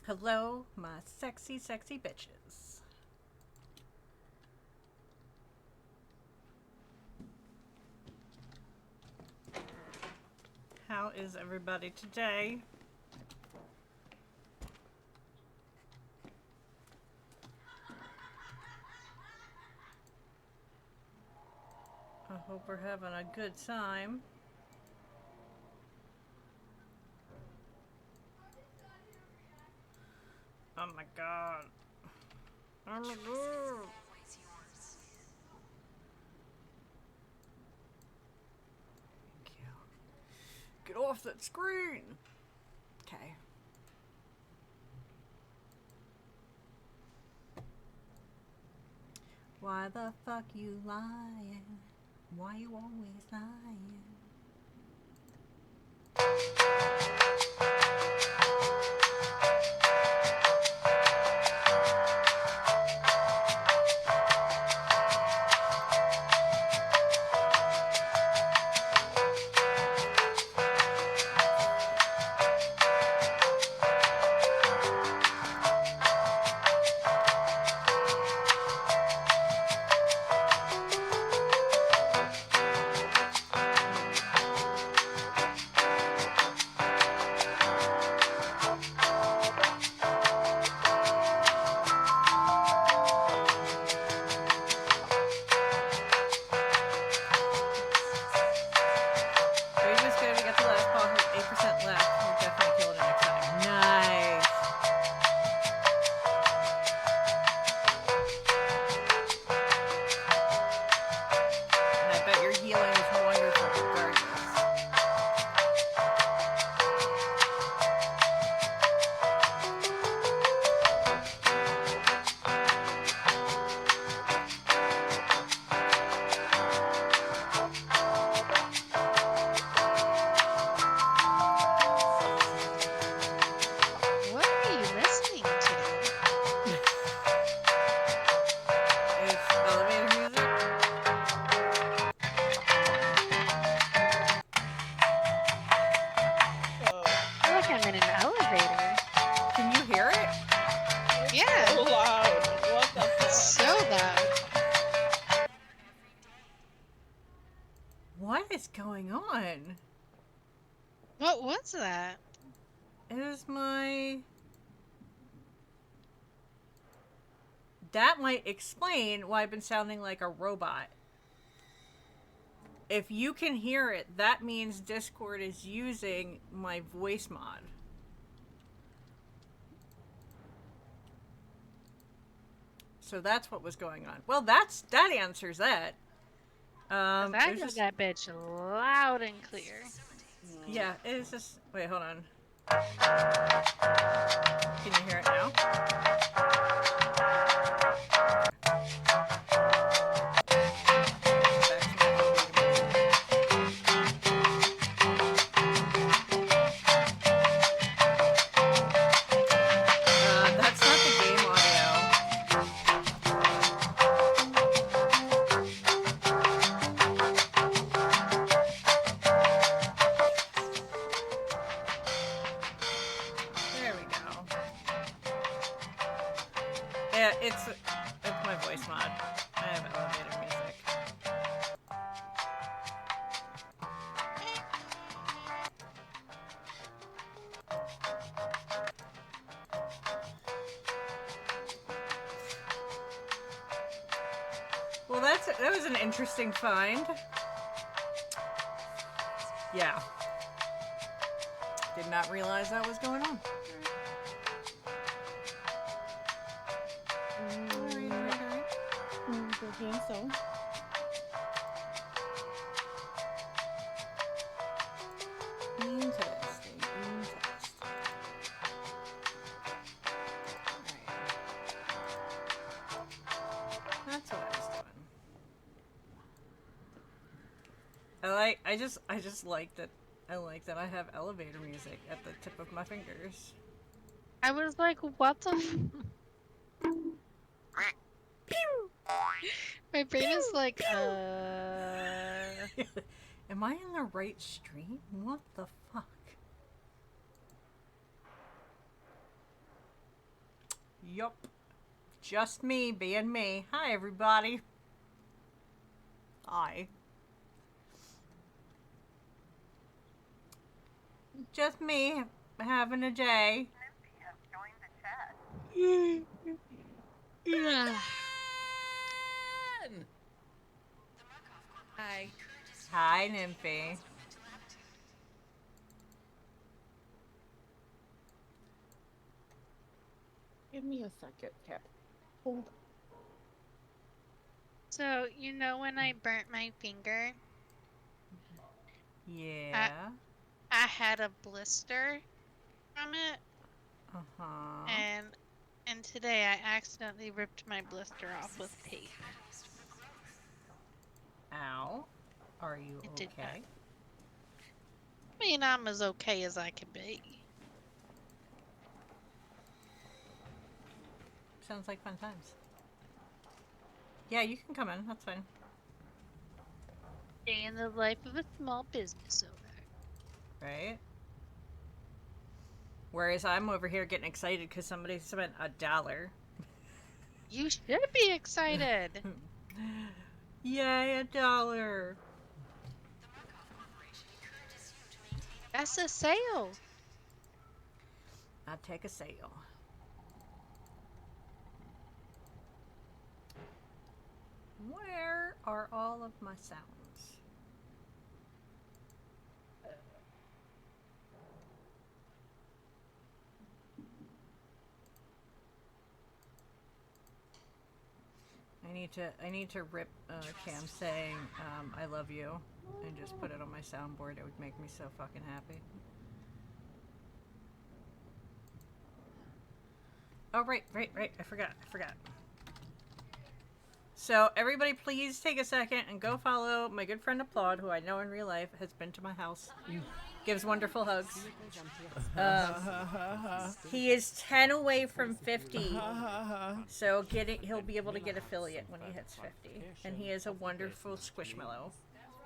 Hello, my sexy, sexy bitches. How is everybody today? I hope we're having a good time. Oh my god. Oh my god. Thank you. Get off that screen. Okay. Why the fuck you lying? Why you always lying? What is going on? What was that? It is my... That might explain why I've been sounding like a robot. If you can hear it, that means Discord is using my voice mod. So that's what was going on. Well, that answers that. I heard just... that bitch loud and clear. Yeah, it is just... Wait, hold on. Can you hear it now? It's my voice mod. I have elevator music. Well, that was an interesting find. Yeah. Did not realize that was going on. So interesting. That's what I was doing. I just like that. I like that I have elevator music at the tip of my fingers. I was like, what the My brain is like, Am I in the right stream? What the fuck? Yup. Just me being me. Hi, everybody. Hi. Just me having a day. Yeah. Hi. Hi, Nymphy. Give me a second, Cap. Hold on. So, you know when I burnt my finger, Yeah. I had a blister from it, Uh-huh. and today I accidentally ripped my blister off with tape. Ow. Are you It did not. okay? I mean, I'm as okay as I can be. Sounds like fun times. Yeah, you can come in. That's fine. Day in the life of a small business owner. Right? Whereas I'm over here getting excited because somebody spent $1. You should be excited. Yay, $1. That's a sale. I'd take a sale. Where are all of my sounds? I need to rip Cam saying I love you and just put it on my soundboard. It would make me so fucking happy. Oh right. I forgot. So everybody please take a second and go follow my good friend Applaud, who I know in real life has been to my house. Gives wonderful hugs. He is 10 away from 50. So he'll be able to get affiliate when he hits 50. And he is a wonderful squishmallow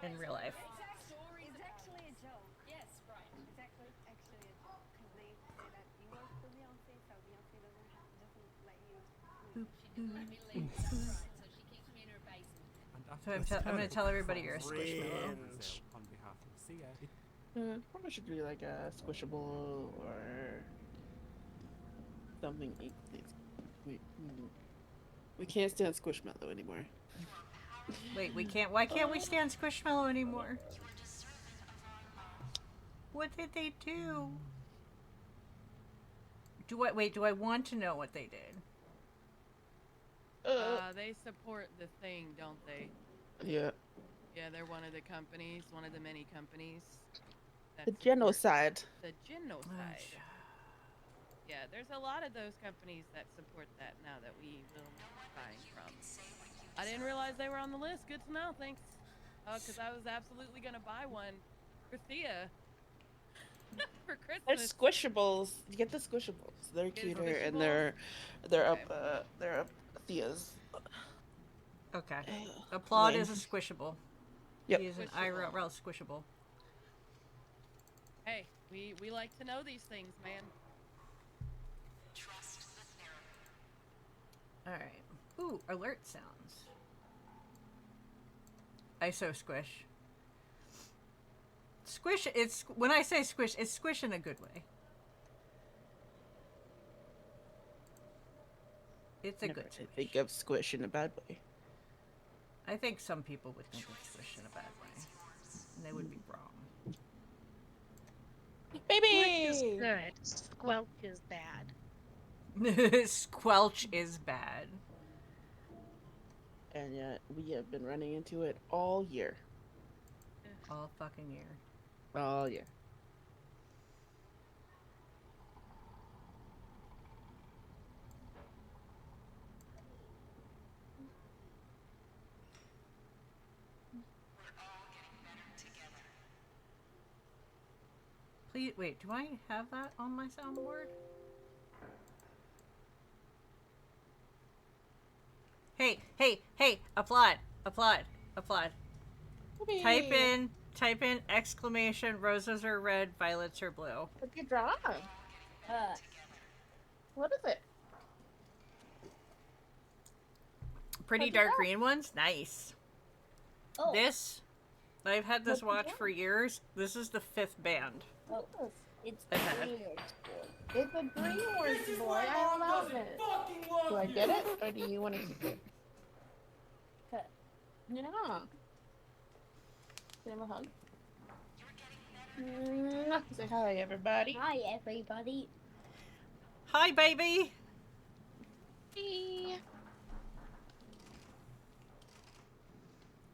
in real life. It's actually a joke. Yes, right. It's actually a joke because they say that you work for Beyonce, so Beyonce doesn't let you leave. She didn't let me leave, that's right. So she keeps me in her basement. So I'm going to tell everybody you're a squishmallow. On behalf of Sia. Probably should do like a squishable or something. We can't stand Squishmallow anymore. Wait, we can't. Why can't we stand Squishmallow anymore? What did they do? Do I want to know what they did? They support the thing, don't they? Yeah. Yeah, they're one of the companies, one of the many companies. The genocide. The genocide. Yeah, there's a lot of those companies that support that now that we will be buying from. I didn't realize they were on the list. Good to know, thanks. Because I was absolutely going to buy one for Thea for They're Christmas. squishables. You get the squishables. They're cuter and they're Okay. up Thea's. Okay. Applaud lane. is a squishable. Yep. He is an Squishable. IRL squishable. Hey, we like to know these things, man. Alright. Ooh, alert sounds. ISO squish. Squish, when I say squish, it's squish in a good way. It's a Never good squish. think of squish in a bad way. I think some people would think of squish in a bad way. And they would be wrong. Squelch is Baby! good. Squelch is bad. Squelch is bad. And yet we have been running into it all year. All fucking year. All year. Please, wait, do I have that on my soundboard? Hey, applaud. Type in exclamation, roses are red, violets are blue. Good job. What is it? pretty What'd you dark got? green ones. Nice. Oh. This, I've had this What'd you watch get? for years. This is the 5th band. Oh, it's I had. green orange boy. It's a green orange boy. I love it. Do I get it, or do you want to keep it? Okay. Yeah. Give him a hug. Say hi, everybody. Hi, everybody. Hi, baby. Hey.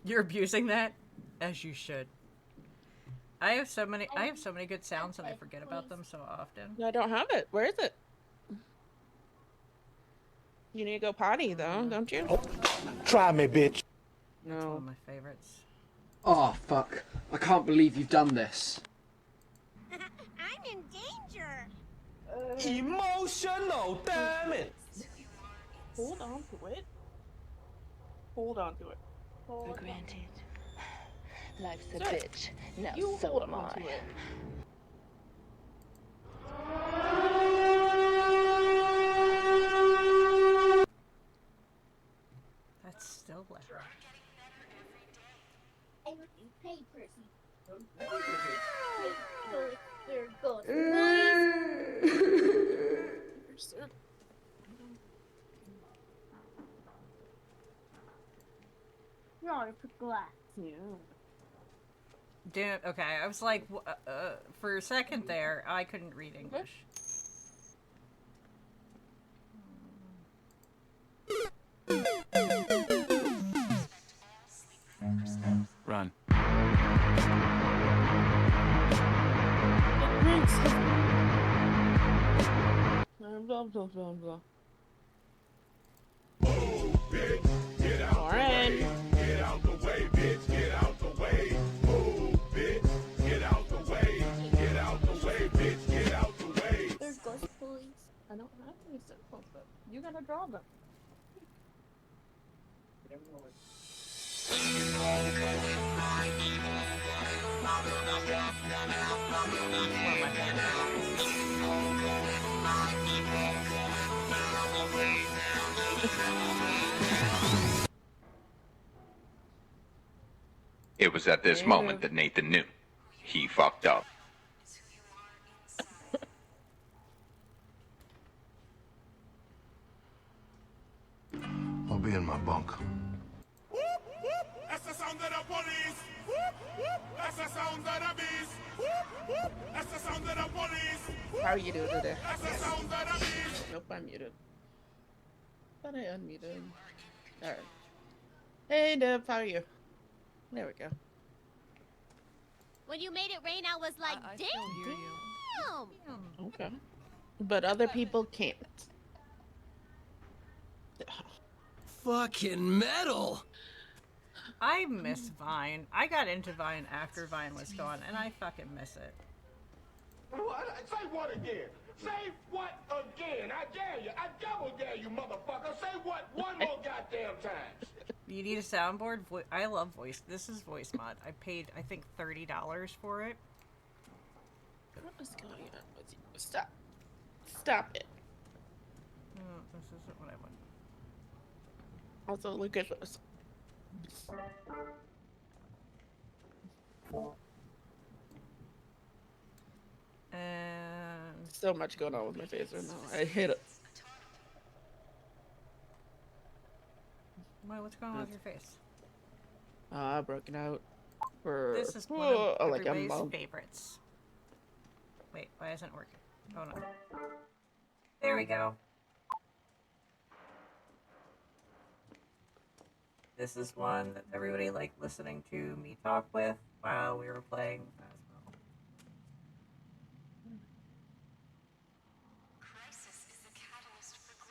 You're abusing that, as you should. I have so many good sounds, and I forget about them so often. I don't have it. Where is it? You need to go potty, though, don't you? Try me, bitch. It's one No. of my favorites. Oh, fuck. I can't believe you've done this. I'm in danger. Emotional, damn it. Hold on to it. Hold on to it. For Granted. Life's a Sir, bitch. Now You so hold am on I. to it. That's still loud. Hey, Prissy. They're good. Sir. Not a glass. Yeah. Dude, okay, I was like, for a second there, I couldn't read English. Run. Blah, blah, blah, blah. Lauren. There's ghost police. I don't have any symbols, but you gotta draw them. It was at this moment that Nathan knew. He fucked up. I'll be in my bunk. That's the sound of the police. That's the sound of the beast. That's the sound of the police. How are you doing today? That's the sound of the beast. Nope, I'm muted. Thought I unmuted. Alright. Hey, Deb, how are you? There we go. When you made it rain, I was like, I still hear you. damn. Okay. But other people can't. Fucking metal! I miss Vine. I got into Vine after Vine was gone, and I fucking miss it. What? Say what again? Say what again? I dare you. I double dare you, motherfucker. Say what one more goddamn time. You need a soundboard? I love voice. This is voice mod. I paid, I think, $30 for it. What is going on with you? Stop. Stop it. No, this isn't what I want. Also, look at this. And So much going on with my face right now. I hate it. what's going on with your face? Broken out. For This is one of like a everybody's month. favorites. Wait, why isn't it working? Oh no. There we go. This is one that everybody liked listening to me talk with while we were playing Phasmo.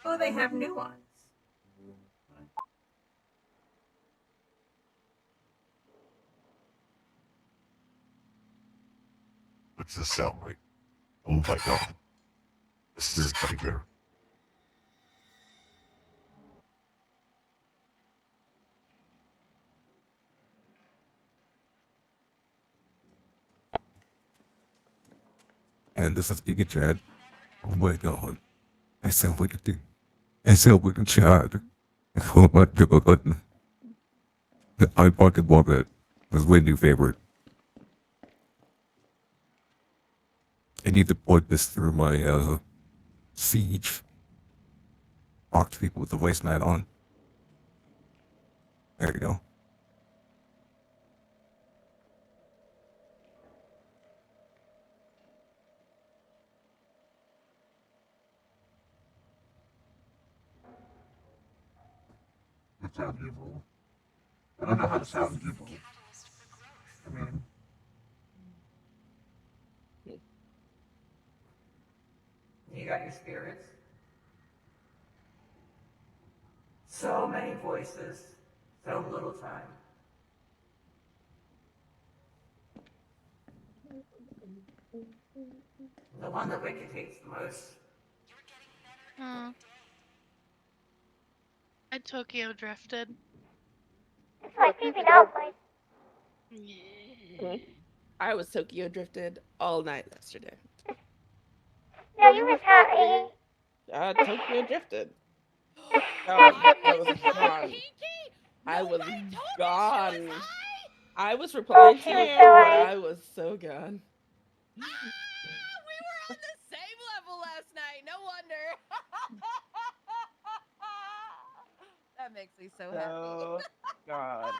Oh, they have new ones. What's this sound like? Oh my god. This is nightmare. And this is Iggy Chad. Oh my god. I sound like a thing. I sound like a child. Oh my god. I fucking love it. That's my new favorite. I need to plug this through my Siege. Talk to people with the voice mat on. There you go. It sounds evil. I don't know how to sound evil. I mean, You got your spirits. So many voices, so little time. The one that Wicked hates the most. Hmm. I Tokyo drifted. It's my baby doll voice. Yeah. I was Tokyo drifted all night yesterday. No, you was happy. Tokyo drifted. I I was was high, gone. Kiki. I No was one told me she gone. was high. I was replying she to was you, so but high. I was so gone. We were on the same level last night. No wonder. That makes me so happy. So gone.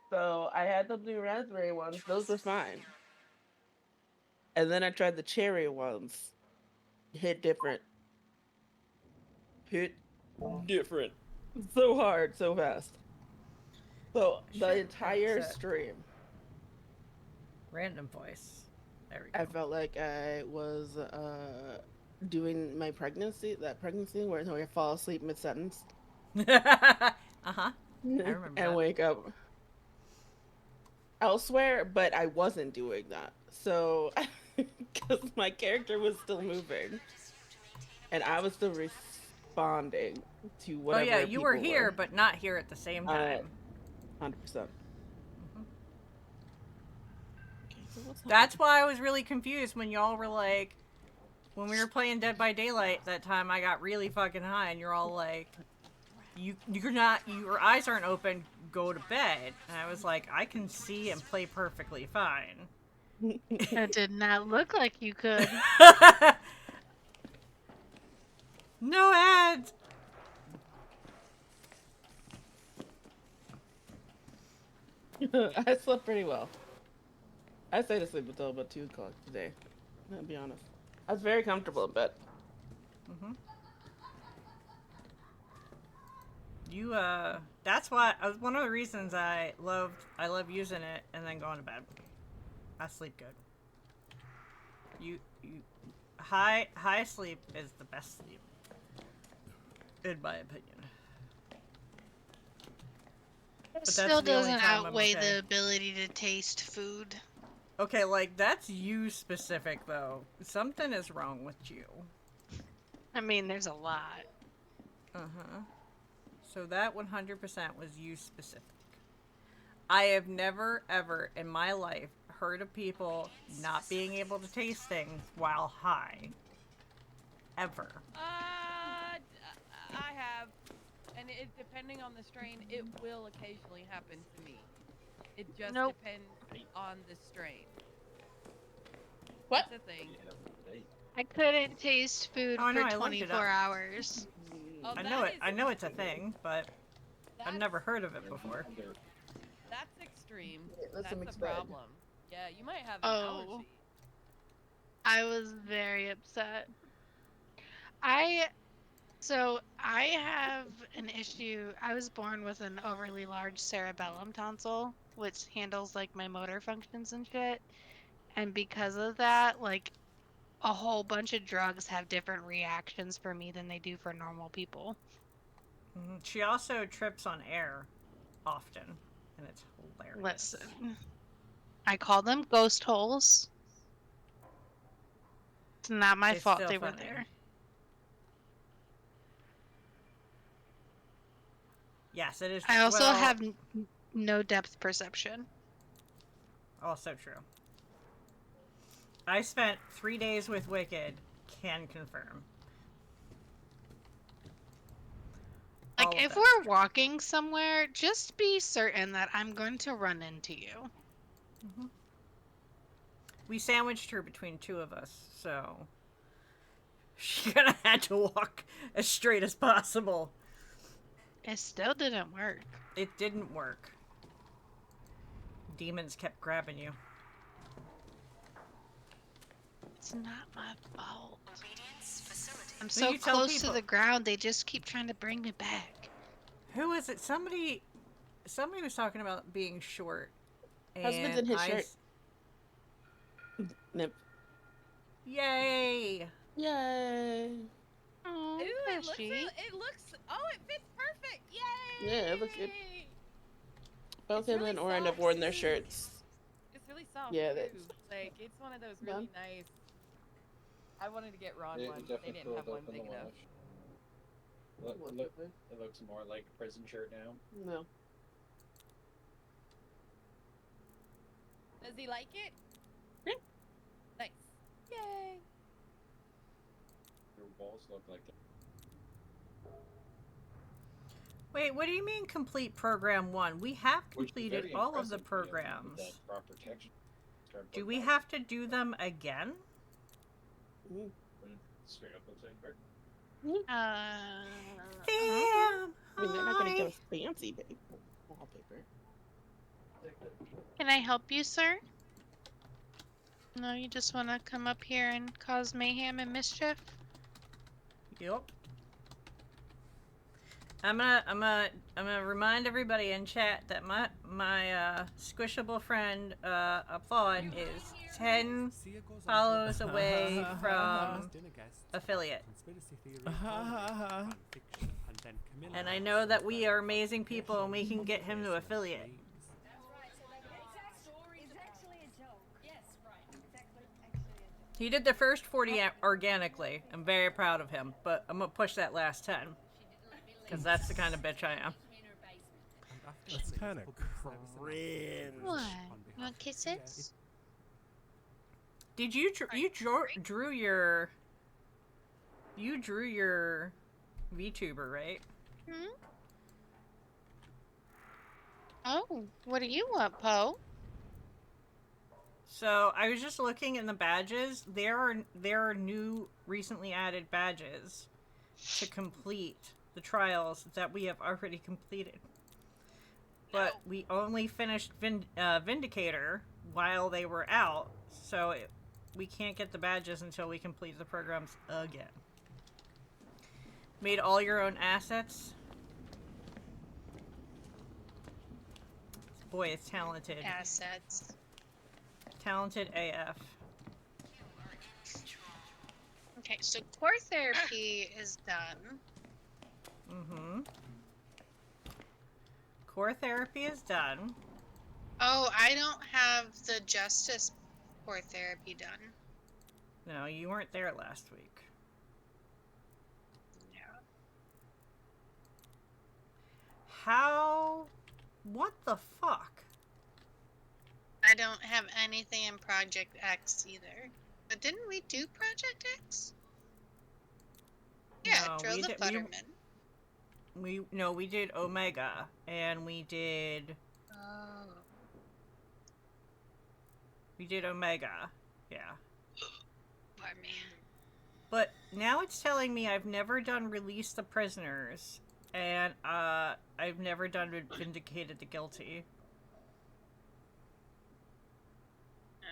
So I had the blue raspberry ones. Those were fine. And then I tried the cherry ones. Hit different. Hit different. So hard, so fast. So the entire stream, Random voice. There we I go. felt like I was doing my pregnancy, that pregnancy where I fall asleep mid sentence I remember and that. wake up elsewhere, but I wasn't doing that. So, because my character was still moving and I was still responding to Oh yeah, whatever you were people here, were. but not here at the same time. 100%. Okay, so what's That's why I was really confused when y'all were like, when we were playing Dead by Daylight that time, I got really fucking high, and you're all like, you're not, your eyes aren't open, go to bed. And I was like, I can see and play perfectly fine. That did not look like you could. No ads. I slept pretty well. I stayed asleep until about 2 o'clock today. I'll be honest. I was very comfortable in bed. You that's why one of the reasons I love using it and then going to bed. I sleep good. You high sleep is the best sleep, in my opinion. It But that's still the only doesn't time I'm outweigh okay. the ability to taste food. Okay, like that's you specific though. Something is wrong with you. I mean, there's a lot. So that 100% was you specific. I have never ever in my life heard of people not being able to taste things while high. Ever. I have, and it depending on the strain, it will occasionally happen to me. It just depends on the strain. What? That's a thing. I couldn't taste food Oh, no, for I looked it 24 up. hours. Oh, I know it. I know it's a thing, but I've never heard of it before. That's extreme. That's That's a problem. Yeah, you might have an allergy. I was very upset. I have an issue. I was born with an overly large cerebellum tonsil, which handles like my motor functions and shit. And because of that, like a whole bunch of drugs have different reactions for me than they do for normal people. She also trips on air often, and it's hilarious. Listen, I call them ghost holes. It's not my It's fault still they were funny. there. Yes, it is. I also have no depth perception. Also true. I spent 3 days with Wicked. Can confirm. Like, All of if it. we're walking somewhere, just be certain that I'm going to run into you. We sandwiched her between two of us, so she kind of had to walk as straight as possible. It still didn't work. It didn't work. Demons kept grabbing you. It's not my fault. I'm So so you tell close to people- the ground, they just keep trying to bring me back. Who is it? Somebody was talking about being short. Husband's in his shirt. Nip. Yay! Yay. Oh, Ooh, it looks, Hershey. it fits perfect. Yay! Yeah, it looks good. Both It's him really and Oren have soft, worn their too. shirts. It's really soft, Yeah, too. that's- Like, it's one of those really nice... I wanted to get Ron one, but they didn't have one big enough. It looks more like a prison shirt now. No. Does he like it? Yeah. Nice. Yay! Your walls look like that. Wait, what do you mean complete program 1? We have completed all of the programs. Do we have to do them again? Straight up looks like brick. Damn! I mean, they're not going to give us fancy wallpaper. Can I help you, sir? No, you just want to come up here and cause mayhem and mischief? Yep. I'm gonna remind everybody in chat that my squishable friend Applaud is 10 follows away from affiliate. And I know that we are amazing people and we can get him to affiliate. He did the first 40 organically. I'm very proud of him, but I'm gonna push that last 10. Because that's the kind of bitch I am. That's kind of cringe. What? You want kisses? Did you drew your VTuber, right? Hmm? Oh, what do you want, Poe? So I was just looking in the badges. There are new recently added badges to complete the trials that we have already completed. But we only finished Vindicator while they were out, so we can't get the badges until we complete the programs again. Made all your own assets. Boy, it's talented. Assets. Talented AF. Okay, so core therapy is done. Mm-hmm. Core therapy is done. Oh, I don't have the justice core therapy done. No, you weren't there last week. Yeah. How? What the fuck? I don't have anything in Project X either. But didn't we do Project X? Yeah, No, drill we the did- butterman. We did Omega, and we did Oh. Omega, yeah. Poor man. But now it's telling me I've never done Release the Prisoners, and I've never done Vindicated the Guilty.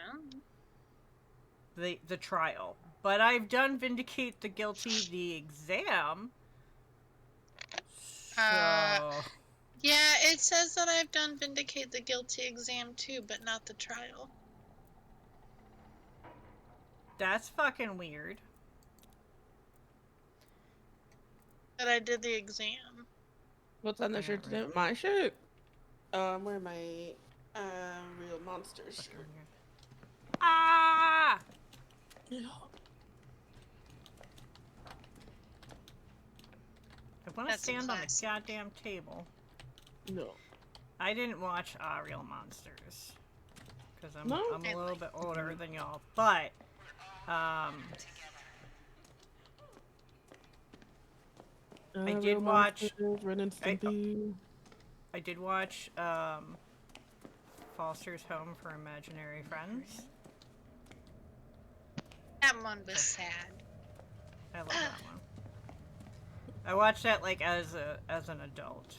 Oh. The trial. But I've done Vindicate the Guilty, the exam. So... Yeah, it says that I've done Vindicate the Guilty exam too, but not the trial. That's fucking weird. But I did the exam. What's on the shirt today? My shirt. I'm wearing my Real Monsters shirt. Ah! I want to That's a stand on the classic. goddamn table. No. I didn't watch Real Monsters. Because I'm No? a little bit older than y'all. But, I did Real watch. Monsters, Ren and Stimpy. I did watch Foster's Home for Imaginary Friends. That one was sad. I love that one. I watched that like as an adult.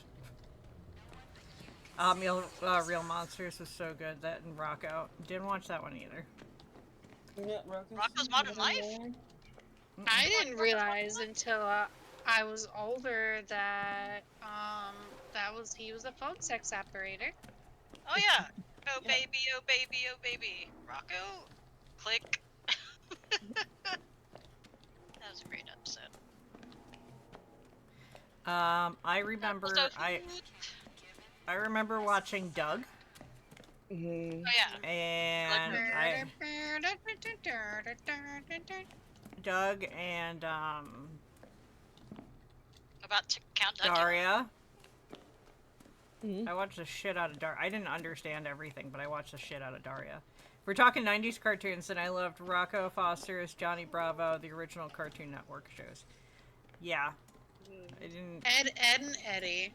Real Monsters was so good. That and Rocko. Didn't watch that one either. Rocco's Modern Life? I didn't realize until I was older that he was a phone sex operator. Oh yeah. Oh baby, oh baby, oh baby. Rocco? Click. That was a great episode. I remember watching Doug. Mm-hmm. Oh yeah. And Doug and About to count Doug. Daria. I watched the shit out of Daria. I didn't understand everything, but I watched the shit out of Daria. If we're talking 90s cartoons, then I loved Rocco, Foster's, Johnny Bravo, the original Cartoon Network shows. Yeah. I didn't... Ed and Eddie.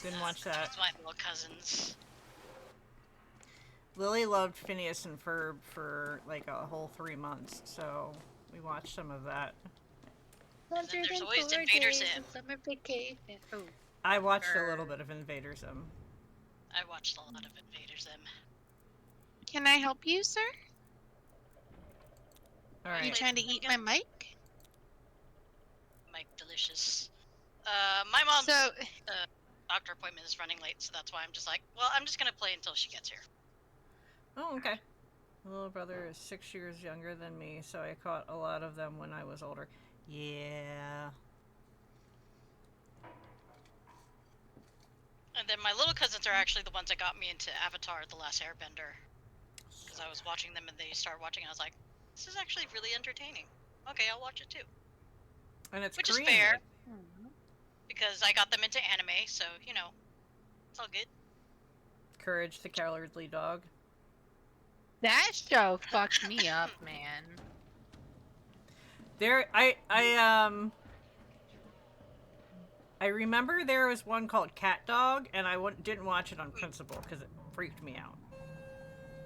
Didn't watch that. That's my little cousins. Lily loved Phineas and Ferb for like a whole 3 months, so we watched some of that. And then there's always Invader Zim. Summer vacation. Oh. I watched a little bit of Invader Zim. I watched a lot of Invader Zim. Can I help you, sir? All Are you right. trying to eat my mic? Mike Delicious. My mom's doctor appointment is running late, so that's why I'm just like, well, I'm just gonna play until she gets here. Oh, okay. My little brother is 6 years younger than me, so I caught a lot of them when I was older. Yeah. And then my little cousins are actually the ones that got me into Avatar: The Last Airbender. Because I was watching them and they started watching, and I was like, this is actually really entertaining. Okay, I'll watch it too. And it's Which Korean. is fair. Because I got them into anime, so, you know, it's all good. Courage the Cowardly Dog. That show fucked me up, man. I remember there was one called Cat Dog, and I didn't watch it on principle because it freaked me out.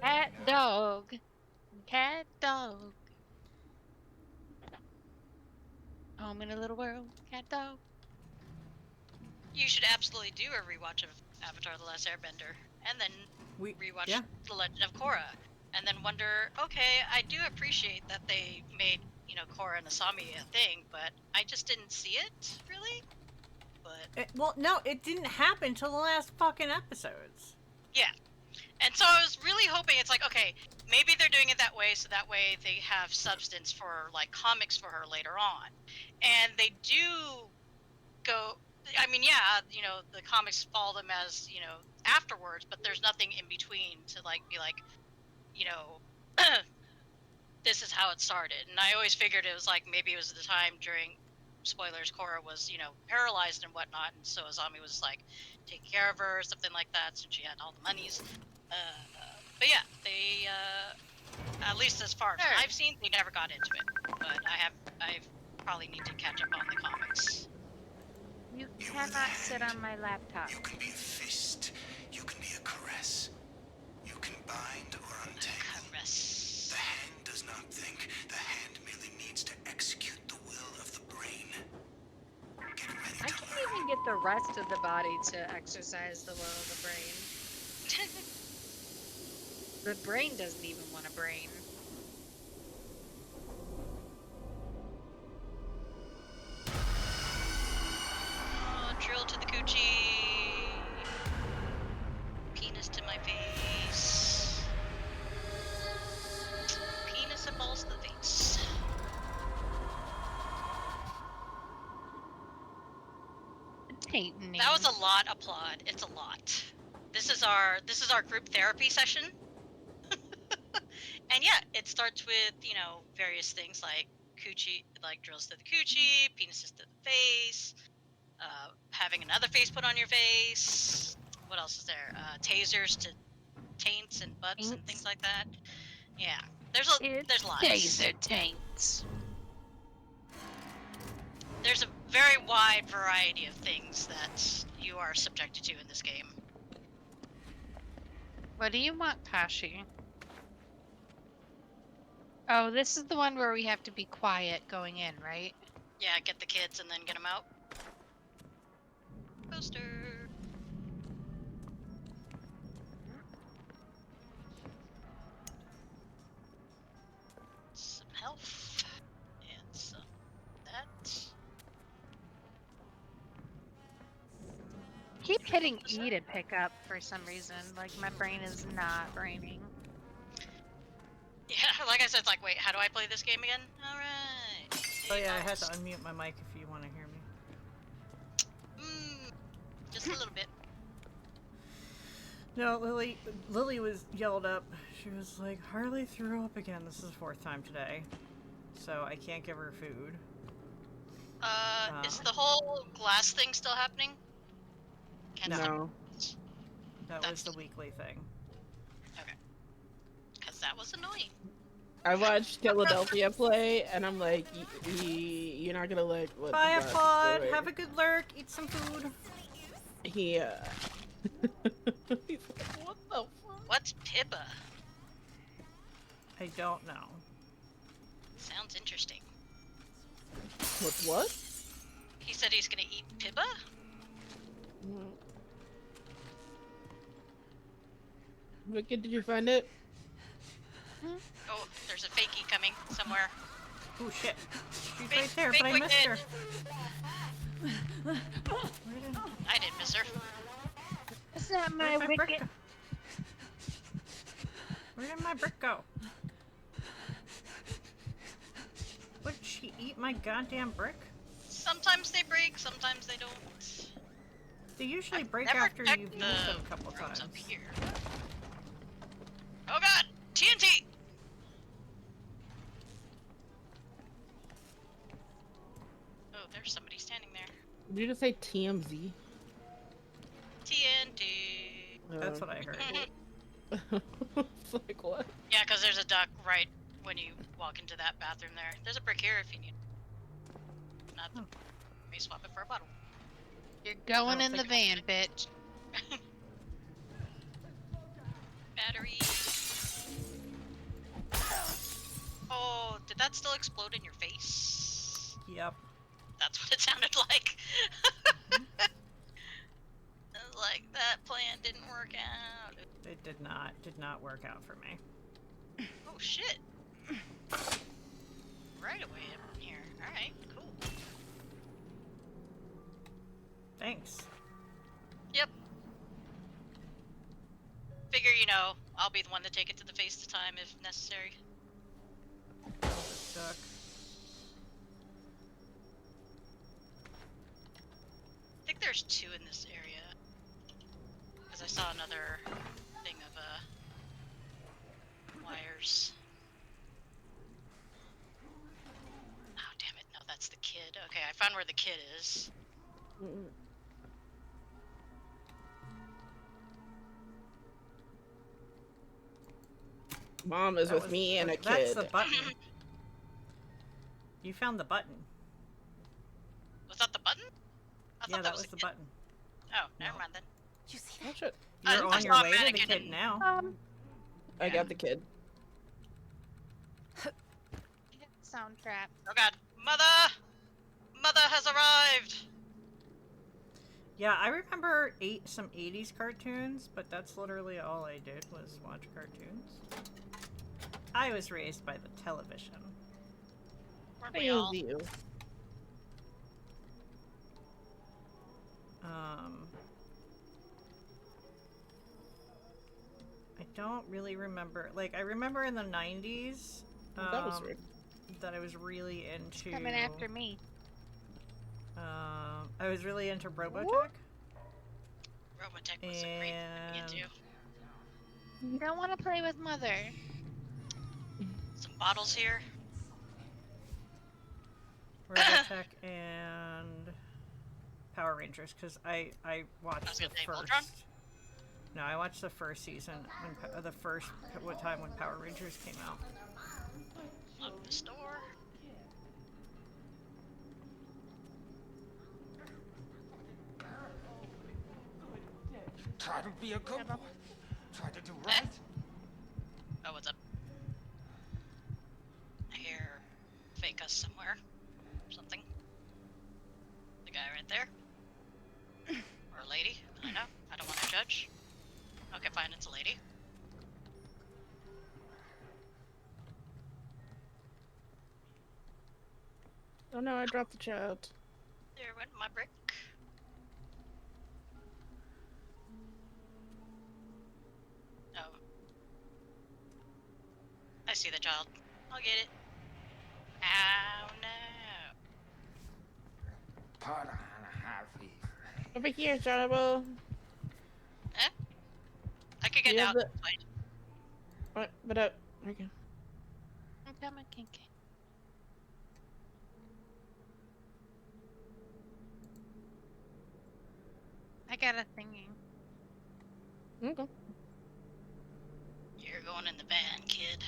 Cat dog. Cat dog. Home in a little world. Cat dog. You should absolutely do a rewatch of Avatar: The Last Airbender, and then rewatch The Legend of Korra, and then wonder, okay, I do appreciate that they made, you know, Korra and Asami a thing, but I just didn't see it, really? But Well, no, it didn't happen till the last fucking episodes. yeah. And so I was really hoping, it's like, okay, maybe they're doing it that way so that way they have substance for, like, comics for her later on. And they do go, I mean, yeah, you know, the comics follow them as, you know, afterwards, but there's nothing in between to, like, be like, you know, this is how it started. And I always figured it was like, maybe it was the time during, spoilers, Korra was, you know, paralyzed and whatnot, and so Azami was, like, taking care of her, something like that, since she had all the monies. But yeah, they, at least as far as I've seen, they never got into it. But I probably need to catch up on the comics. You cannot sit on my laptop. You can be a fist. You can be a caress. You can bind or untangle. Caress. The hand does not think. The hand merely needs to execute the will of the brain. Get ready I to can't learn. even get the rest of the body to exercise the will of the brain. The brain doesn't even want a brain. Oh, drill to the coochie. Penis to my face. Penis and balls to the face. That was a lot of plot. It's a lot. This is our group therapy session. And yeah, it starts with, you know, various things like coochie, like drills to the coochie, penises to the face, having another face put on your face. What else is there? Tasers to taints and butts and things like that. Yeah, there's lots. Taser taints. There's a very wide variety of things that you are subjected to in this game. What do you want, Kashi? Oh, this is the one where we have to be quiet going in, right? Yeah, get the kids and then get them out. Poster. Some health and some that. Keep hitting E to pick up for some reason. Like my brain is not braining. Yeah, like I said, it's like, wait, how do I play this game again? Alright. Oh yeah, I had to unmute my mic if you want to hear me. Just a little bit. No, Lily was yelled up. She was like, Harley threw up again. This is the 4th time today. So I can't give her food. Is the whole glass thing still happening? No. That was the weekly thing. Okay. Because that was annoying. I watched Philadelphia play, and I'm like, you're not gonna like what? Bye, Applaud. Have a good lurk. Eat some food. He, he's like, what the fuck? What's Pibba? I don't know. Sounds interesting. What's what? He said he's gonna eat Pibba? Wicked, did you find it? Oh, there's a fakie coming somewhere. Oh shit. She's Fake- right there, fake but I missed her. Wicked. I didn't miss her. It's not my Where'd wicket. brick go? Where did my brick go? Would she eat my goddamn brick? Sometimes they break, sometimes they don't. They usually break Never after checked you've the used them a couple rooms times. up here. Oh god! TNT! Oh, there's somebody standing there. Did you just say TMZ? TNT. That's what I heard. It's like, what? Yeah, because there's a duck right when you walk into that bathroom there. There's a brick here if you need. Not the. May swap it for a bottle. You're going in the van, bitch. Battery. Oh, did that still explode in your face? Yep. That's what it sounded like. Like that plan didn't work out. It did not work out for me. Oh shit. Right away in here. Alright, cool. Thanks. Yep. Figure, you know, I'll be the one to take it to the face this time if necessary. Duck. I think there's 2 in this area. Because I saw another thing of, wires. Oh, damn it. No, that's the kid. Okay, I found where the kid is. Mom is with me and a That's kid. the button. You found the button. Was that the button? I Yeah, thought that was was the kid. button. Oh, never mind then. You see Oh, shit. You're I on your saw a way to the mannequin kid and- now. I got the kid. Sound trap. Oh god. Mother! Mother has arrived! Yeah, I remember some 80s cartoons, but that's literally all I did was watch cartoons. I was raised by the television. Weren't we all? You. I don't really remember. Like, I remember in the 90s That was weird. that I was really into. Coming after me. I was really into Robotech. Robotech was a great thing to get You don't want to play with Mother. to. Some bottles here. Robotech and Power Rangers, because I watched the first. Voltron? No, I watched the first season when what time when Power Rangers came out. Lock the store. Try to be a good boy. Try to do right. Oh, what's up? I hear fake us somewhere. Something. The guy right there. Or a lady. I don't know. I don't want to judge. Okay, fine, it's a lady. Oh no, I dropped the child. There went my brick. Oh. I see the child. I'll get it. Ow, no. Put on a happy. Over here, Johnable. Eh? I could get You out. have the- Wait. What? But up. Okay. I'm coming, kinky. I got a thingy. Okay. You're going in the van, kid.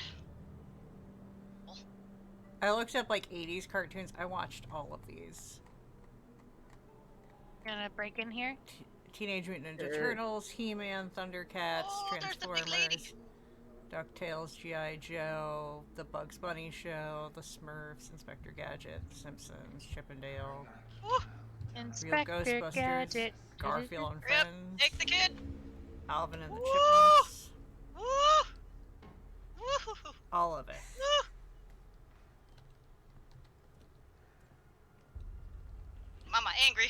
I looked up like 80s cartoons. I watched all of these. Gonna break in here? Teenage Mutant Ninja Sure. Turtles, He-Man, Thundercats, Oh, there's the big lady. Transformers, DuckTales, G.I. Joe, The Bugs Bunny Show, The Smurfs, Inspector Gadget, The Simpsons, Chip and Dale, Woo! Real Inspector Ghostbusters, Gadget. Garfield and Yep, Friends, take the kid. Alvin and the Woo! Chipmunks, Woo! Woo! all of it. Woo! Mama angry.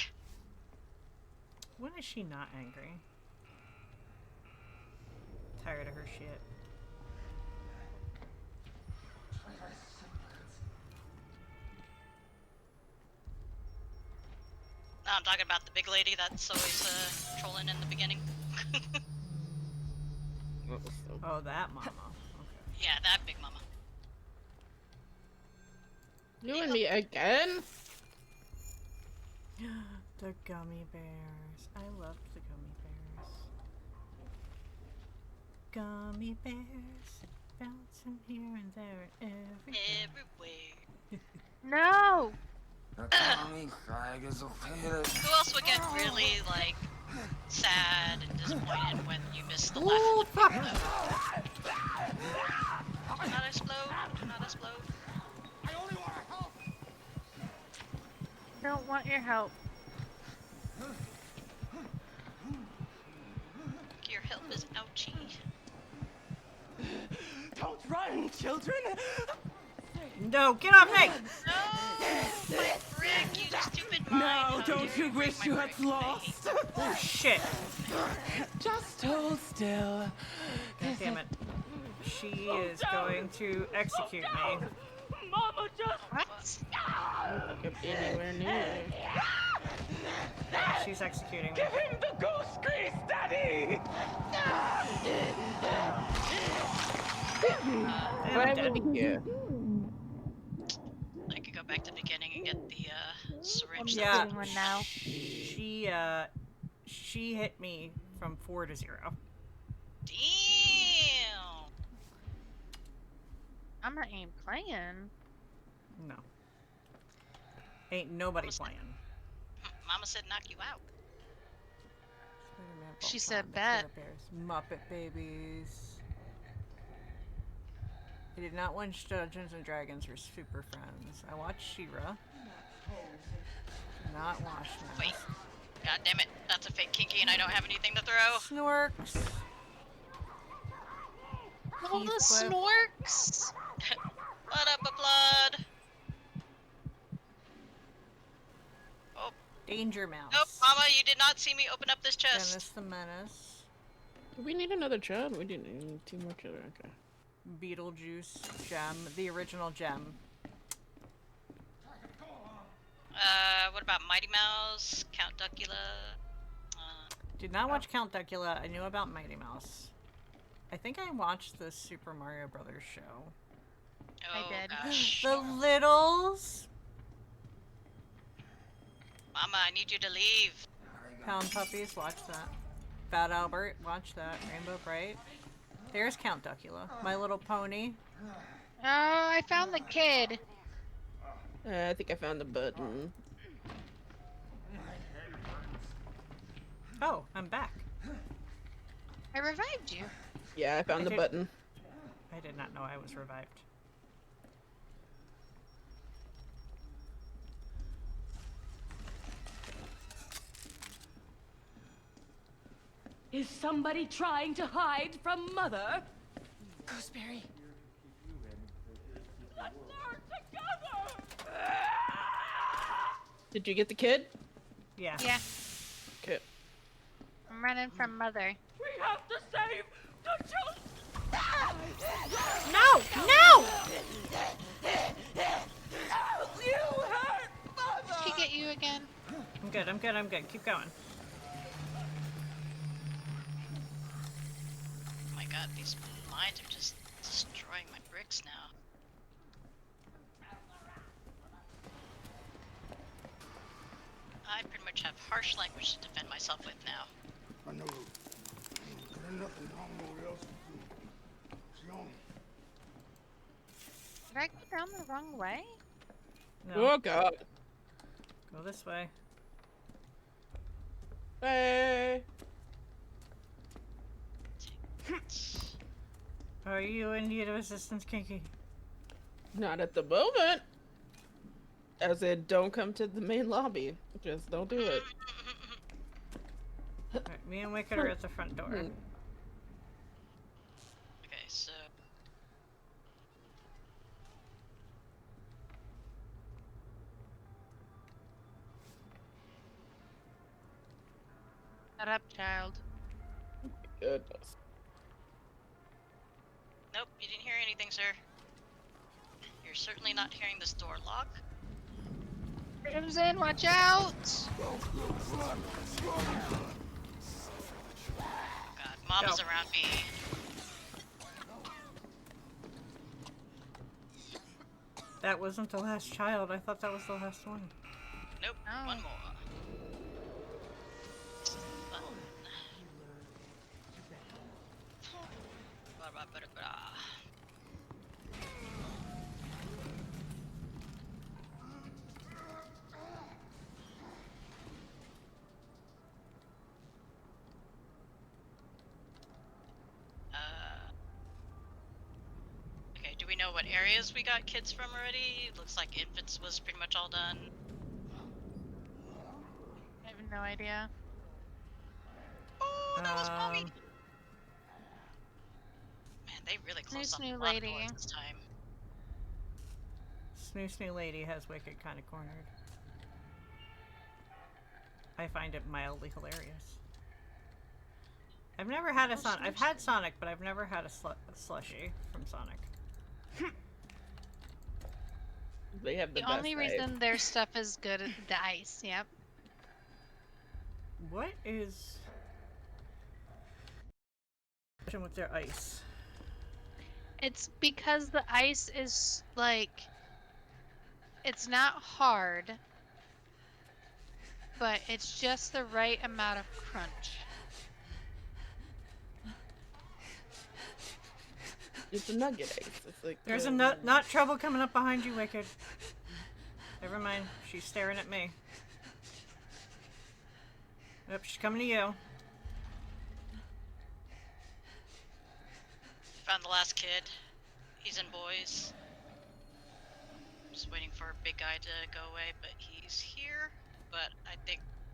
When is she not angry? Tired of her shit. No, I'm talking about the big lady that's always trolling in the beginning. Oh, that mama. Okay. Yeah, that big mama. You and me again? The gummy bears. I loved the gummy bears. Gummy bears bouncing here and there and everywhere. No! The Tommy flag is okay. Who else would get really, like, sad and disappointed when you miss the Ooh, left fuck. flip? Do not explode. Do not explode. I only want to help. Don't want your help. Your help is ouchie. Don't run, children! No, get off me! No! My brick, you stupid No, mind. don't you wish you had lost? Oh shit! Just hold still. God damn it. She is going to execute me. Mama, just... What? I don't think I'm anywhere near. She's executing me. Give him the ghost grease, Daddy! Why dead. would you? I could go back to the beginning and get the syringe. Yeah. Doing one now. She hit me from 4 to 0. Damn! I'm not even playing. No. Ain't nobody playing. Mama said knock you out. Spider-Man, She Voltron, said the bet. Care Bears, Muppet Babies. I did not watch Dungeons and Dragons or Super Friends. I watched She-Ra. Did not watch that. Wait. God damn it. That's a fake kinky and I don't have anything to throw. Snorks. All the Heathcliff. snorks! Blood up a blood. Oh, Danger Mouse. nope, Mama, you did not see me open up this chest. Dennis the Menace. Do we need another child? We didn't need two more children. Okay. Beetlejuice. Gem. The original Gem. What about Mighty Mouse? Count Duckula? Did not watch Count Duckula. I knew about Mighty Mouse. I think I watched the Super Mario Brothers show. Oh, I did. gosh. The Littles. Mama, I need you to leave. Pound Puppies. Watch that. Fat Albert. Watch that. Rainbow Bright. There's Count Duckula. My Little Pony. Oh, I found the kid. I think I found the button. Oh, I'm back. I revived you. Yeah, I found the button. I did not know I was revived. Is somebody trying to hide from Mother? Gooseberry. Let's learn together! Did you get the kid? Yeah. Yeah. Okay. I'm running from Mother. We have to save the children! No! No! You hurt Mother! Did she get you again? I'm good, I'm good, I'm good. Keep going. Oh my god, these mines are just destroying my bricks now. I pretty much have harsh language to defend myself with now. I know. There's nothing else to do. She on. Did I go down the wrong way? No. Oh god. Go this way. Hey. Are you in need of assistance, Kinky? Not at the moment. As in, don't come to the main lobby. Just don't do it. Alright, me and Wicked are at the front door. Okay, so... Shut up, child. Goodness. Nope, you didn't hear anything, sir. You're certainly not hearing this door lock. Comes in, watch out! Oh god, Mama's around me. That wasn't the last child. I thought that was the last one. Nope, one more. Okay, do we know what areas we got kids from already? Looks like infants was pretty much all done. I have no idea. Oh, that was Mommy! Man, they really closed off a lot of doors this time. Snoo Lady has Wicked kind of cornered. I find it mildly hilarious. I've never had a Sonic. I've had Sonic, but I've never had a slushy from Sonic. They have the only reason their stuff is good is the ice, yep. What is with their ice? It's because the ice is like, it's not hard, but it's just the right amount of crunch. It's a nugget ice. It's like there's a not trouble coming up behind you, Wicked. Never mind. She's staring at me. Yep, she's coming to you. Found the last kid. He's in boys. Just waiting for a big guy to go away, but he's here. But I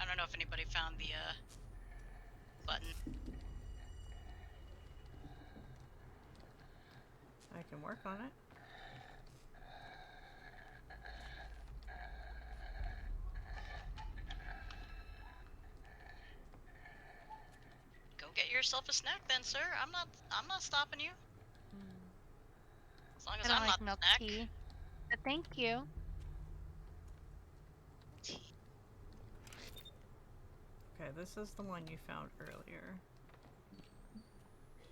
don't know if anybody found the button. I can work on it. Go get yourself a snack then, sir. I'm not stopping you. As long as I don't I'm like not milk the snack. tea. But thank you. Okay, this is the one you found earlier.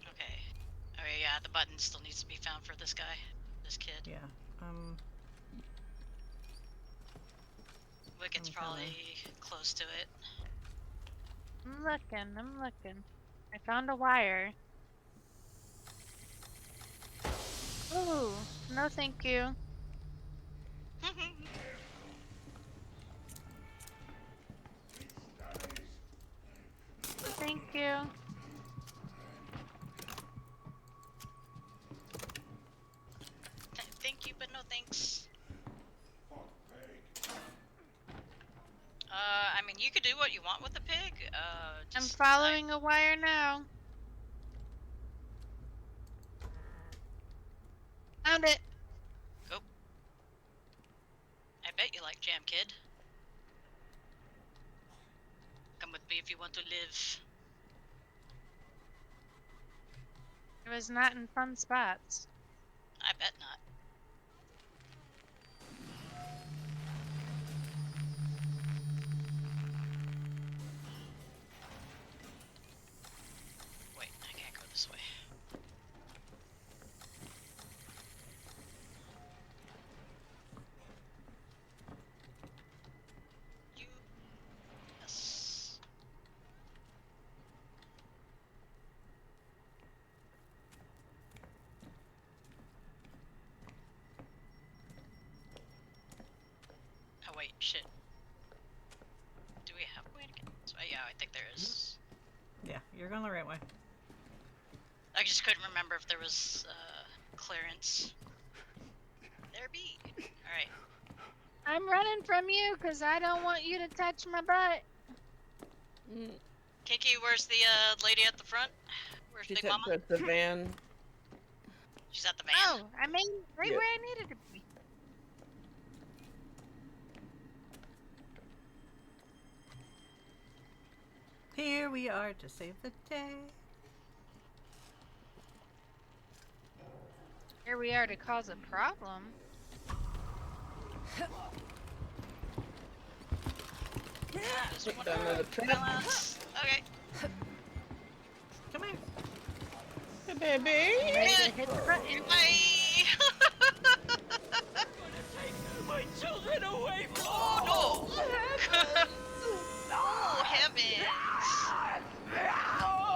Okay. Okay, yeah, the button still needs to be found for this guy. This kid. Yeah. Wicked's probably close to it. I'm looking. I found a wire. Ooh, no thank you. Thank you. dig. I'm Just following a wire now. Found it. Go. I bet you like jam, kid. Come with me if you want to live. It was not in fun spots. I bet not. Wait, I can't go this way. You. Yes. Oh wait, shit. Do we have a way to get this way? Yeah, I think there is. Yeah, you're going the right way. I just couldn't remember if there was clearance. There be. Alright. I'm running from you because I don't want you to touch my butt. Kiki, where's the lady at the front? Where's She Big took Mama? the van. She's at the van. Oh, I mean, right Yep. where I needed to be. Here we are to save the day. Here we are to cause a problem. Put down another trap. Balance. Okay. Come here. Hey, baby. Ready to hit the button. Bye. My children away from Oh no! Oh heavens!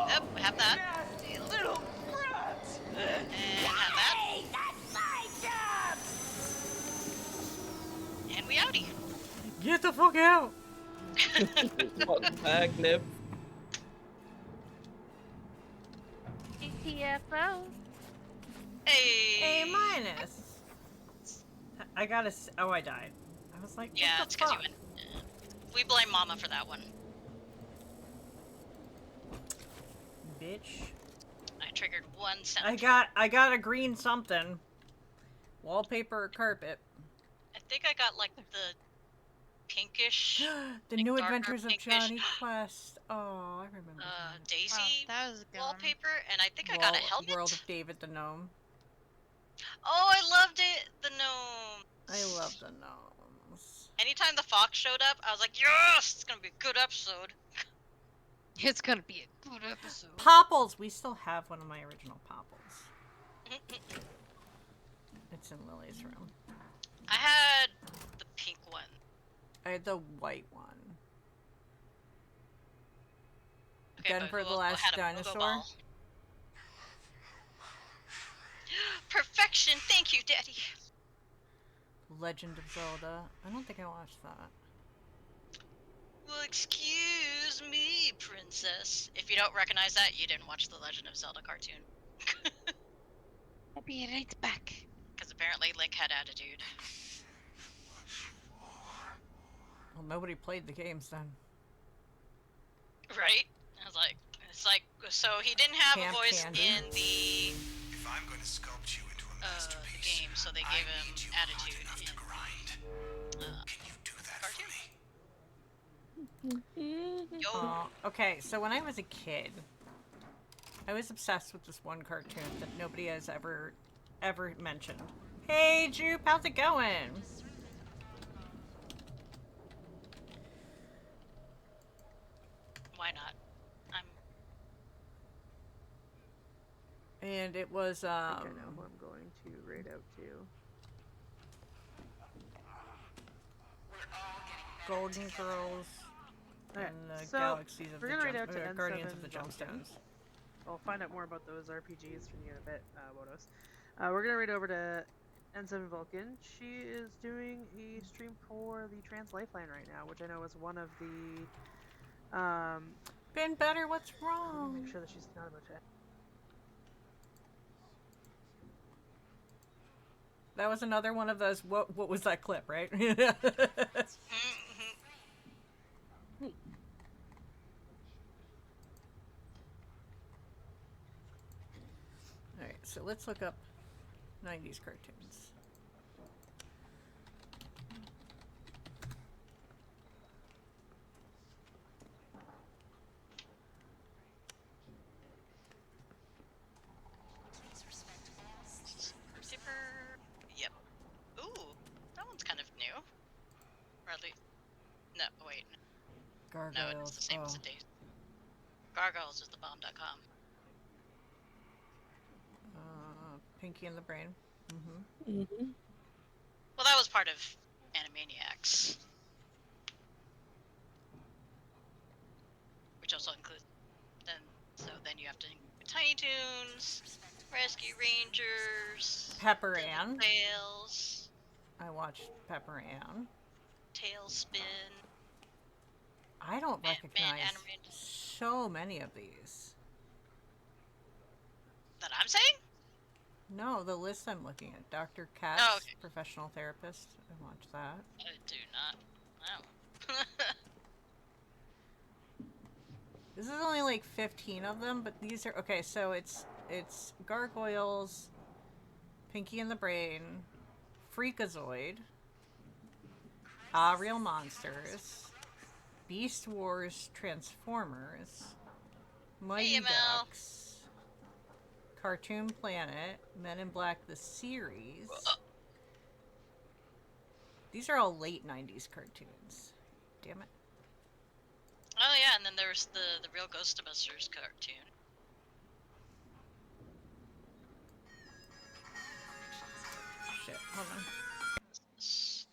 Yep, have that. nasty little brat! And have that. Hey, that's my job! And we outie. Get the fuck out! Welcome back, Nip. GTFO. Hey. A minus. I gotta. Oh, I died. I was like, Yeah, what it's the because you fuck? went. We blame Mama for that one. Bitch. I triggered one sound. I got a green something. Wallpaper or carpet. I think I got like the pinkish. The like New darker Adventures of pinkish, Johnny Quest. Oh, I remember that. Daisy Oh, that was a good one. wallpaper, and I think I got a helmet. World of David the Gnome. Oh, I loved it. The gnome. I love the gnomes. Anytime the fox showed up, I was like, yes, it's gonna be a good episode. It's gonna be a good episode. Popples! We still have one of my original Popples. It's in Lily's room. I had the pink one. I had the white one. Okay, Denver but the Last had a Dinosaur. Pogo ball. Perfection, thank you, Daddy. Legend of Zelda. I don't think I watched that. Well, excuse me, princess. If you don't recognize that, you didn't watch the Legend of Zelda cartoon. I'll be right back. Because apparently Link had attitude. Well, nobody played the games then. Right? I was like, it's like, so he didn't have Camp a voice Candy. in the If I'm going to sculpt you into a masterpiece, game, so they I gave him need you attitude hard enough in to grind. Can you do that cartoon. for me? Yo. Okay, so when I was a kid, I was obsessed with this one cartoon that nobody has ever mentioned. Hey, Jupe, how's it going? Why not? And it was, I think I know who I'm going to raid out to. Golden Girls Okay, and the so Galaxies of we're the gonna raid out to Guardians N7 of the Vulcan. Gemstones. I'll find out more about those RPGs from you in a bit, Wodos. We're gonna raid over to N7 Vulcan. She is doing a stream for the Trans Lifeline right now, which I know is one of the. Been better. What's Let me wrong? make sure that she's not about to. That was another one of those. What was that clip, right? so let's look up 90s cartoons. Zipper. Yep. Ooh, that one's kind of new. Or at least, no, wait. Gargoyles. No, it's the same as the date. Gargoyles is the bomb.com. Pinky and the Brain. Well, that was part of Animaniacs, which also includes then you have to include Tiny Toons, Rescue Rangers, Pepper Ann. Tails. I watched Pepper Ann. Tailspin. I don't recognize so many of these. That I'm saying? No, the list I'm looking at. Dr. Katz, Professional Therapist. I watched that. I do not know. This is only like 15 of them, but these are okay. So it's Gargoyles, Pinky and the Brain, Freakazoid, Real Monsters, Beast Wars, Transformers, Mighty Ducks, Cartoon Planet, Men in Black the series. These are all late 90s cartoons. Damn it. Oh yeah, and then there's the Real Ghostbusters cartoon. Shit, hold on.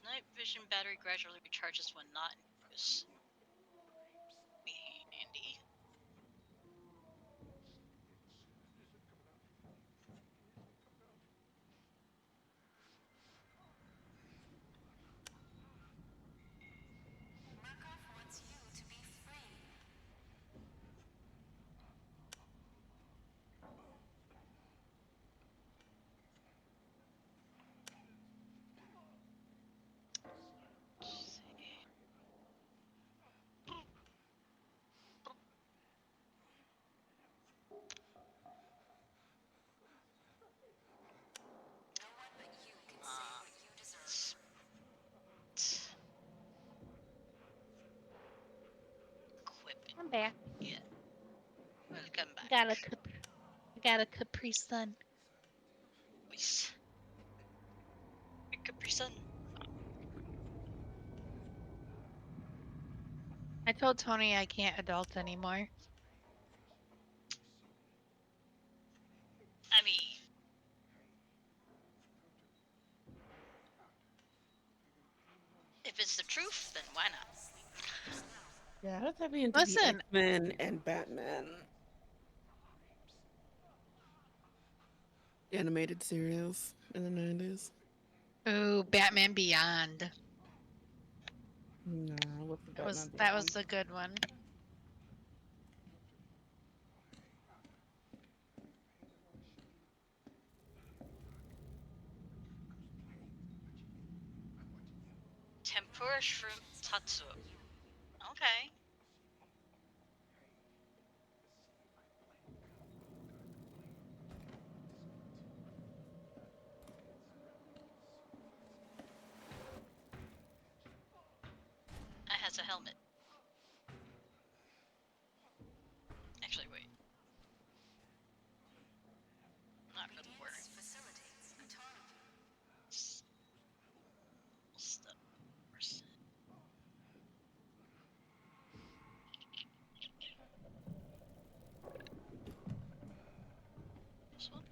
Night vision battery gradually recharges when not in use. Be handy. I'm back. Yeah. Welcome back. Got a Capri Sun. Nice. Capri Sun. I told Tony I can't adult anymore. I mean, if it's the truth, then why not? Yeah, how does that mean to be X-Men and Batman? Animated series in the 90s. Ooh, Batman Beyond. No, what's the Batman That was the good one. Tempura shrimp tatsu. Okay. It has a helmet. Actually, wait. Not really wearing. Stuff. This one?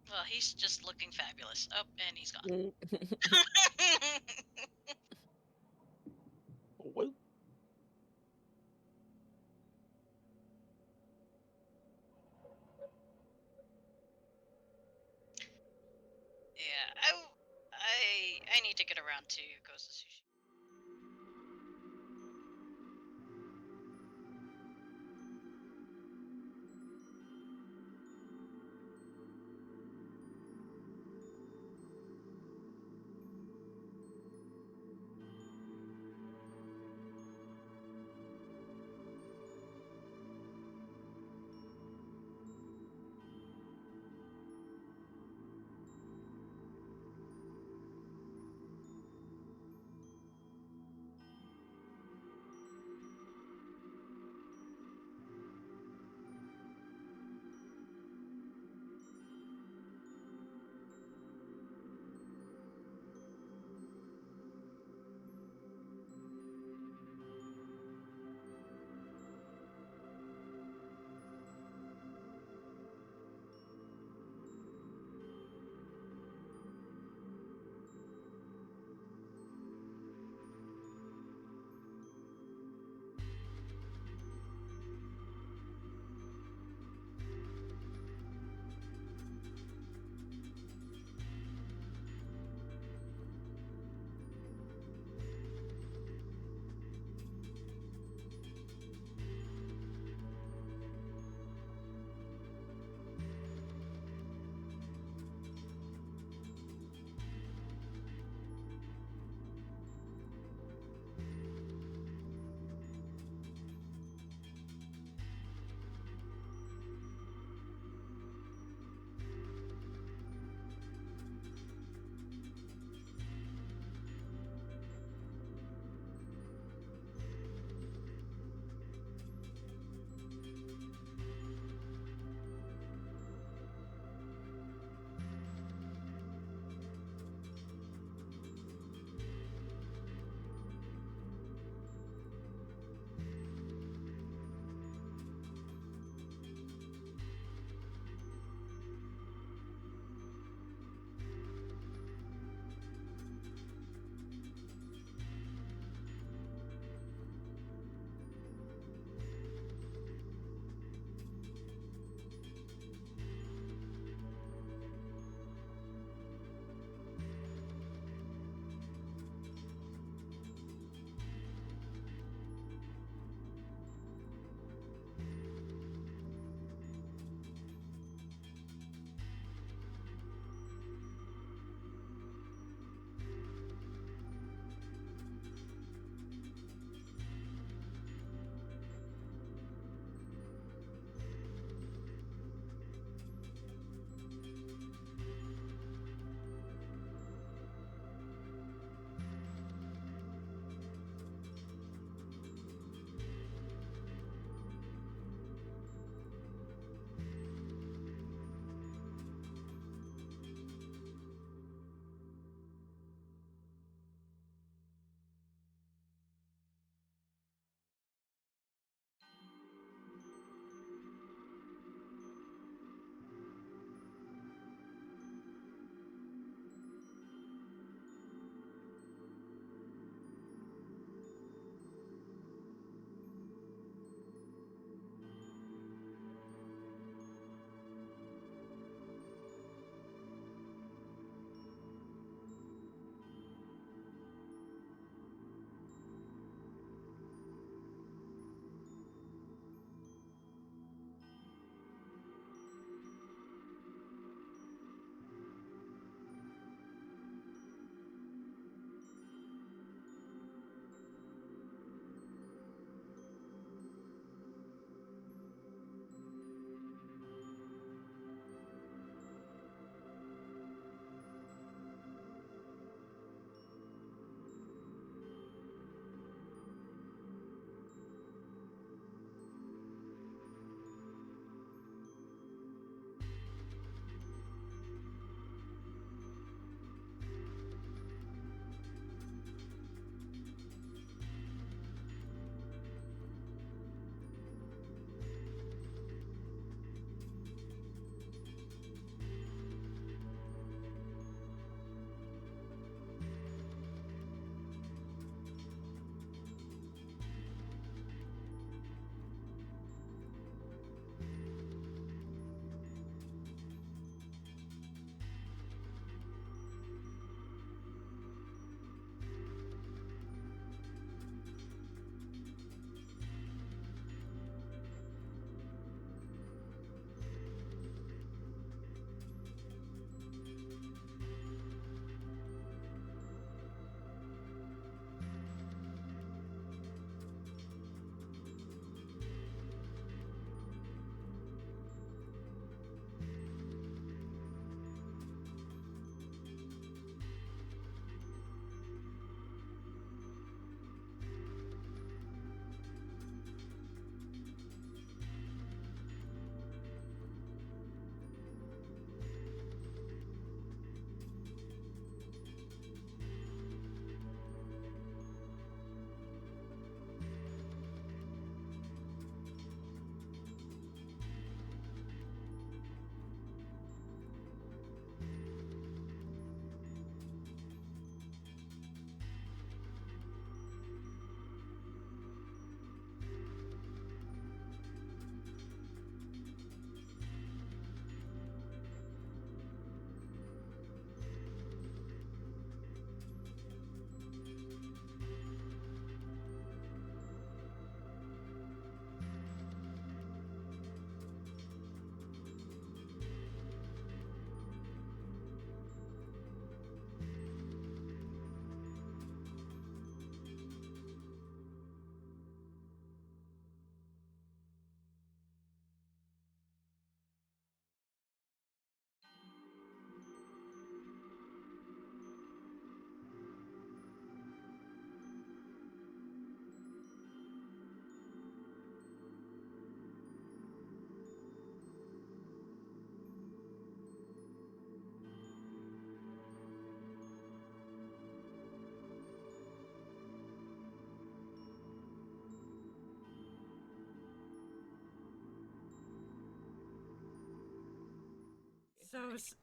Well, he's just looking fabulous. Oh, and he's gone. Whoop. Yeah, I need to get around to Ghost of Sushi.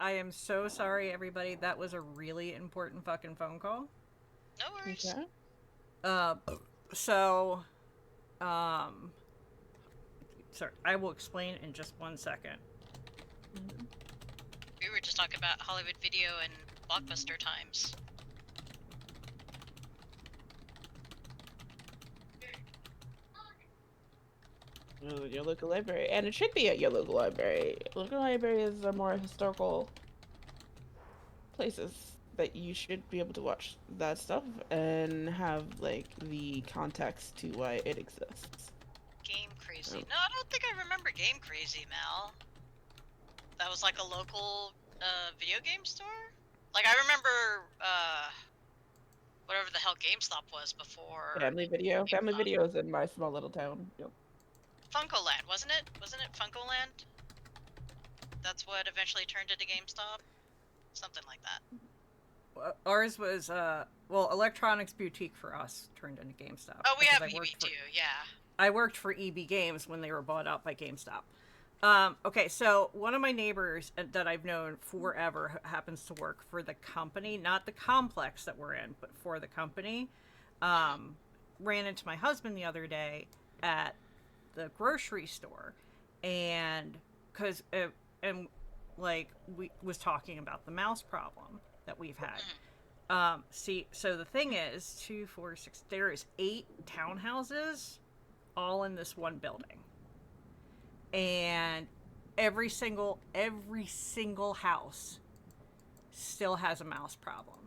I am so sorry, everybody. That was a really important fucking phone call. No worries. Okay. So, um, sorry, I will explain in just 1 second. We were just talking about Hollywood Video and Blockbuster times. Your local library, and it should be at your local library. Local libraries are more historical places that you should be able to watch that stuff and have like the context to why it exists. Game Crazy. No, I don't think I remember Game Crazy, Mal. That was like a local video game store? Like I remember whatever the hell GameStop was before. Family Video. Family Video is in my small little town. Yep. Funkoland, wasn't it? Wasn't it Funkoland? That's what eventually turned into GameStop? Something like that. Ours was, well, Electronics Boutique for us turned into GameStop. Oh, we because have EB too, yeah. I worked for EB Games when they were bought out by GameStop. Okay, so one of my neighbors that I've known forever happens to work for the company, not the complex that we're in, but for the company. Ran into my husband the other day at the grocery store, and we was talking about the mouse problem that we've had. See, so the thing is, 2, 4, 6. There is 8 townhouses, all in this one building, and every single house still has a mouse problem.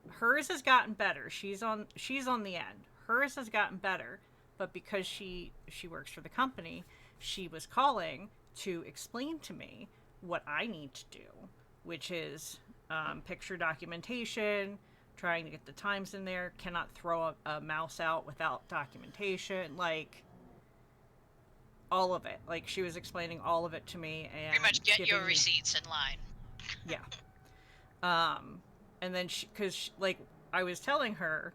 Hers has gotten better. She's on the end. Hers has gotten better, but because she works for the company, she was calling to explain to me what I need to do, which is picture documentation, trying to get the times in there, cannot throw a mouse out without documentation, like all of it. Like she was explaining all of it to me, and pretty much get your receipts in line. Yeah. And then because like I was telling her,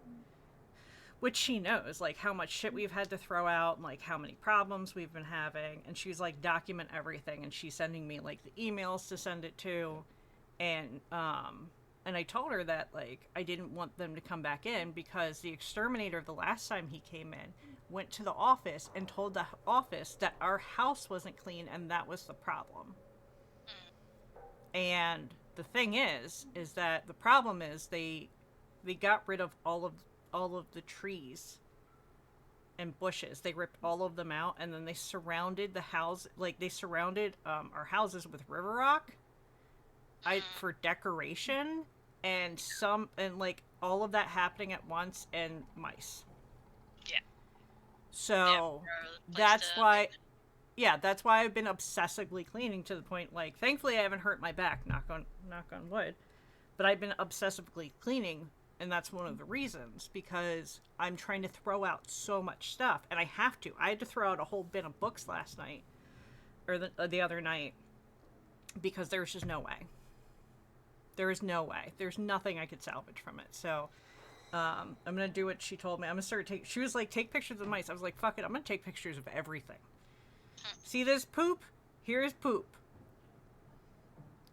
which she knows, like how much shit we've had to throw out and like how many problems we've been having, and she's like, document everything, and she's sending me like the emails to send it to, and I told her that like I didn't want them to come back in because the exterminator the last time he came in went to the office and told the office that our house wasn't clean and that was the problem. And the thing is that the problem is they got rid of all of the trees and bushes. They ripped all of them out, and then they surrounded the house, like they surrounded our houses with river rock for decoration, and like all of that happening at once, and mice. Yeah. So that's why I've been obsessively cleaning, to the point, like, thankfully I haven't hurt my back, knock on wood, but I've been obsessively cleaning, and that's one of the reasons, because I'm trying to throw out so much stuff, and I have to. I had to throw out a whole bin of books last night, or the other night, because there's just no way. There is no way. There's nothing I could salvage from it. So I'm gonna do what she told me. I'm gonna start she was like, take pictures of the mice. I was like, fuck it, I'm gonna take pictures of everything. See this poop? Here's poop.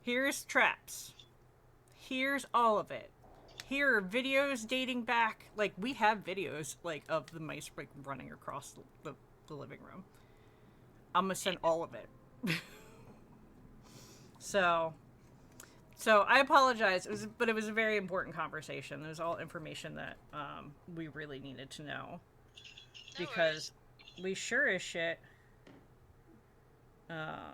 Here's traps. Here's all of it. Here are videos dating back. Like, we have videos, like, of the mice, like, running across the living room. I'm gonna send all of it. So I apologize. But it was a very important conversation. It was all information that we really needed to know. Because we sure as shit are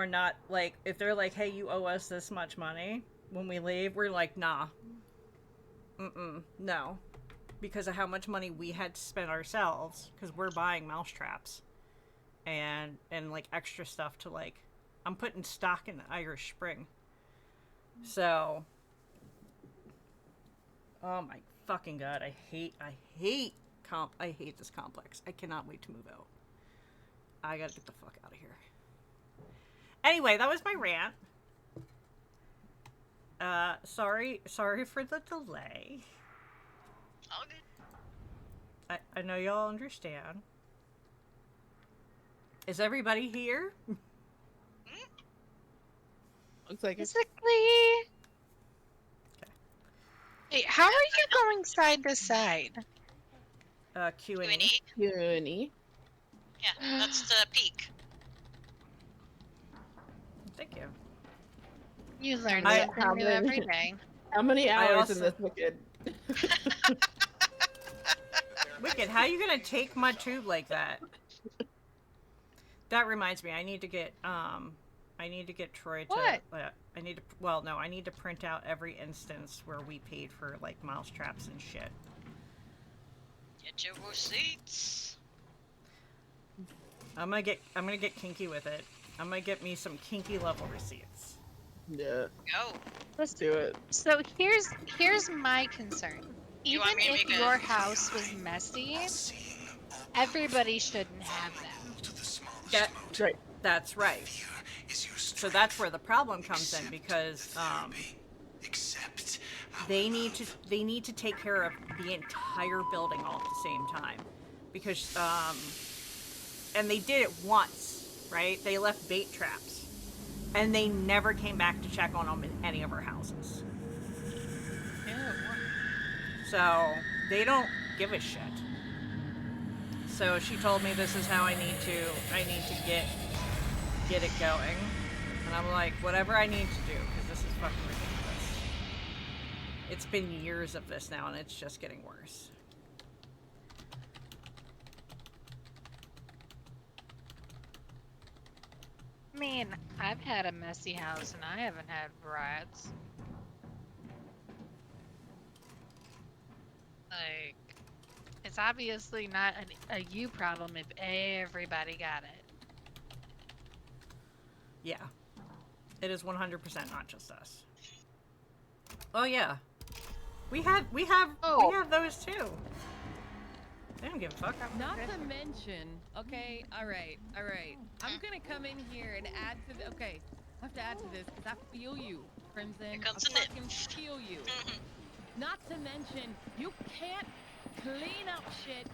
not, like, if they're like, hey, you owe us this much money when we leave, we're like, nah. No. Because of how much money we had to spend ourselves, because we're buying mouse traps and like extra stuff to, like, I'm putting stock in the Irish Spring. So, oh my fucking god, I hate this complex. I cannot wait to move out. I gotta get the fuck out of here. Anyway, that was my rant. Sorry for the delay. All good. I know y'all understand. Is everybody here? Looks like it's Basically. Hey, how are you going side to side? Q and Q&E? Uni. Yeah, that's the peak. Thank you. You learn I- something how new many- every day. How many I hours in also- this wicked? Wicked, how are you gonna take my tube like that? That reminds me, I need to get Troy to. What? I need to print out every instance where we paid for like mouse traps and shit. Get your receipts. I'm gonna get kinky with it. I'm gonna get me some kinky level receipts. Yeah. Go. Let's do it. So here's my concern. You Even want me to if make a- your house was messy, everybody shouldn't have them. That's right. So that's where the problem comes in, because they need to take care of the entire building all at the same time, because and they did it once, right? They left bait traps, and they never came back to check on them in any of our houses. So they don't give a shit. So she told me this is how I need to get it going, and I'm like, whatever I need to do, because this is fucking ridiculous. It's been years of this now, and it's just getting worse. I mean, I've had a messy house and I haven't had rats. Like, it's obviously not a you problem if everybody got it. Yeah. It is 100% not just us. Oh yeah. We have those too. They don't give a fuck. Not to mention, okay, alright. I'm gonna come in here and add to the, okay, I have to add to this because I feel you, Crimson. Here comes I the nip. fucking feel you. Not to mention, you can't clean up shit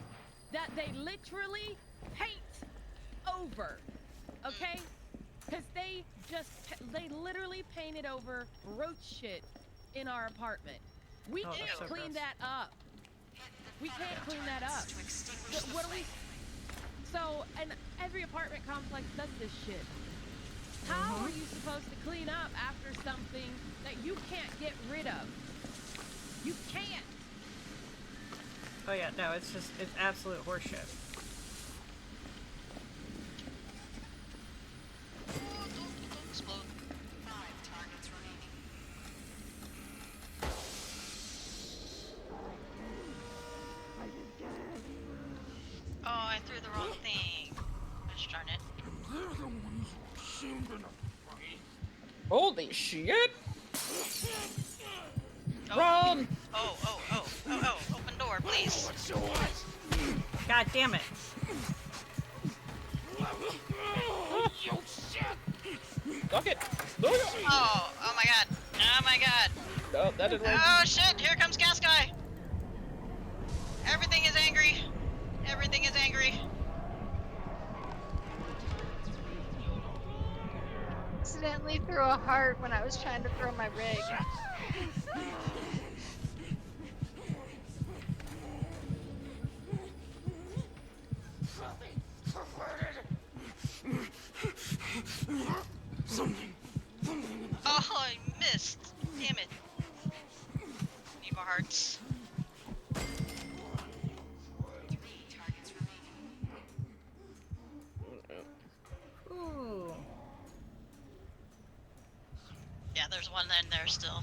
that they literally paint over, okay? Because they literally painted over roach shit in our apartment. We Oh, can't that's so clean gross. that up. We can't clean that up. What do we? So, and every apartment complex does this shit. How are you supposed to clean up after something that you can't get rid of? You can't. Oh yeah, no, it's absolute horseshit. Explode. Oh, I threw the wrong thing. Gosh darn it. Holy shit! Oh. Run! Oh, open door, please. God damn it. Look it! Oh my god. Oh my god. No, that didn't work. Oh shit, here comes Gas Guy. Everything is angry. Everything is angry. Accidentally threw a heart when I was trying to throw my rig. Oh, I missed. Damn it. Need more hearts. Ooh. Yeah, there's one in there still.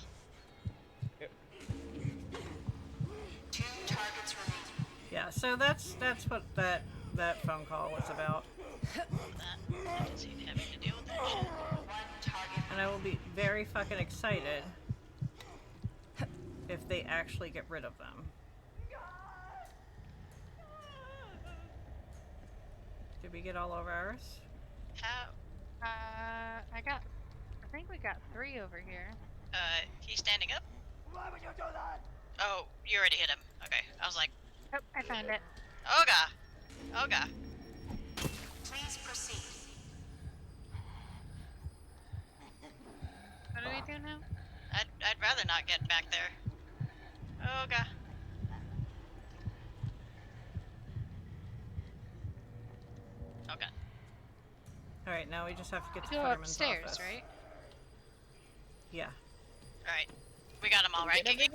Yeah, so that's what that phone call was about. I didn't see having to deal with that shit. And I will be very fucking excited if they actually get rid of them. Did we get all of ours? How? I think we got 3 over here. He's standing up? Why would you do that? Oh, you already hit him. Okay, I was like, Oh, I found it. Oga! Oga! Please proceed. What do we do now? I'd rather not get back there. Oh god. Okay. All right, now we just have to get to Go Futterman's upstairs, office. right? Yeah. Alright. We got them all, right, Kiki?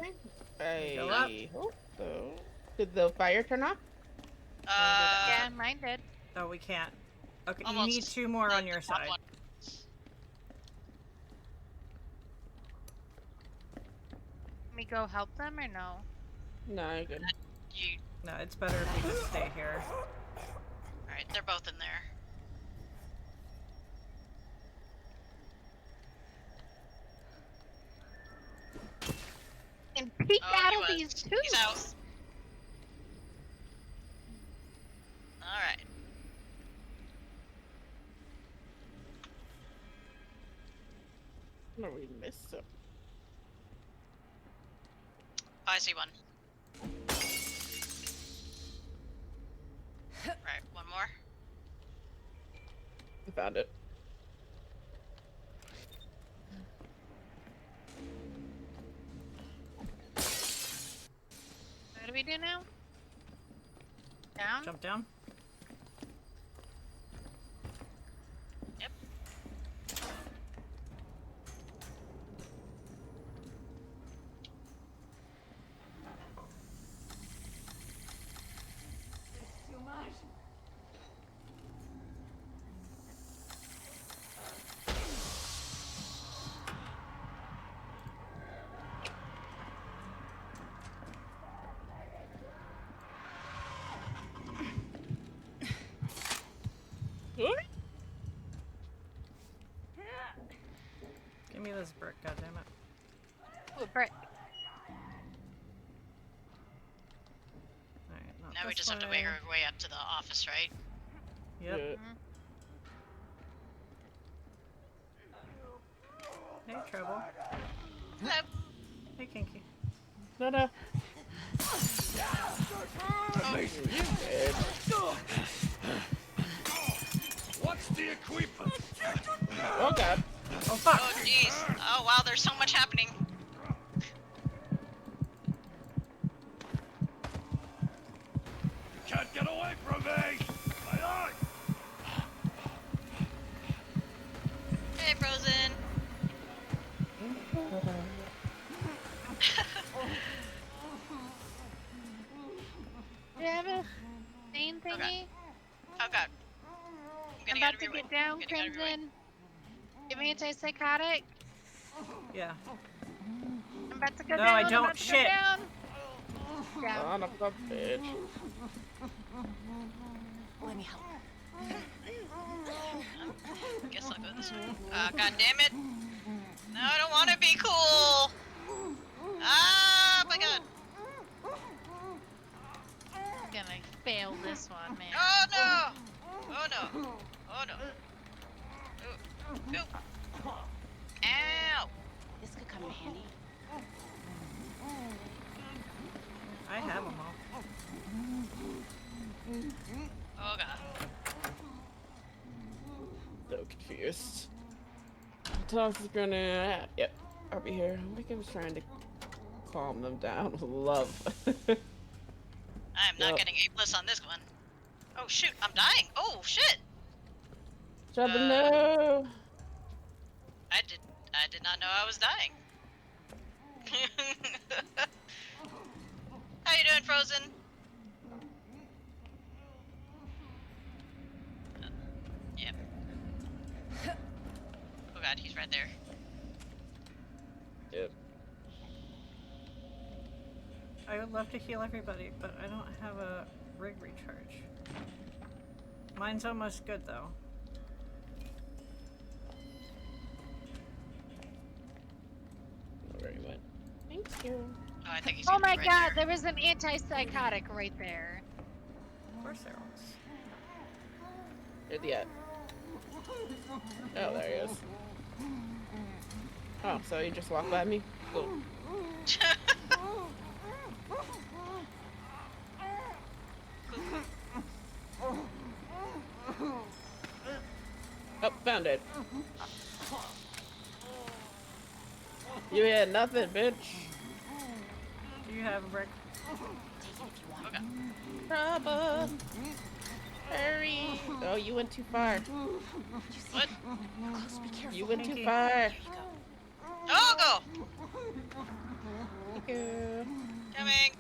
Go up. I hope so. Did the fire turn off? Yeah, mine did. Oh, we can't. Okay, you Almost need 2 more on your top side. one. Can we go help them or no? No, you're good. No, it's better if we just stay here. Alright, they're both in there. And peek out of he these was. tubes. He's out. Alright. No, we missed some. I see one. Right, one more. I found it. What do we do now? Down? Jump down. Yep. Too much. Give me this brick, goddammit. Ooh, brick. Alright, not Now we this just have to way. make our way up to the office, right? Yep. Mm-hmm. Hey, Trouble. Hello. Hey, Kinky. No, no. What's the equipment? Oh god. Oh fuck! Oh jeez. Oh wow, there's so much happening. You can't get away from me! Aye, aye. Hey, Frozen. Do you have a thing thingy? Oh god. I'm about to get down, Crimson. Give me antipsychotic. Yeah. I'm about to go No, down. I don't. I'm about to Shit. Go down. Down. Son of a bitch. Let me help. Guess I'll go this way. God damn it. No, I don't want to be cool. Ah, my god. I'm gonna fail this one, man. Oh no. Oh no. Oh no. Ooh. Ooh. Ow. This could come in handy. I have them all. Oh god. So confused. Toss is gonna. Yep, I'll be here. I was trying to calm them down with love. I am not getting A+ on this one. Oh shoot, I'm dying. Oh shit. Trouble, no. I did not know I was dying. How you doing, Frozen? Yep. Oh god, he's right there. Yep. I would love to heal everybody, but I don't have a rig recharge. Mine's almost good though. Very much. Thank you. Oh, I think he's Oh gonna my be right god, there. there was an antipsychotic right there. Of course there was. Where's he at? Oh, there he is. Oh, so he just walked by me? Cool. Oh, found it. You had nothing, bitch. Do you have a brick? Okay. Trouble. Hurry. Oh, you went too far. What? You went too Pinky. far. Oh, go! Thank you. Coming.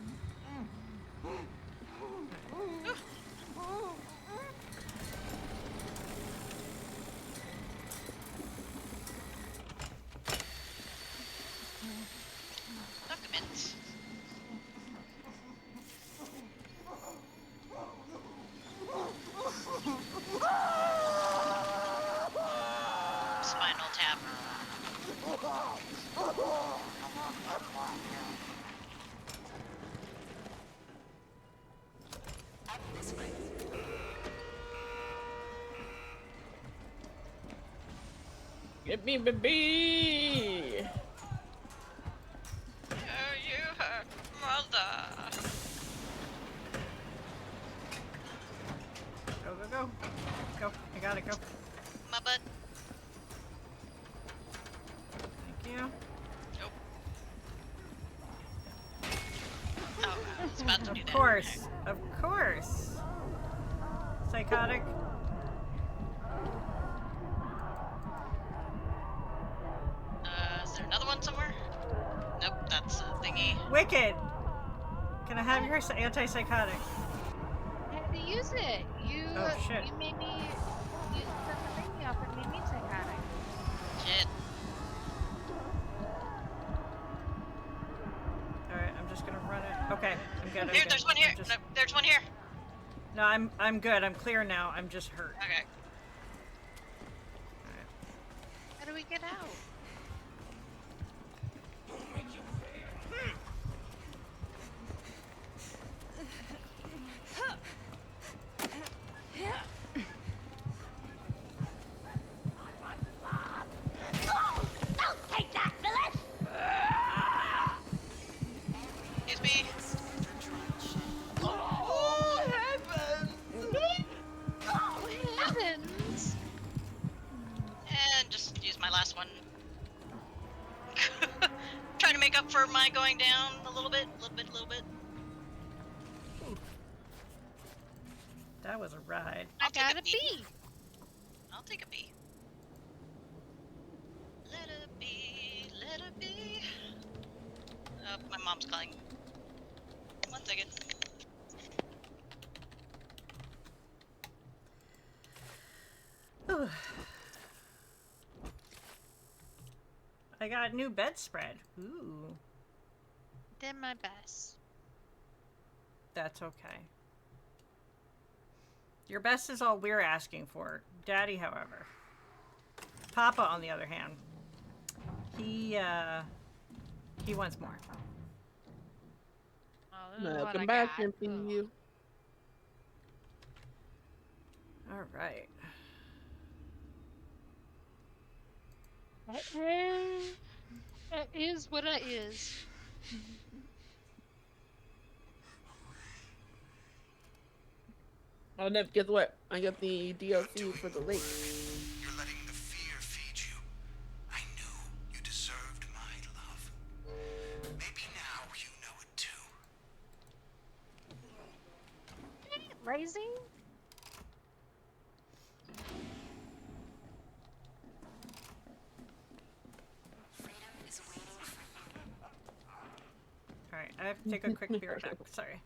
Documents. Spinal tap. Get me, baby. Oh, you hurt mother. Go, go, go. Go. I got it. Go. My butt. Thank you. Nope. Oh, I was about to do Of that. course. Of course. Psychotic. Is there another one somewhere? Nope, that's a thingy. Wicked. Can I have your antipsychotic? I had to use it. Oh, shit. You made me. You took the thingy off and made me psychotic. Shit. Alright, I'm just gonna run it. Okay, I'm good. I'm Here, good. there's one here. I'm just... No, there's one here. No, I'm good. I'm clear now. I'm just hurt. Okay. How do we get out? It's me. Oh, heavens. Oh, heavens! And just use my last one. Trying to make up for my going down a little bit. That was a ride. I got a B. I'll take a B. Let it be, let it be. Oh, my mom's calling. 1 second. I got a new bedspread. Ooh. Did my best. That's okay. Your best is all we're asking for. Daddy, however. Papa, on the other hand, he wants more. Oh, this is what Welcome I back, got. MP. All right. That is what it is. Oh, Nev, guess what? I got the DLC for the lake. You're letting the fear feed you. I knew you deserved my love. Maybe now you know it too. Lazy? All right. I have to take a quick beer back. Sorry.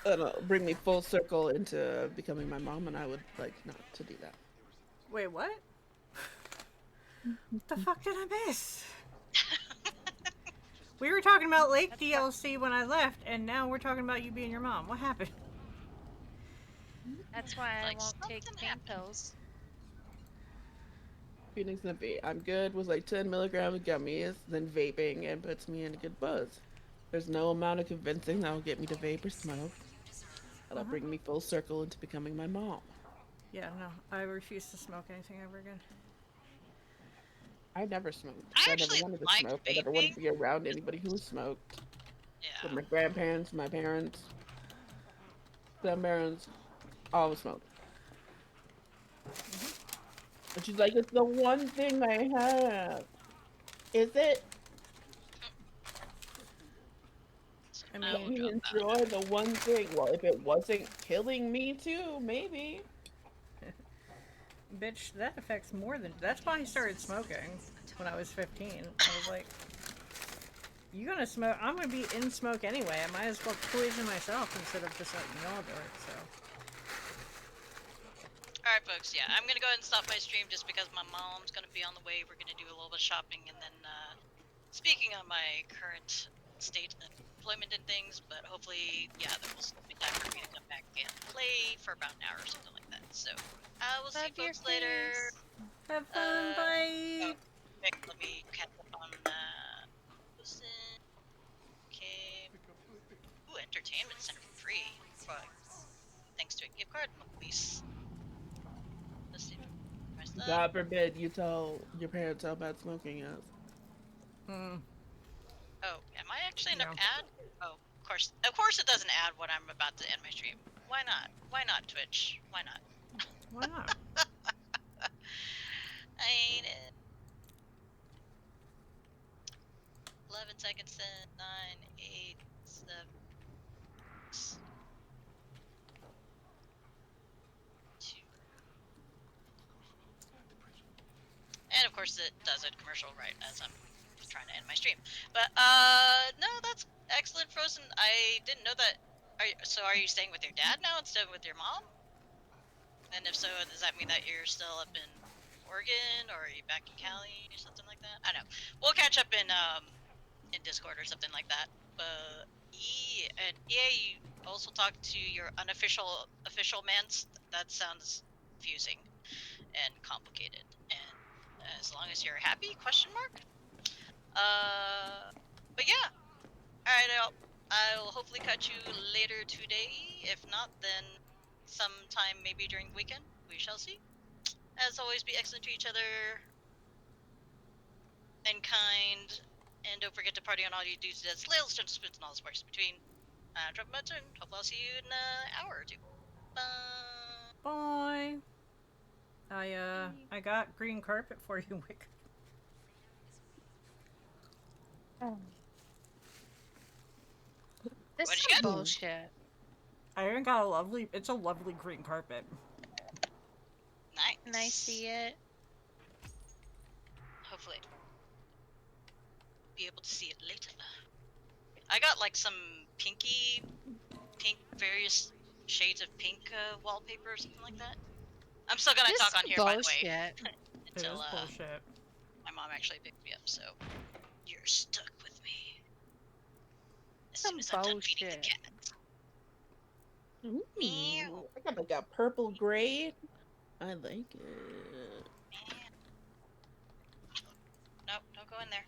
It'll bring me full circle into becoming my mom, and I would like not to do that. Wait, what? What the fuck did I miss? We were talking about Lake DLC when I left, and now we're talking about you being your mom. What happened? That's why I Like, won't take something pain happened. pills. Phoenix Nippy. I'm good with like 10 milligram of gummies, then vaping, and puts me in a good buzz. There's no amount of convincing that will get me to vape or smoke. That'll bring me full circle into becoming my mom. Yeah, no. I refuse to smoke anything ever again. I never smoked. I I never actually wanted to like smoke. I never wanted vaping. to be around anybody who smoked. Yeah. But my grandparents, my parents, grandparents, all smoked. And she's like, it's the one thing I have. Is it? I Let mean, me enjoy the one thing. Well, if it wasn't killing me too, maybe. bitch, that affects more than. That's why I started smoking when I was 15. I was like, you gonna smoke? I'm gonna be in smoke anyway. I might as well poison myself instead of just letting y'all do it. So. Alright, folks, yeah, I'm gonna go ahead and stop my stream just because my mom's gonna be on the way. We're gonna do a little bit of shopping, and then, speaking of my current state of employment and things, but hopefully, yeah, there will still be time for me to come back and play for about an hour or something like that. So, I will see you folks later. Have fun, bye! Quick, let me catch up on, listen. Okay. Ooh, entertainment center for free. Thanks to a gift card, please. Let's see. God forbid you tell your parents how bad smoking is. Oh, am I actually in an ad? Oh, of course it doesn't add when I'm about to end my stream. Why not? Why not, Twitch? Why not? Why not? I ain't it. 11 seconds, 9, 8, 7, 6, 2. And of course it does a commercial right as I'm trying to end my stream. But no, that's excellent, Frozen. I didn't know that. So are you staying with your dad now instead of with your mom? And if so, does that mean that you're still up in Oregon, or are you back in Cali or something like that? I don't know. We'll catch up in Discord or something like that. But and you also talk to your unofficial official man. That sounds confusing and complicated. And as long as you're happy? Question mark. But yeah. All right. I'll hopefully catch you later today. If not, then sometime maybe during the weekend. We shall see. As always, be excellent to each other and kind. And don't forget to party on all you dudes, dead slails, turn to spits, and all the sparks in between. Drop a button. Hopefully I'll see you in an hour or two. Bye. Bye. I got green carpet for you, Wick. This What'd is you get? bullshit. I even got a lovely. It's a lovely green carpet. Nice. Can I see it? Hopefully. Be able to see it later. I got like some pink, various shades of pink wallpaper or something like that. I'm still gonna talk on here, by the way. Until bullshit. My mom actually picked me up, so you're stuck with me. As Some soon as I'm done feeding the bullshit. cat. Ooh, I got like a purple gray. I like it. Nope, don't go in there.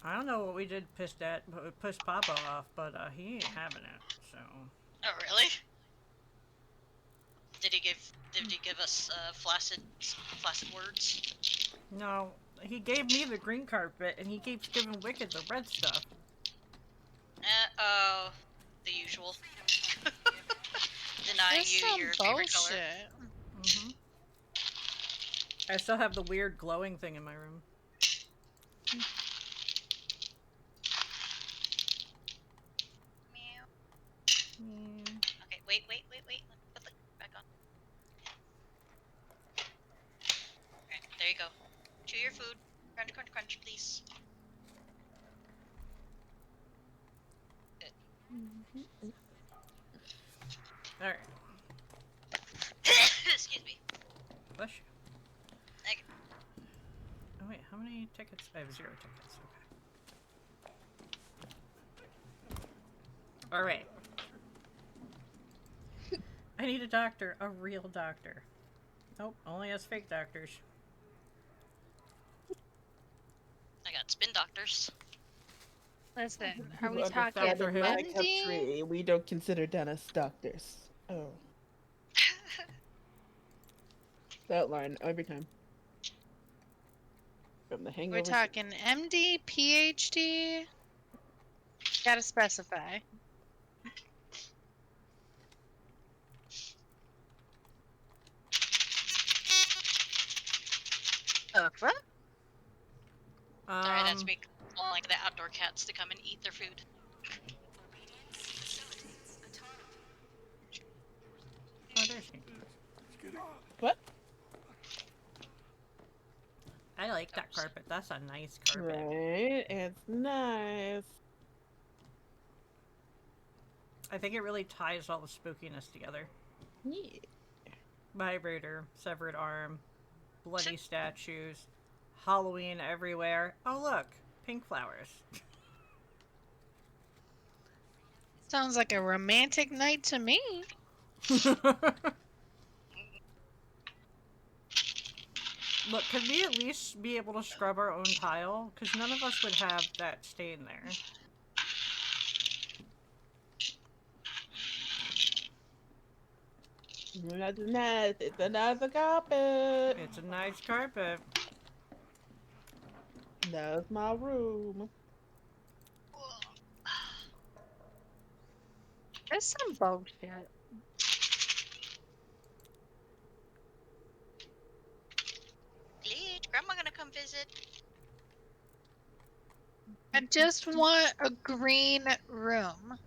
I don't know what we did pissed Papa off, but he ain't having it. So. Oh really? Did he give us flaccid words? No, he gave me the green carpet, and he keeps giving Wicked the red stuff. Oh, the usual. Denying This you some your favorite bullshit. color. I still have the weird glowing thing in my room. Okay, wait. Let me put the back on. Okay, there you go. Chew your food. Crunch, crunch, crunch, please. Alright. Excuse me. Bless you. Thank you. Oh wait, how many tickets? I have 0 tickets. Okay. Alright. I need a doctor. A real doctor. Nope, only has fake doctors. I got spin doctors. Listen, are we Understand talking Dr. Who? my MD? country, we don't consider dentists doctors. Oh. That line every time. From the hangover. We're talking MD, PhD? Gotta specify. What? Sorry, that's me calling the outdoor cats to come and eat their food. Oh, there's me. What? I like that carpet. That's a nice carpet. Right, it's nice. I think it really ties all the spookiness together. Yeah. Vibrator, severed arm, bloody statues, Halloween everywhere. Oh look, pink flowers. Sounds like a romantic night to me. Look, could we at least be able to scrub our own tile? Because none of us would have that stain there. That's nice. It's a nice carpet. It's a nice carpet. That's my room. That's some bullshit. Please, Grandma gonna come visit. I just want a green room.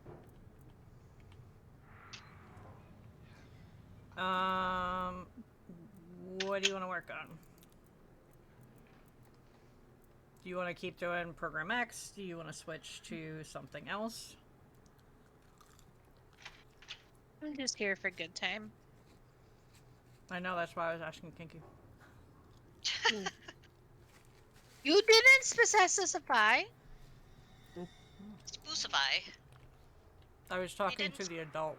What do you want to work on? Do you want to keep doing Program X? Do you want to switch to something else? I'm just here for a good time. I know, that's why I was asking Kinky. You didn't specify. Spoosify. I was talking to the adult.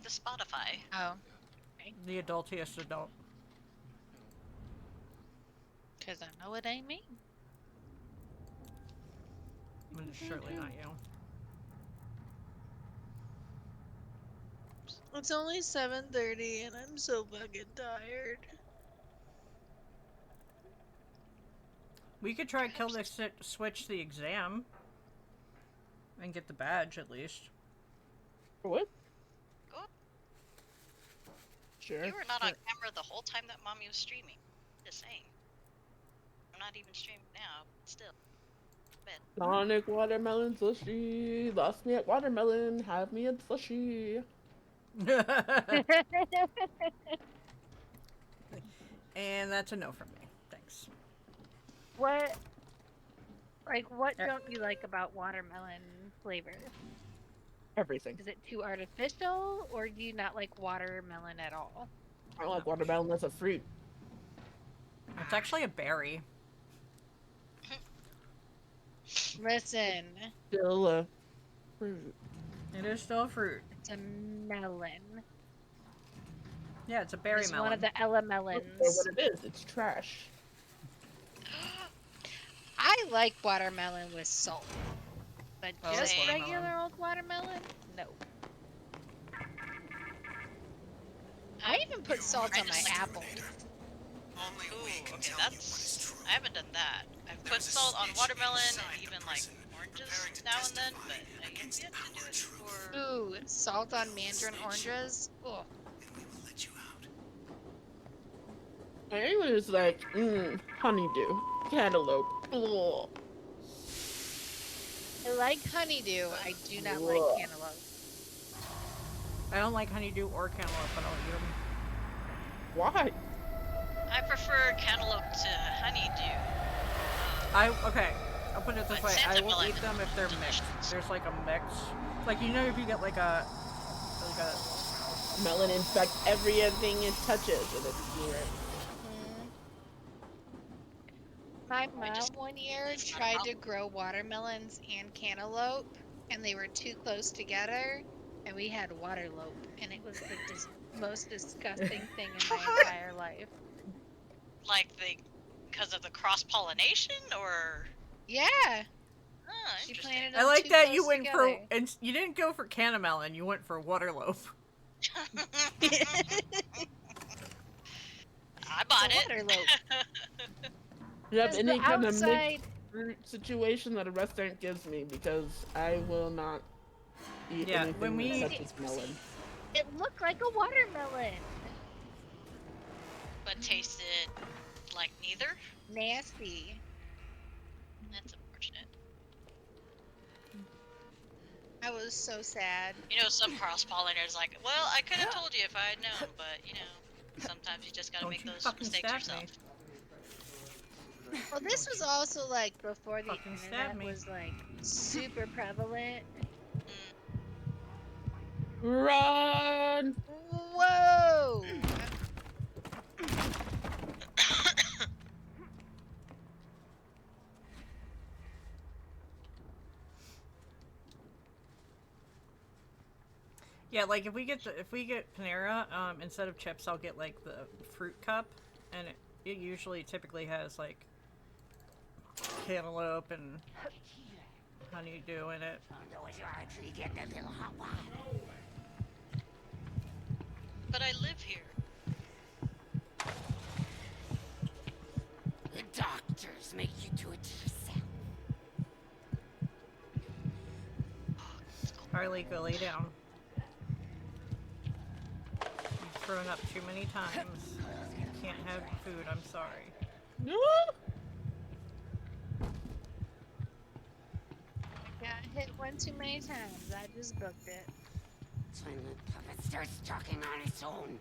The Spotify. Oh. The adultiest adult. Because I know it ain't me. But it's surely not you. It's only 7:30 and I'm so fucking tired. We could try kill the switch the exam. And get the badge at least. What? Cool. Sure. You were not on camera the whole time that Mommy was streaming. Just saying. I'm not even streaming now, but still. Bet. Sonic watermelon slushy. Lost me at watermelon. Have me at slushy. And that's a no from me. Thanks. What don't you like about watermelon flavor? Everything. Is it too artificial, or do you not like watermelon at all? I don't like watermelon as a fruit. It's actually a berry. Listen. Still a fruit. It is still a fruit. It's a melon. Yeah, it's a berry It's melon. one of the elemelons. What it is, it's trash. I like watermelon with salt. But I like just watermelon. regular old watermelon? No. I even put salt on my apples. Ooh, okay, that's... I haven't done that. I've put salt on watermelon and even, like, oranges now and then, but I have yet to do it for... Ooh, salt on mandarin oranges? Ugh. Anyone is like, honeydew, cantaloupe. Ugh. I like honeydew. I do not like Ugh. cantaloupe. I don't like honeydew or cantaloupe, but I'll eat them. Why? I prefer cantaloupe to honeydew. Okay. I'll put it this But way, I Santa won't melon eat them if they're mixed. There's like a mix. Like, you know, if you get like a melon infect everything it touches, and it's great. My mom one year tried to grow watermelons and cantaloupe, and they were too close together, and we had waterlope, and it was the most disgusting thing in my entire life. Like because of the cross pollination, or Yeah. oh, She interesting. planted I them like too that close you went together. for, and you didn't go for cantamelon, you went for waterlope. I bought it. Waterlope. Yep, Does any the kind of outside- mixed fruit situation that a restaurant gives me, because I will not eat Yeah, anything when we- that touches melon. It looked like a watermelon. But tasted like neither. Nasty. That's unfortunate. I was so sad. You know, some cross pollinators like, well, I could have told you if I had known, but you know, sometimes you just gotta Don't make you those fucking mistakes stab yourself. me. Well, this was also like before the Fucking stab internet me. was like super prevalent. Run! Whoa! Yeah, like if we get Panera, instead of chips, I'll get like the fruit cup, and it usually typically has like cantaloupe and honeydew in it. But I live here. The doctors make you do it to yourself. Harley, go lay down. You've thrown up too many times. You can't have food, I'm sorry. No! I got hit one too many times. I just booked it. It's when the puppet starts talking on its own.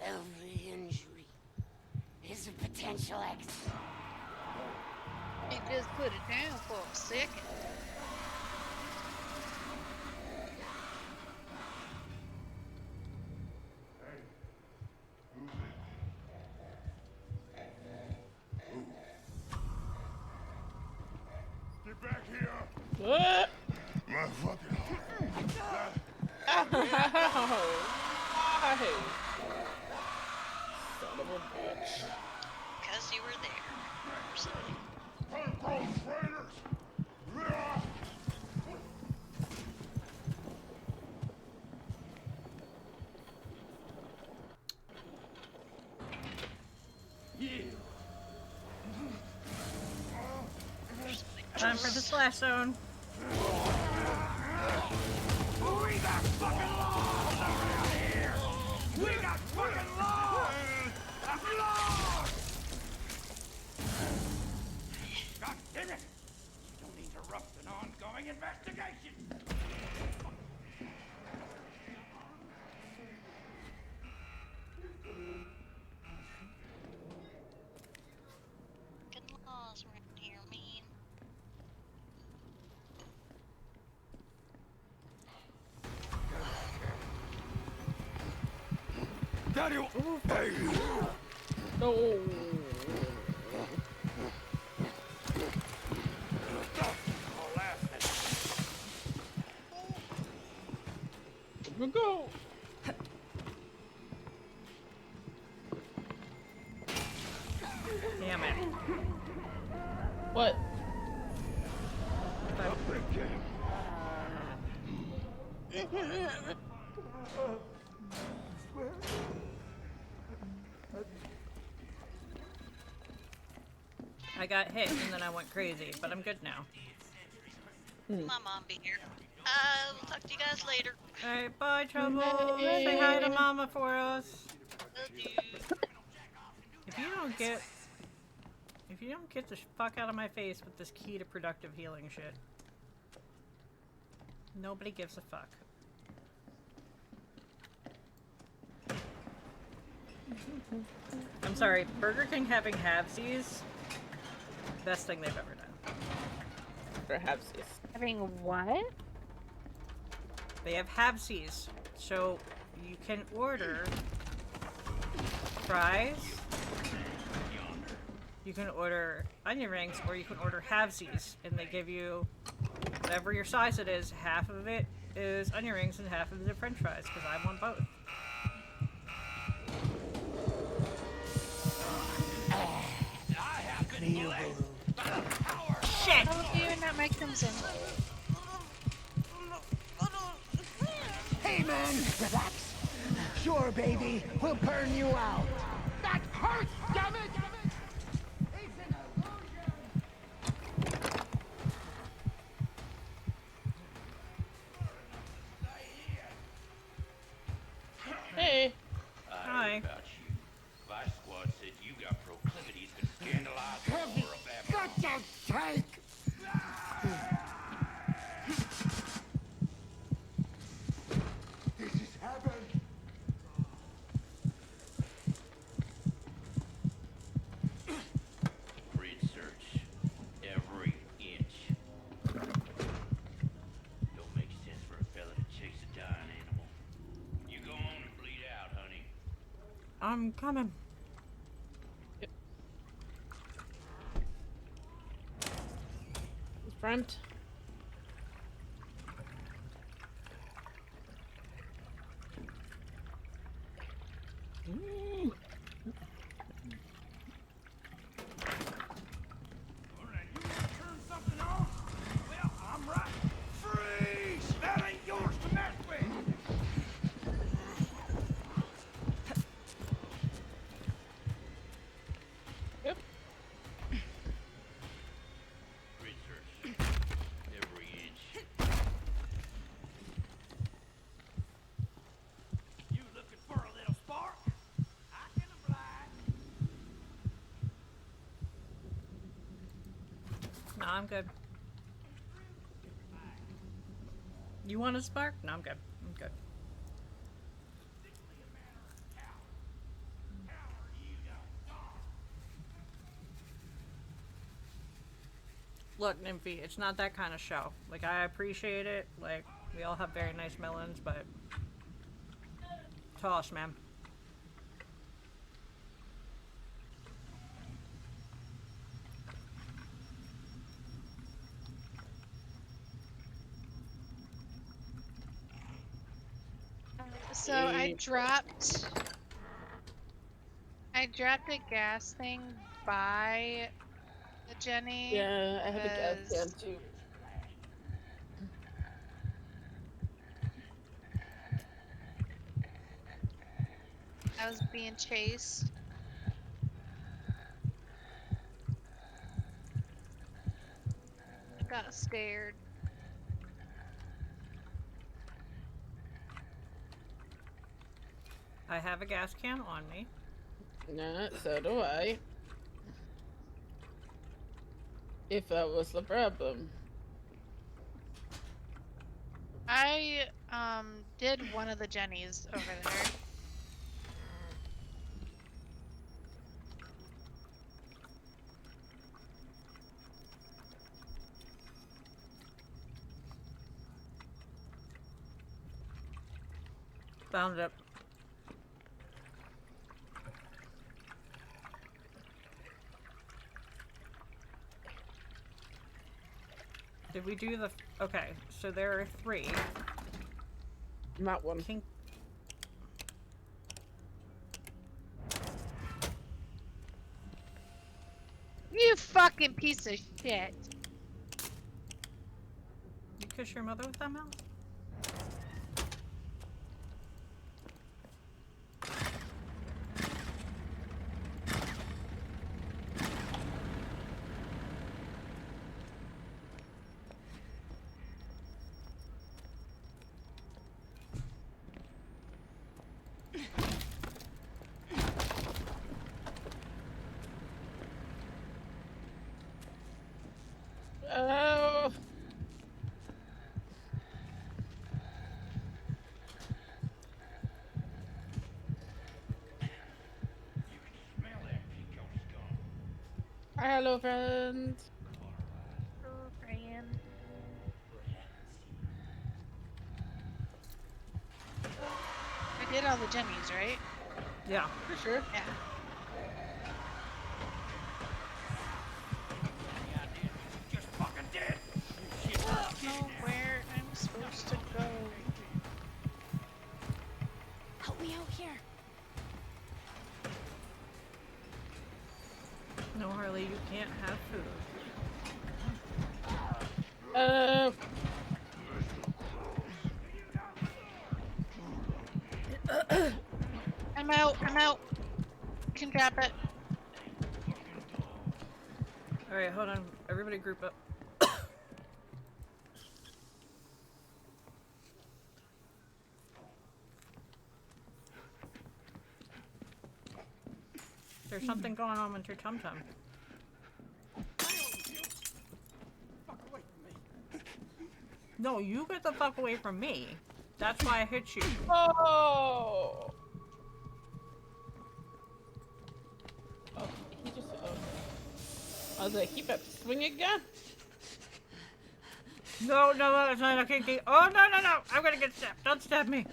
Every injury is a potential accident. You just put it down for a second. Get back here! What? My fucking heart. Ow! Son of a bitch. Because you were there. Or something. Homegrown traitors! Time for the splash zone. We got fucking laws around here! We got fucking laws! Laws! God damn it! Don't interrupt an ongoing investigation! Fucking laws around here, man. Daddy! Hey! No! Here we go! Damn it. What? I got hit and then I went crazy, but I'm good now. My mom be here. We'll talk to you guys later. Alright, bye, Trouble. Say hi to Mama for us. If you don't get the fuck out of my face with this key to productive healing shit, nobody gives a fuck. I'm sorry, Burger King having halvesies, best thing they've ever done. Or halvesies. Having what? They have halvesies, so you can order fries, you can order onion rings, or you can order halvesies, and they give you whatever your size it is. Half of it is onion rings and half of it is french fries, because I want both. Shit! How do you not make crimson? Hey man, relax. Sure, baby, we'll burn you out. That hurts, damn it! It's an illusion. Hey. Hi. About you. Vice Squad said you got proclivities to scandalize the Heavy, floor of Babylon. goddamn sake! This is heaven. Grid search. Every inch. Don't make sense for a fella to chase a dying animal. You go on and bleed out, honey. I'm coming. It's primed. Turn something on? Well, I'm right. Freeze! That ain't yours to mess with. Yep. Grid search. Every inch. You looking for a little spark? I can oblige. No, I'm good. You want a spark? No, I'm good. I'm good. Look, Nymphy, it's not that kind of show. Like, I appreciate it. Like, we all have very nice melons, but toss, man. So I dropped a gas thing by the Jenny. Yeah, I have a gas can because too. I was being chased. I got scared. I have a gas can on me. Nah, so do I. If that was the problem. I did one of the Jennies over there. Found it. Did we do the... Okay, so there are 3. Not one. You fucking piece of shit. You kiss your mother with that mouth? Oh. Hello, friends. Oh, friend. We did all the jimmies, right? Yeah. For sure. Yeah. Just fucking dead. You shit. I don't know where I'm supposed to go. Help me out here. No, Harley, you can't have food. I'm out. I'm out. You can grab it. Alright, hold on. Everybody group up. There's something going on with your tum-tum. No, you get the fuck away from me. That's why I hit you. Oh! Oh, he just. Oh. I was like, he better swing a gun. No, no, that's not a kinky. Oh, no, no, no. I'm gonna get stabbed. Don't stab me.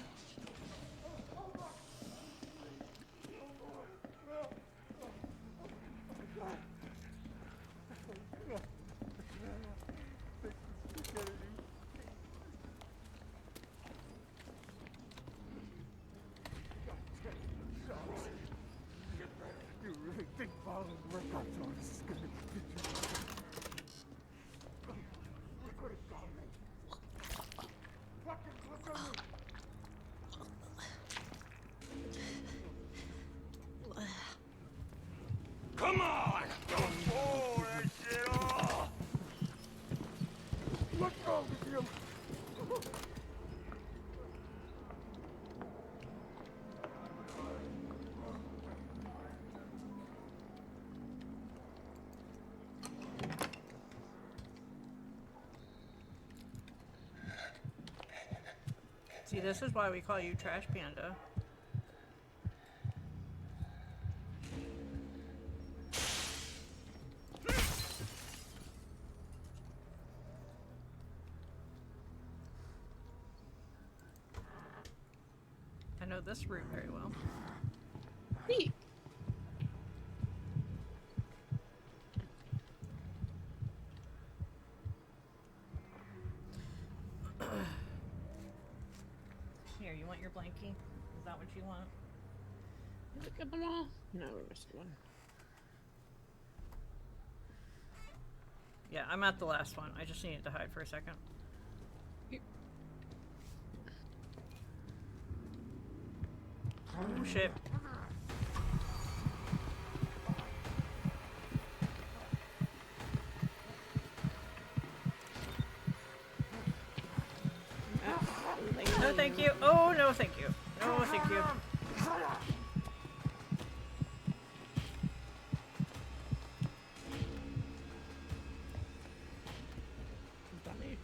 You really think all the work I've done is gonna get you? Look what it got me. Fucking look at me. Come on! Don't pull that shit off! What's wrong with you? See, this is why we call you Trash Panda. I know this route very well. Neat. Here, you want your blankie? Is that what you want? Look at them all. No, we missed one. Yeah, I'm at the last one. I just needed to hide for a second. Oh shit. No thank you. Oh no thank you. No thank you. Dummy.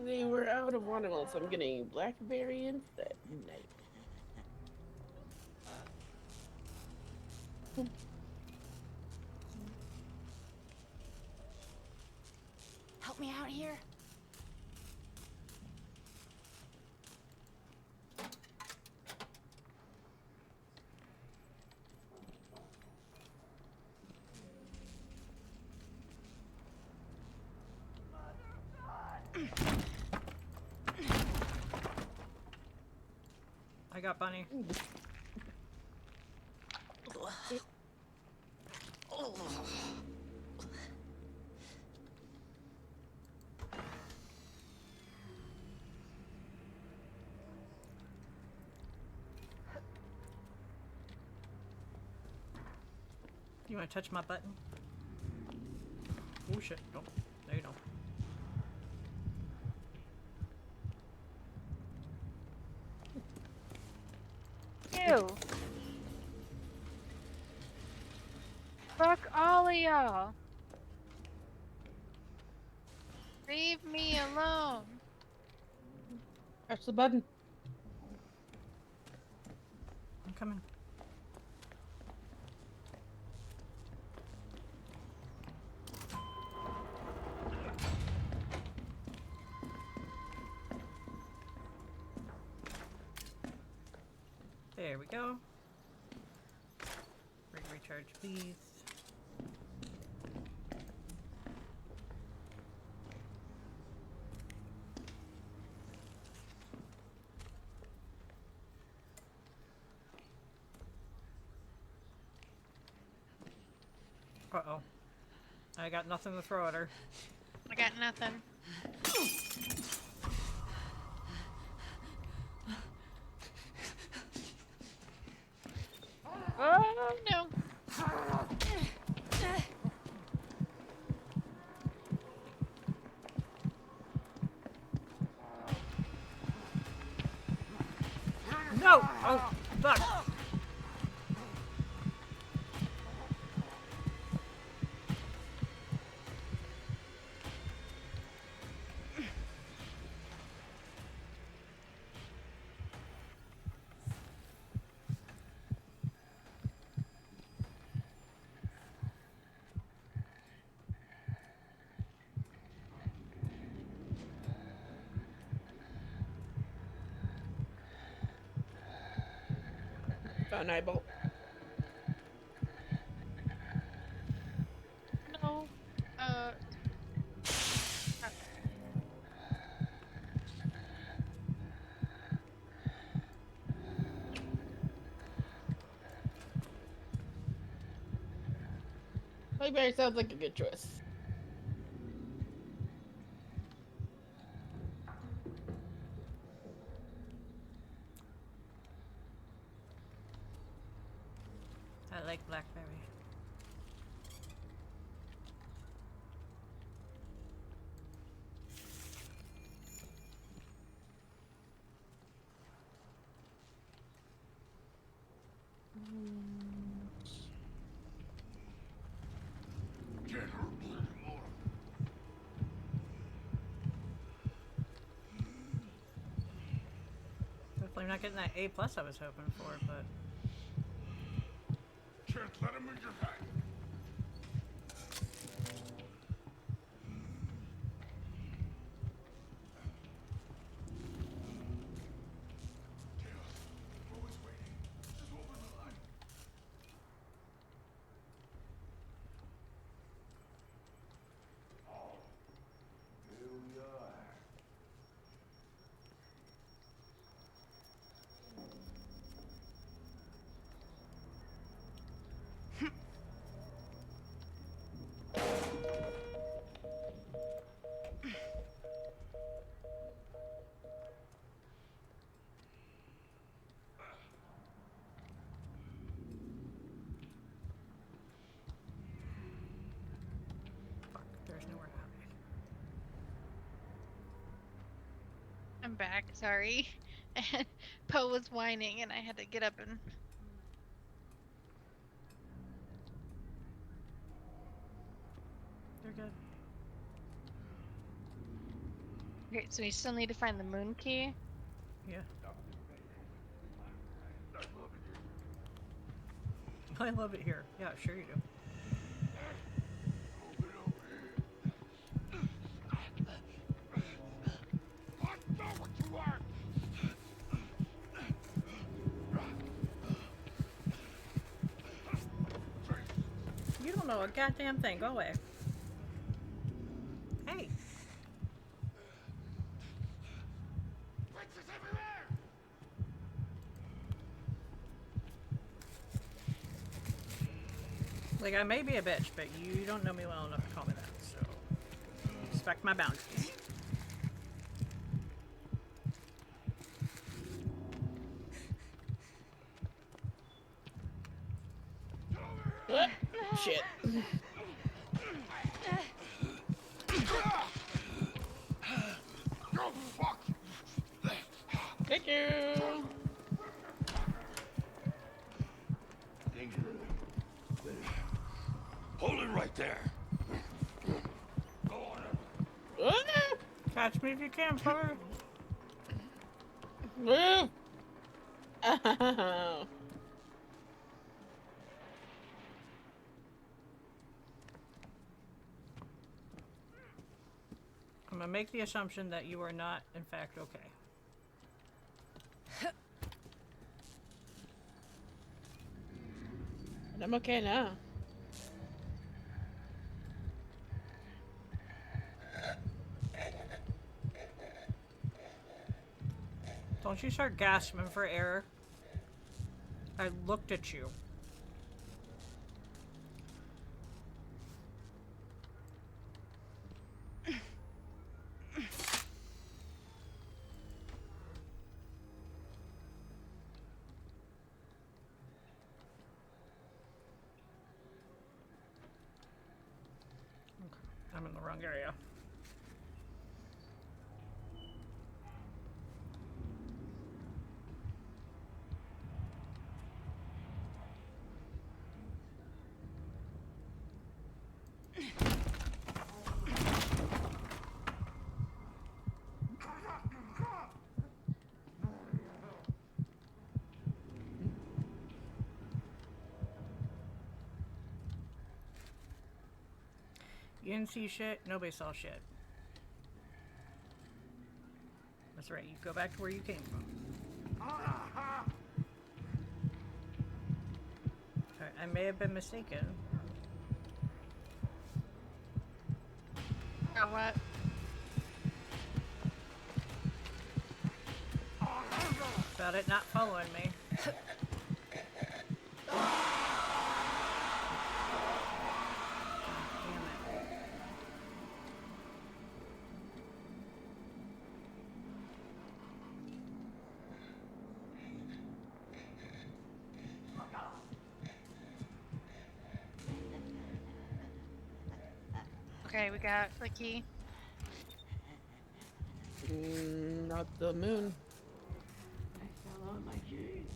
They were out of watermelon, so I'm getting blackberry instead. Nice. Help me out here. I got Bunny. You want to touch my button? Oh shit, no. There you go. Fuck all of y'all. Leave me alone. Press the button. I'm coming. There we go. Recharge, please. Uh-oh. I got nothing to throw at her. I got nothing. Oh no. No! Oh, fuck! Found eyeball. No. Blackberry sounds like a good choice. I like blackberry. Definitely not getting that A+ I was hoping for, but... Can't let him in your head. Always waiting. Just over the line. Oh, here we are. Fuck, there's nowhere to hide. I'm back, sorry. And Poe was whining and I had to get up and... You're good. Okay, so we still need to find the moon key. Yeah. I love it here. Yeah, sure you do. I know what you want. You don't know a goddamn thing. Go away. Hey. Witches everywhere. Like, I may be a bitch, but you don't know me well enough to call me that, so... Respect my boundaries. Shit. Go fuck. Thank you. Hold it right there. Go on. Catch me if you can, brother. Move. I'm gonna make the assumption that you are not, in fact, okay. And I'm okay now. Don't you start gasping for air. I looked at you. I'm in the wrong area. You didn't see shit, nobody saw shit. That's right, you go back to where you came from. Alright, I may have been mistaken. Oh, what? About it not following me. Okay, we got the key. Not the moon. I fell on my keys.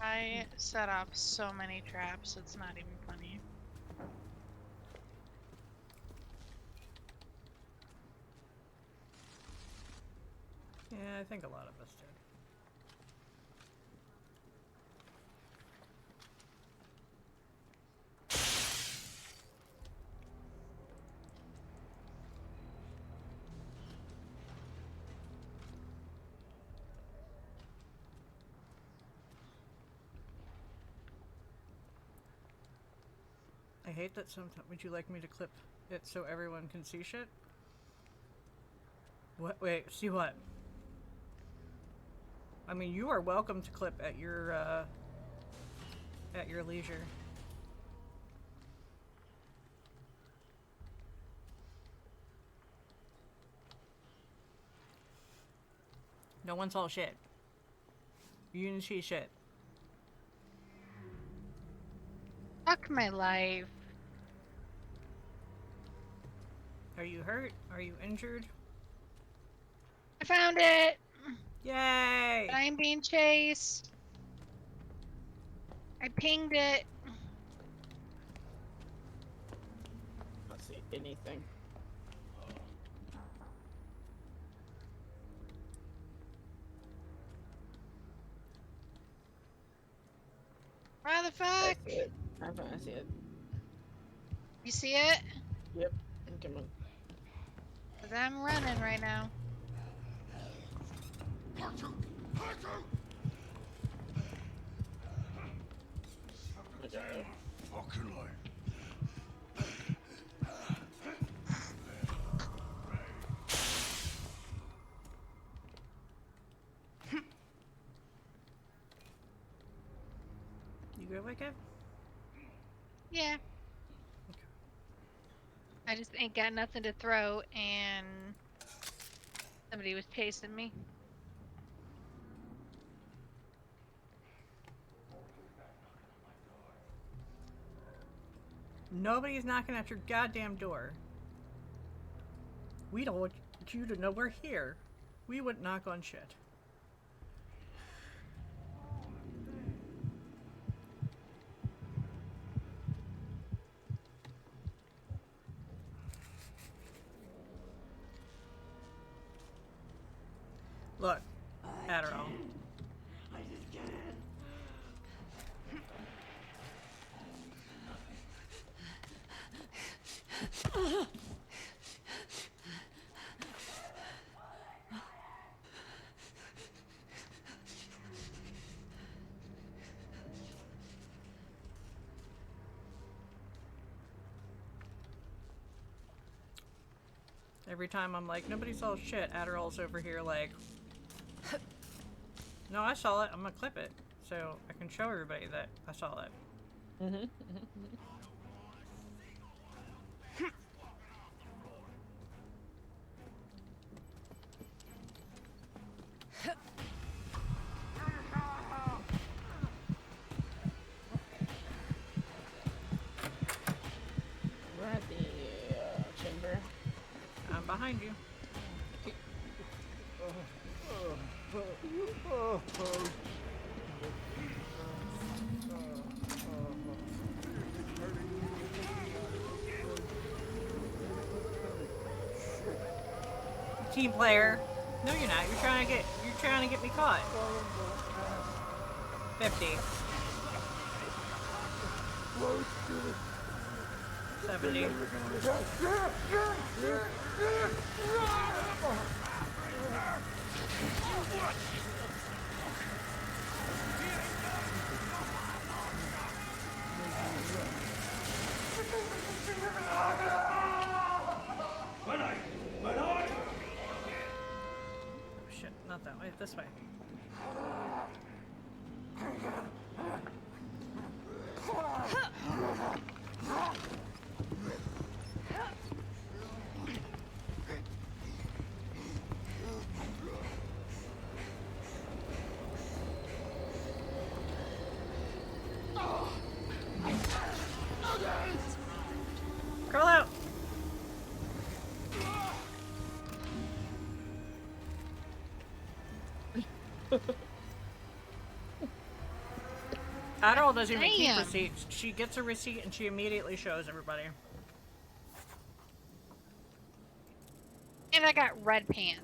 I set up so many traps, it's not even funny. Yeah, I think a lot of us did. I hate that sometimes. Would you like me to clip it so everyone can see shit? What? Wait, see what? I mean, you are welcome to clip at your leisure. No one saw shit. You didn't see shit. Fuck my life. Are you hurt? Are you injured? I found it! Yay! But I'm being chased. I pinged it. Let's see anything. Where the fuck? I see it. I see it. You see it? Yep. Come on. Cause I'm running right now. Fucking life. You good, Wicked? Yeah. I just ain't got nothing to throw, and somebody was chasing me. Nobody's knocking at your goddamn door. We don't want you to know we're here. We wouldn't knock on shit. Look, Adderall. I just can't. Every time I'm like, nobody saw shit, Adderall's over here like, no, I saw it. I'm gonna clip it so I can show everybody that I saw it. We're at the chamber. I'm behind you. Team player. No, you're not. You're trying to get me caught. 50. 70. Oh shit, not that way, this way. Crawl out! Adderall doesn't even keep receipts. She gets a receipt and she immediately shows everybody. And I got red pants.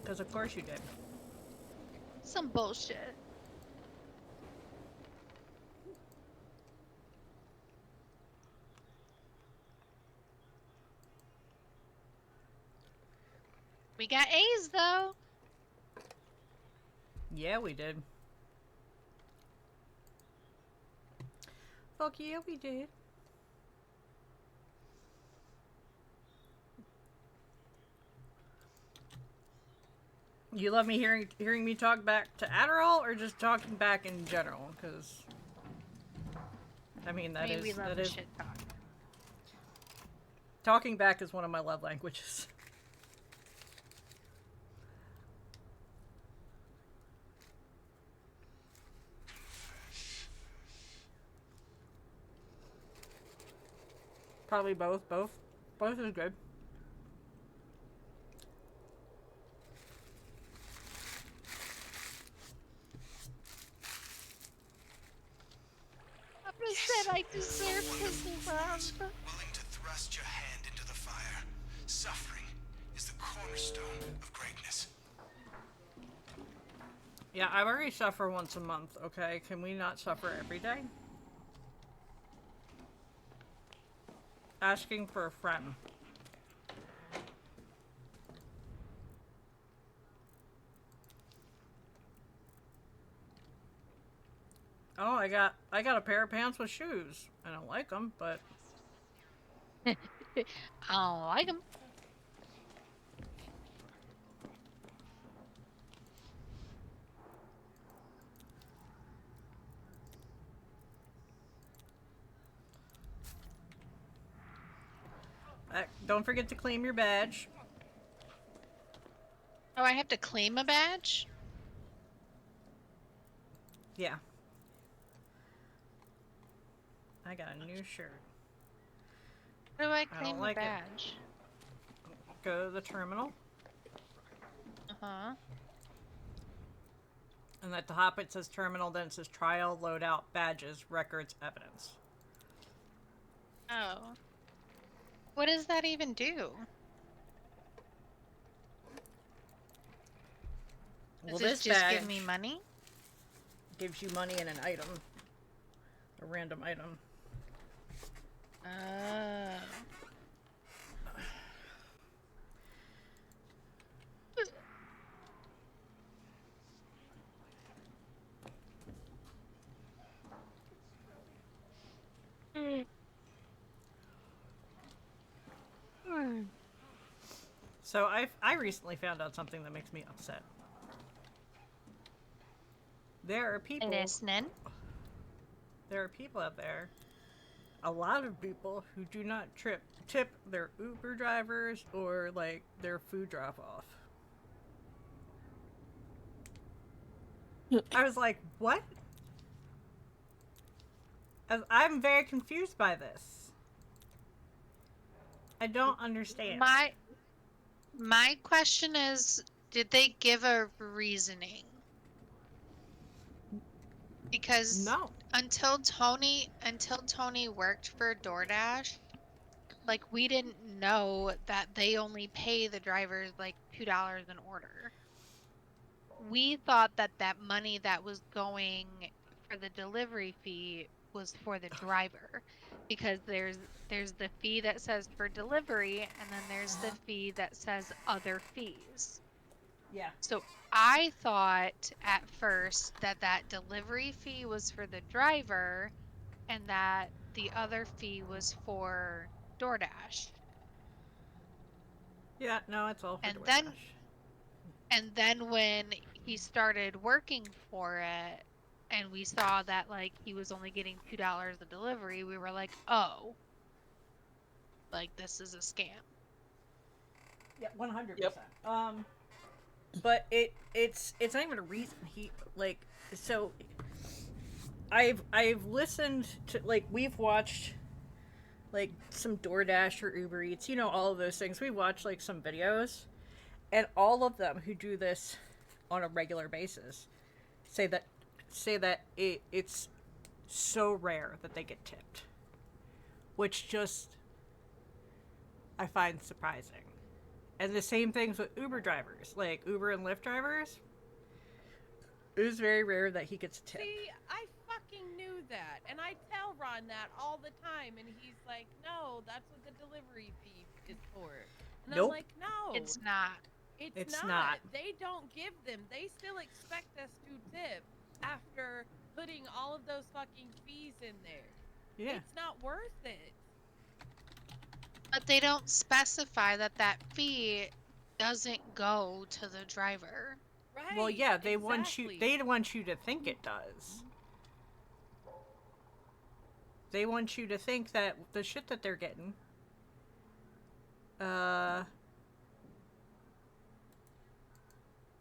Because of course you did. Some bullshit. We got A's though. Yeah, we did. Fuck yeah, we did. You love me hearing me talk back to Adderall, or just talking back in general? Because I mean we love the shit talk. Talking back is one of my love languages. Probably both. Both is good. Papa said I deserve his love. Willing to thrust your hand into the fire. Suffering is the cornerstone of greatness. Yeah, I already suffer once a month, okay? Can we not suffer every day? Asking for a friend. Oh, I got a pair of pants with shoes. I don't like them, but I don't like them. don't forget to claim your badge. Oh, I have to claim a badge? Yeah. I got a new shirt. How do I I claim don't a like it. badge? Go to the terminal, Uh-huh. and at the top it says terminal, then it says trial, loadout, badges, records, evidence. Oh. What does that even do? Well, Does it this just badge give me money? gives you money and an item. A random item. Oh. So I recently found out something that makes me upset. There are people. Listening. There are people out there. A lot of people who do not tip their Uber drivers or like their food drop off. I was like, what? I'm very confused by this. I don't understand. My question is, did they give a reasoning? Because no. until Tony worked for DoorDash, like we didn't know that they only pay the drivers like $2 an order. We thought that that money that was going for the delivery fee was for the driver, because there's the fee that says for delivery, and then there's the fee that says other fees. Yeah. So I thought at first that that delivery fee was for the driver and that the other fee was for DoorDash. Yeah, no, it's all for And DoorDash. then when he started working for it and we saw that like he was only getting $2 a delivery, we were like, "Oh. Like this is a scam." Yeah, 100%. But it's not even a reason. He like so. I've listened to, like, we've watched like some DoorDash or Uber Eats, you know, all of those things. We watch like some videos, and all of them who do this on a regular basis say that it's so rare that they get tipped, which just I find surprising. And the same things with Uber drivers, like Uber and Lyft drivers. It is very rare that he gets a tip. See, I fucking knew that, and I tell Ron that all the time, and he's like, "No, that's what the delivery fee is for." And Nope. I'm like, "No, It's not. It's not. They don't give them. They still expect us to tip after putting all of those fucking fees in there. Yeah. It's not worth it." But they don't specify that that fee doesn't go to the driver. Right. Well, yeah, they want you to think it does. They want you to think that the shit that they're getting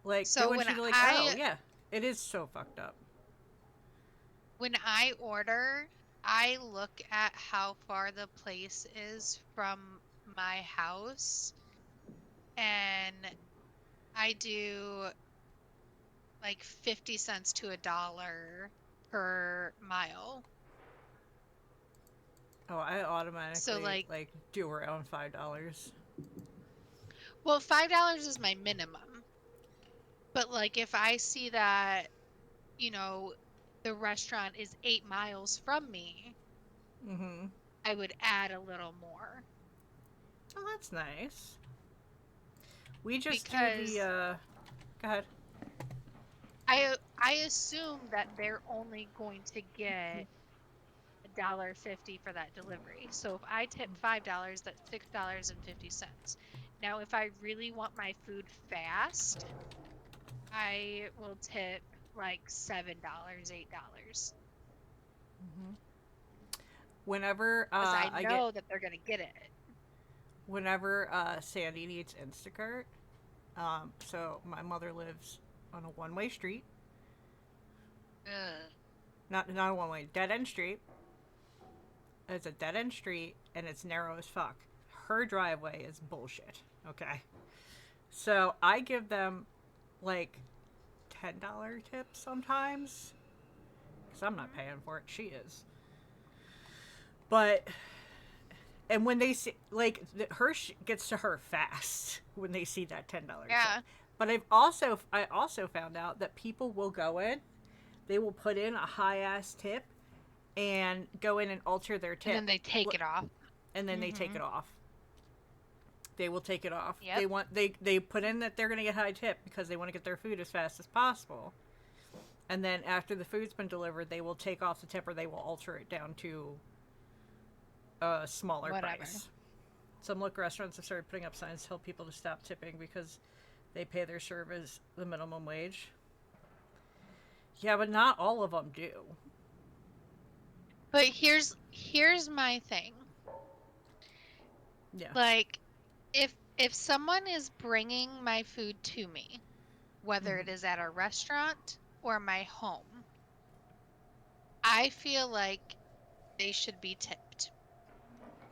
like, So they want when you to like, I- oh yeah, it is so fucked up. When I order, I look at how far the place is from my house, and I do like 50 cents to $1 per mile. Oh, I automatically So, like- do around $5. Well, $5 is my minimum. But like if I see that, you know, the restaurant is 8 miles from me, Mm-hmm. I would add a little more. Oh, that's nice. We just Because do the go ahead. I assume that they're only going to get $1.50 for that delivery. So if I tip $5, that's $6.50. Now, if I really want my food fast, I will tip like $7, $8. Whenever Because I I get, know that they're gonna get it. whenever Sandy needs Instacart, so my mother lives on a one-way street. Not a one-way, dead-end street. It's a dead-end street, and it's narrow as fuck. Her driveway is bullshit, okay? So I give them, like, $10 tips sometimes. Because I'm not paying for it. She is. But... And when they see, like, gets to her fast when they see that $10 Yeah. tip. But I also found out that people will go in, they will put in a high-ass tip, and go in and alter their tip. And then they take it off. And then they take it off. They will take it off. Yep. They put in that they're going to get high tip because they want to get their food as fast as possible. And then after the food's been delivered, they will take off the tip or they will alter it down to a smaller price. Some local restaurants have started putting up signs to tell people to stop tipping because they pay their servers the minimum wage. Yeah, but not all of them do. But here's my thing. Yeah. Like, if someone is bringing my food to me, whether it is at a restaurant or my home, I feel like they should be tipped.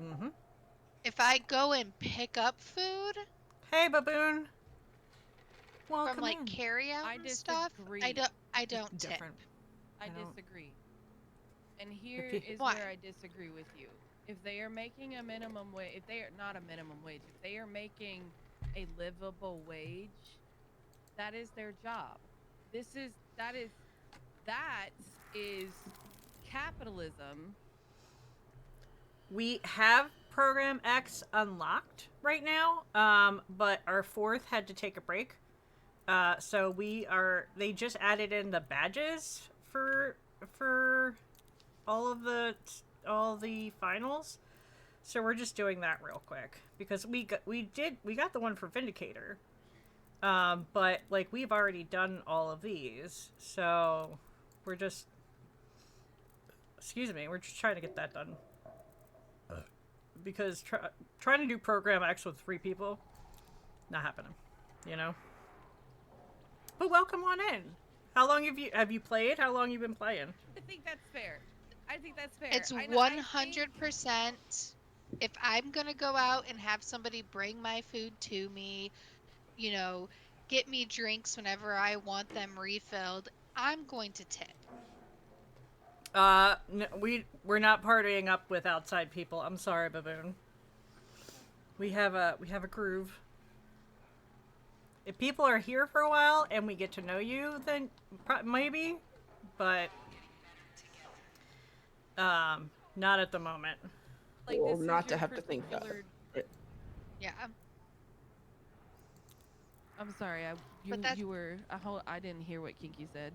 Mm-hmm. If I go and pick up food, hey baboon, welcome from like in. carry out and stuff, I don't tip. Different. I disagree. And here you- is Why? where I disagree with you. If they are making a minimum wage, if they are not a minimum wage, if they are making a livable wage, that is their job. That is capitalism. We have Program X unlocked right now, but our fourth had to take a break. So they just added in the badges for all the finals. So we're just doing that real quick because we got the one for Vindicator. But like we've already done all of these. So we're just trying to get that done. Because trying to do Program X with 3 people, not happening, you know. But welcome on in. How long have you played? How long you been playing? I think that's fair. It's 100%. If I'm gonna go out and have somebody bring my food to me, you know, get me drinks whenever I want them refilled, I'm going to tip. No, we're not partying up with outside people. I'm sorry, baboon. We have a groove. If people are here for a while and we get to know you, then maybe, but not at the moment. Like, Well, this is not to your have to think that. particular- Yeah. I'm sorry. I didn't hear what Kinky said.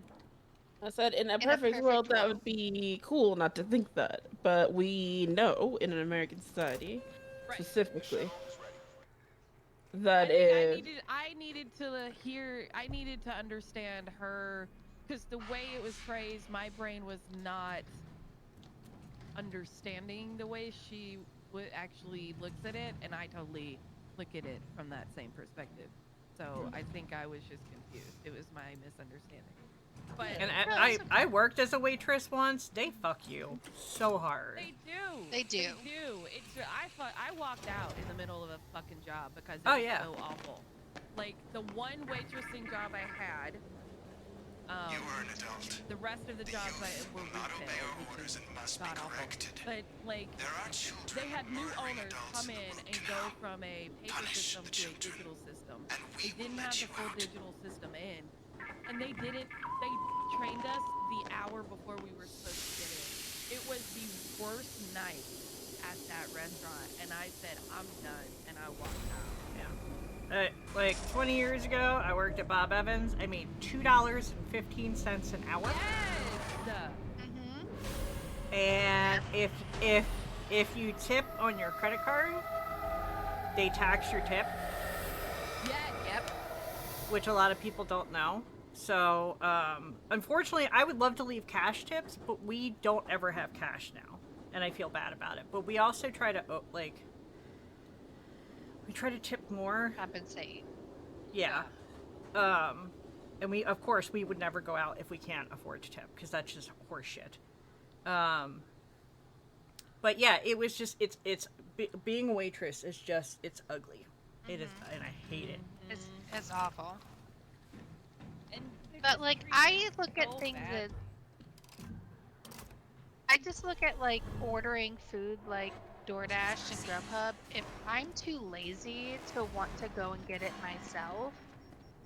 I said, in a perfect world, that would be cool not to think that. But we know, in an American society, specifically, that I needed to understand her, because the way it was phrased, my brain was not understanding the way she actually looks at it, and I totally look at it from that same perspective. So I think I was just confused. It was my misunderstanding. But And I worked as a waitress once. They fuck you so hard. They do. They do. I walked out in the middle of a fucking job because it Oh, was yeah. so awful. Like, the one waitressing job I had, You are an adult. the rest of the jobs were retail, which is god awful. But like, they had new owners come in and go from a paper system to a digital system. They didn't have the full digital system in, and they trained us the hour before we were supposed to get in. It was the worst night at that restaurant, and I said, I'm done, and I walked out. Yeah. like 20 years ago, I worked at Bob Evans. I made $2.15 an hour. And if you tip on your credit card, they tax your tip. Yep. Which a lot of people don't know. So, unfortunately, I would love to leave cash tips, but we don't ever have cash now, and I feel bad about it. But we also try to we try to tip more. Compensate. Yeah. And we, of course, we would never go out if we can't afford to tip, because that's just horseshit. But yeah, it was just, being a waitress is just, it's ugly. It is, and I hate it. It's awful. But like, I look at things as, I just look at like ordering food like DoorDash and Grubhub. If I'm too lazy to want to go and get it myself,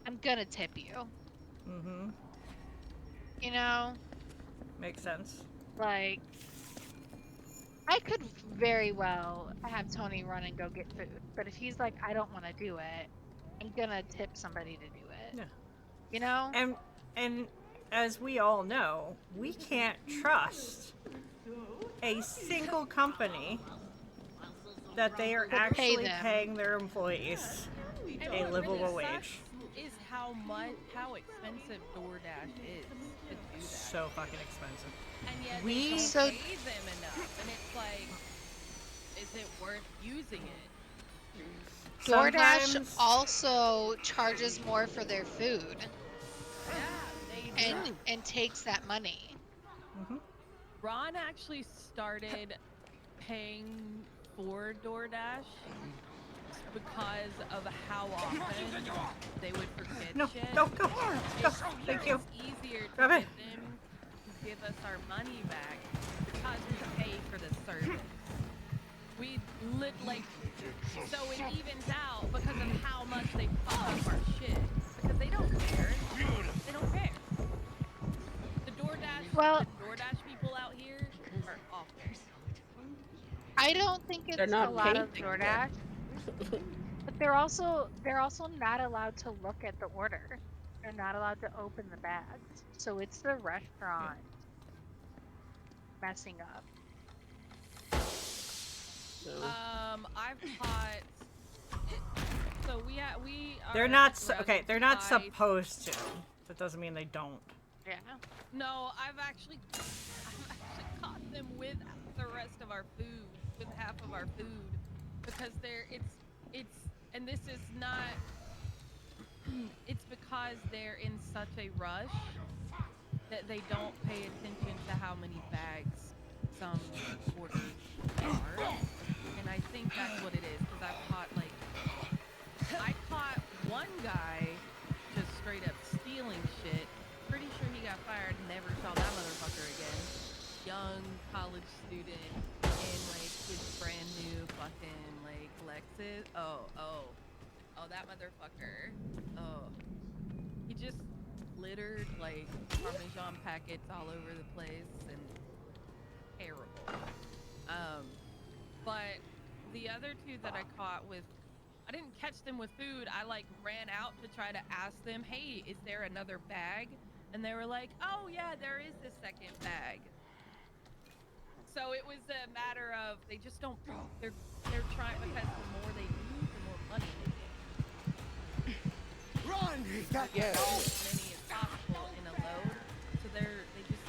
I'm gonna tip you. Mm-hmm. You know? Makes sense. Like, I could very well have Tony run and go get food, but if he's like, I don't want to do it, I'm gonna tip somebody to do it. Yeah. You know? And as we all know, we can't trust a single company that they are actually paying their employees a livable wage. Is how expensive DoorDash is to do that. So fucking expensive. And yet We they don't pay them enough, and it's like, is it worth using it? DoorDash also charges more for their food. Yeah, they do. And takes that money. Mm-hmm. Ron actually started paying for DoorDash because of how often they would forget shit. Go. Thank you. It's easier to Grab get it. them to give us our money back because we pay for the service. We so it evens out because of how much they fuck up our shit. Because they don't care. They don't care. The DoorDash people out here are awful. I don't think it's a lot of DoorDash. But they're also not allowed to look at the order. They're not allowed to open the bags. So it's the restaurant messing up. I've caught. So we are. They're not they're not supposed to. That doesn't mean they don't. Yeah. No, I've actually caught them with the rest of our food, with half of our food, because it's and this is not. It's because they're in such a rush that they don't pay attention to how many bags some orders are. And I think that's what it is, because I caught one guy just straight up stealing shit. Pretty sure he got fired and never saw that motherfucker again. Young college student in like his brand new fucking like Lexus. Oh, that motherfucker. Oh. He just littered like Parmesan packets all over the place and terrible. But the other two that I caught I didn't catch them with food. I like ran out to try to ask them, hey, is there another bag? And they were like, oh yeah, there is a second bag. So it was a matter of, they just don't, they're trying, because the more they do, the more money they get. Run! Yeah. As many as possible in a load. So they just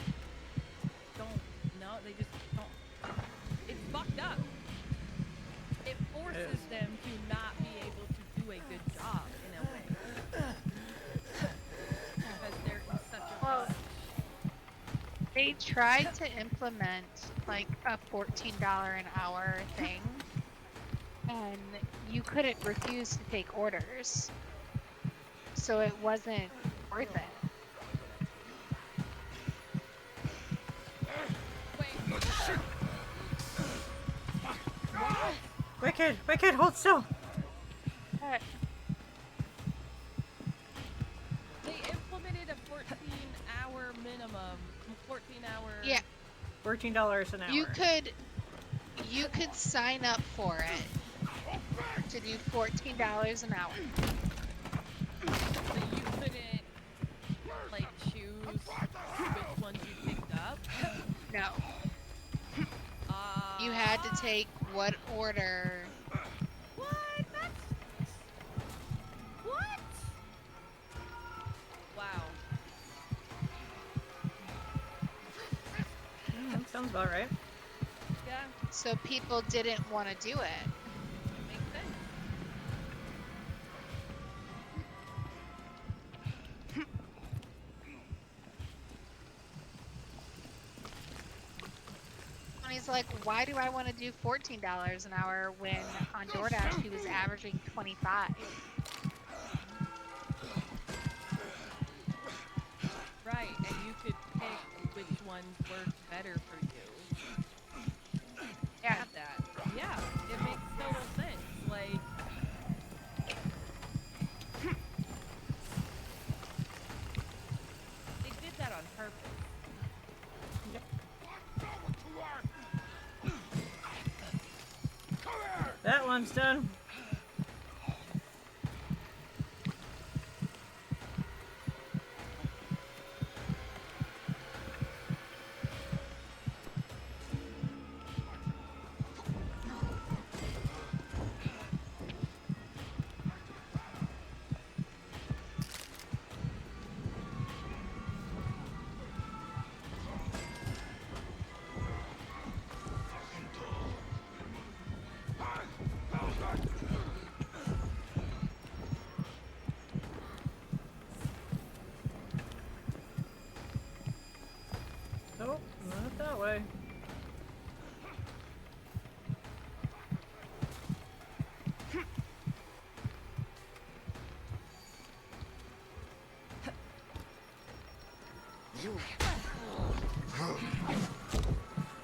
don't know, they just don't, it's fucked up. It forces them to not be able to do a good job in a way. Because they're in such a rush. They tried to implement like a $14 an hour thing, and you couldn't refuse to take orders. So it wasn't worth it. Wicked, hold still. They implemented a 14-hour minimum. 14-hour. Yeah. $14 an hour. You could sign up for it. to do $14 an hour. So you couldn't, like, choose which ones you picked up? No. You had to take what order. What? That's... What? Wow. That sounds about right. Yeah. So people didn't want to do it. Makes sense. And he's like, why do I want to do $14 an hour when on DoorDash he was averaging 25? Right, and you could pick which ones work better for you. Yeah. Like that. Yeah, it makes total sense. Like, they did that on purpose. That one's done. Nope, not that way.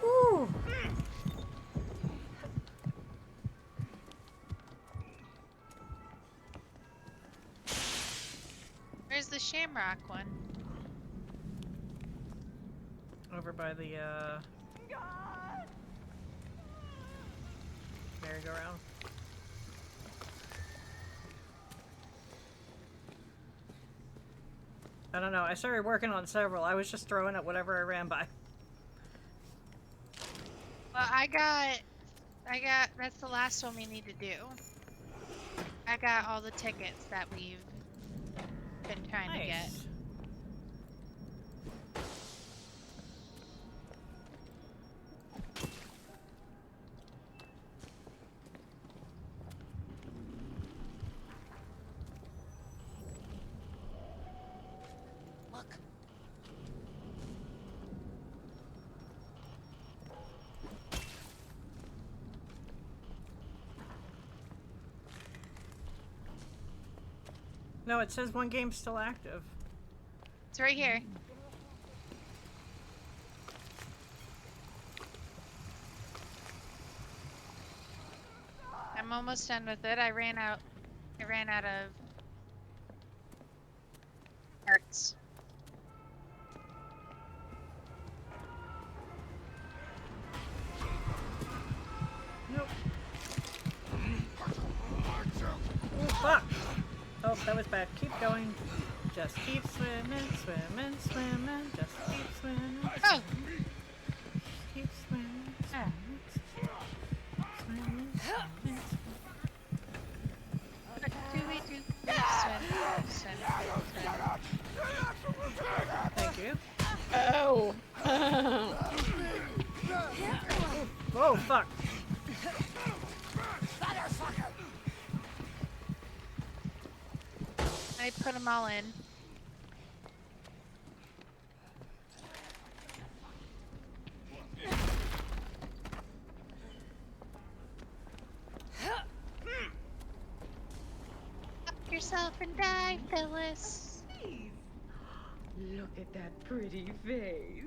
Ooh. Where's the Shamrock one? Over by the merry-go-round. I don't know. I started working on several. I was just throwing at whatever I ran by. Well, that's the last one we need to do. I got all the tickets that we've been trying to get. Look. No, it says one game's still active. It's right here. I'm almost done with it. I ran out of parts. Nope. Oh, fuck! Oh, that was bad. Keep going. Just keep swimming, swimming, swimming. Just keep swimming. Oh! Keep swimming, swimming, swimming, swimming. What do we do? Swim, swim, swim. Thank you. Oh. Whoa, fuck. I put them all in. Up yourself and die, Phyllis. Look at that pretty face.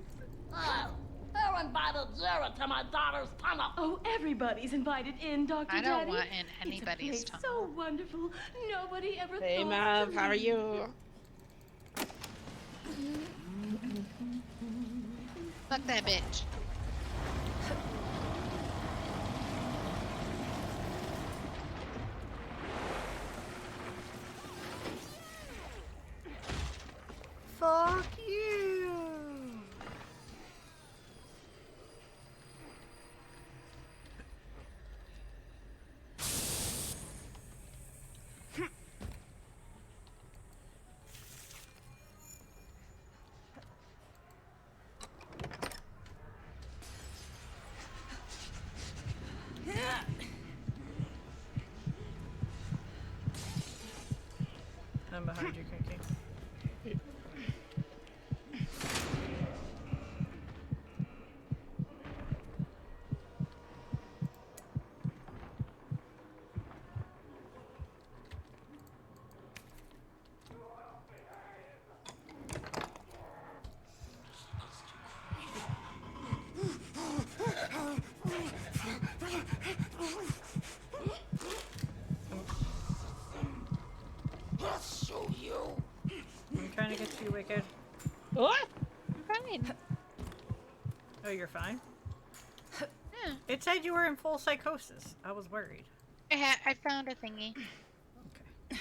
Oh, who invited you to my daughter's tunnel? Oh, everybody's invited in, Dr. I Daddy. don't want in anybody's It's a place tunnel. so wonderful. Nobody ever Hey, thought Mav, to how are leave. you? Fuck that bitch. behind you, Kinky. I'll show you. I'm trying to get to you, Wicked. What? I'm fine. Oh, you're fine? Yeah. It said you were in full psychosis. I was worried. I found a thingy. Okay.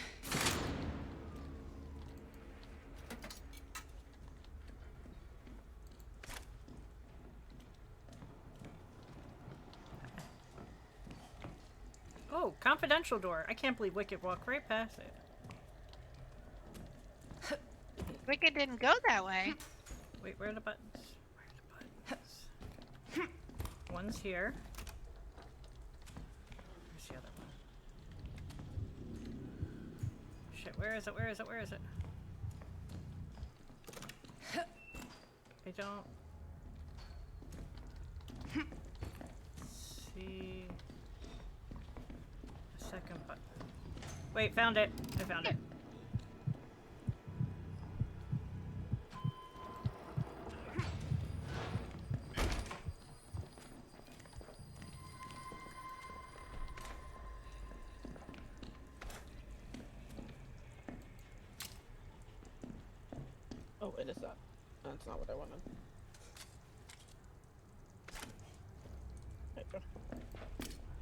Oh, confidential door. I can't believe Wicked walked right past it. Wicked didn't go that way. Wait, where are the buttons? Where are the buttons? One's here. Where's the other one? Shit, where is it? Where is it? Where is it? I don't see a second button. Wait, found it. I found it. Oh, it is not. That's not what I wanted. There you go.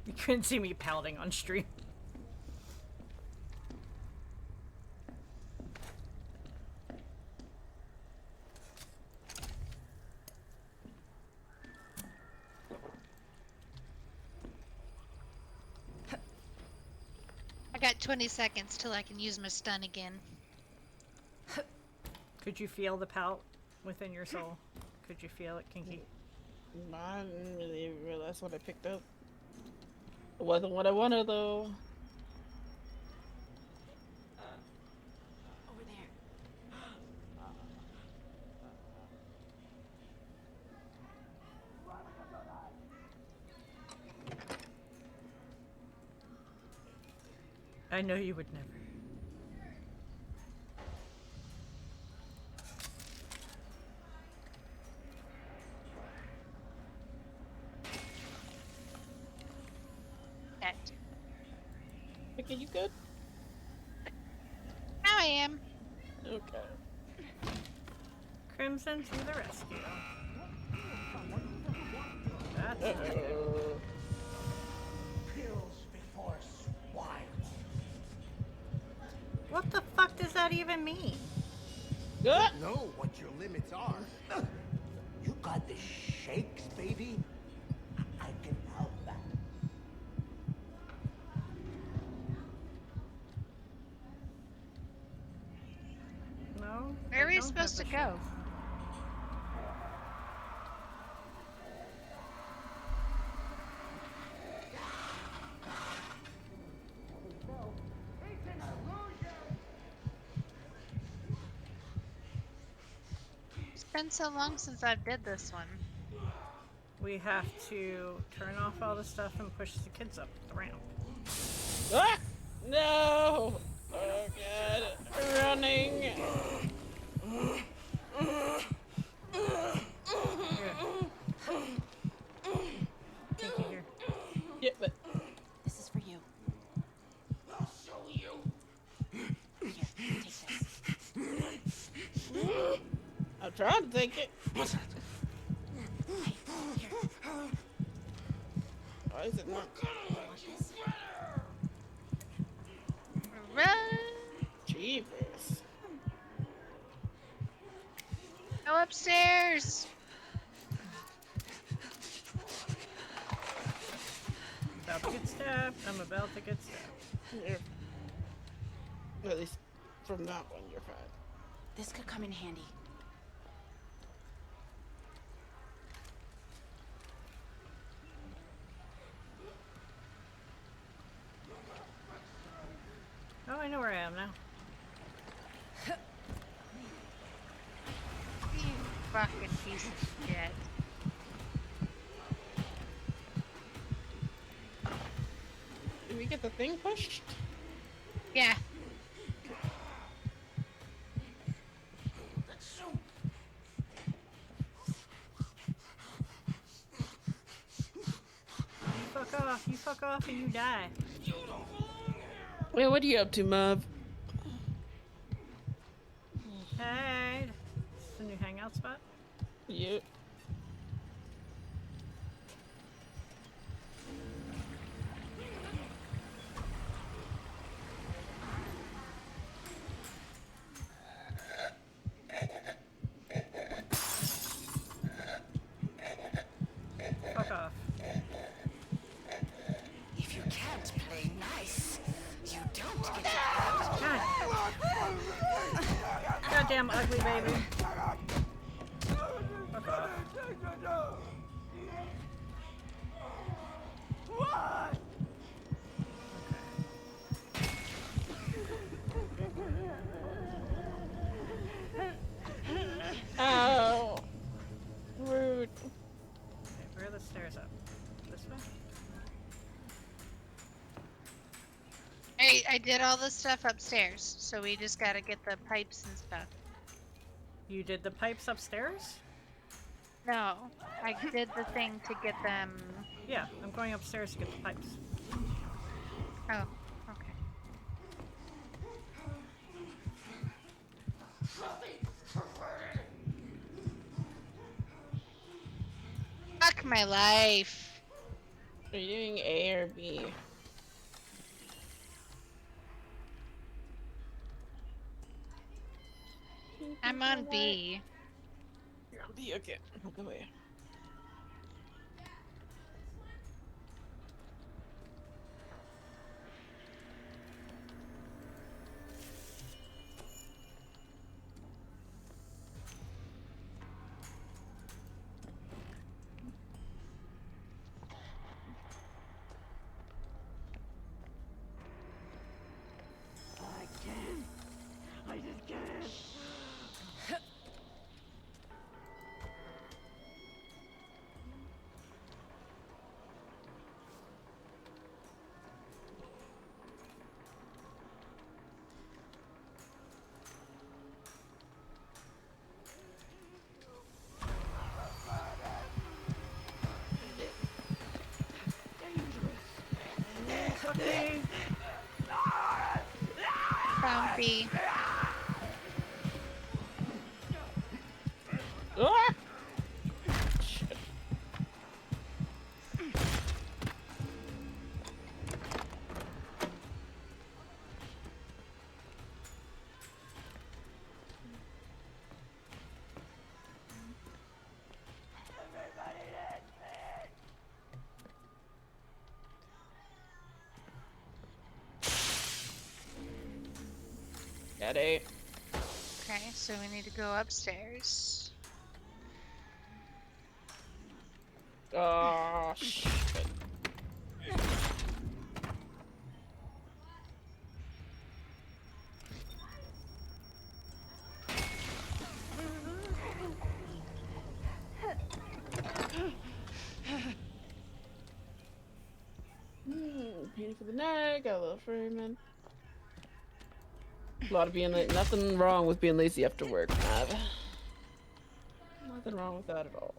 You couldn't see me pouting on stream. I got 20 seconds till I can use my stun again. Could you feel the pout within your soul? Could you feel it, Kinky? I didn't really realize what I picked up. It wasn't what I wanted, though. Over there. I know you would never. Vicky, you good? Now I am. Okay. Crimson to the rescue. That's not good. Pills before swine. What the fuck does that even mean? Good. Know what your limits are. You got the shakes, baby. I can help that. No? Where are I we don't supposed to have the go? It's been so long since I did this one. We have to turn off all the stuff and push the kids up the ramp. Ah! No! Oh god. Running! Kinky here. Yeah, but This is for you. I'll show you. Here, take this. I'm trying to take it. Hey, here. Why is it not? Want this? Run! Jeepers. Go upstairs! About to get stabbed. I'm about to get stabbed. Here. At least from that one, you're fine. This could come in handy. Oh, I know where I am now. You fucking piece of shit. Did we get the thing pushed? Yeah. You fuck off and you die. Wait, what are you up to, Mub? Hey, this is the new hangout spot. Yep. Fuck off. If you can't play nice, you don't get to play. Goddamn ugly baby. Fuck off. What? Ow. Rude. Okay, where are the stairs up? This way? I did all the stuff upstairs, so we just gotta get the pipes and stuff. You did the pipes upstairs? No, I did the thing to get them. Yeah, I'm going upstairs to get the pipes. Oh, okay. Fuck my life. Are you doing A or B? I'm on B. You're on B, okay. I'll go away. I just can't. Okay. Found B. Ah! Got A. Okay, so we need to go upstairs. Oh, shit. Pain for the neck, got a little Freeman. A lot of being late. Nothing wrong with being lazy after work, Mav. Nothing wrong with that at all.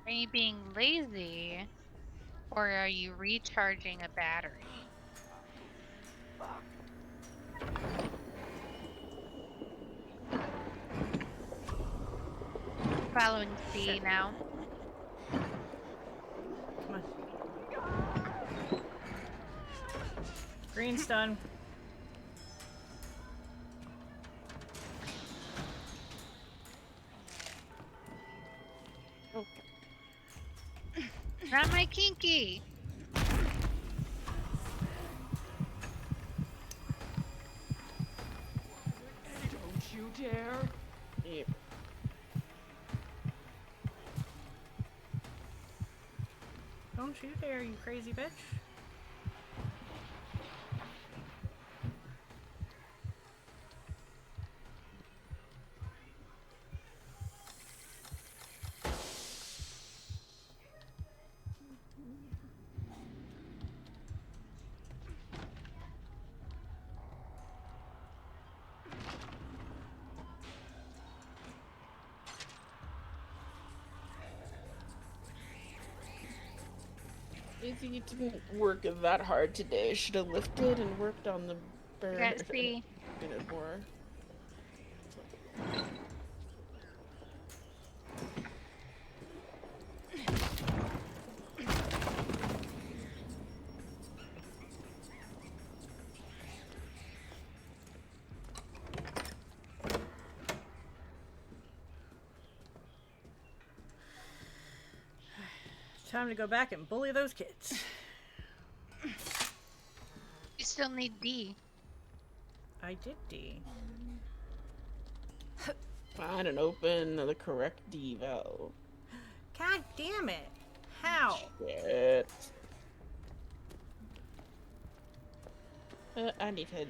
Are you being lazy? Or are you recharging a battery? Following C Shit. now. Come on. Green's done. Oh. Not my kinky. Don't you dare. Yep. Don't you dare, you crazy bitch. Daisy didn't work that hard today. Should have lifted and worked on the I bird got C. a bit more. Time to go back and bully those kids. You still need D. I did D. Find and open the correct D valve. God damn it. How? Shit. I need head.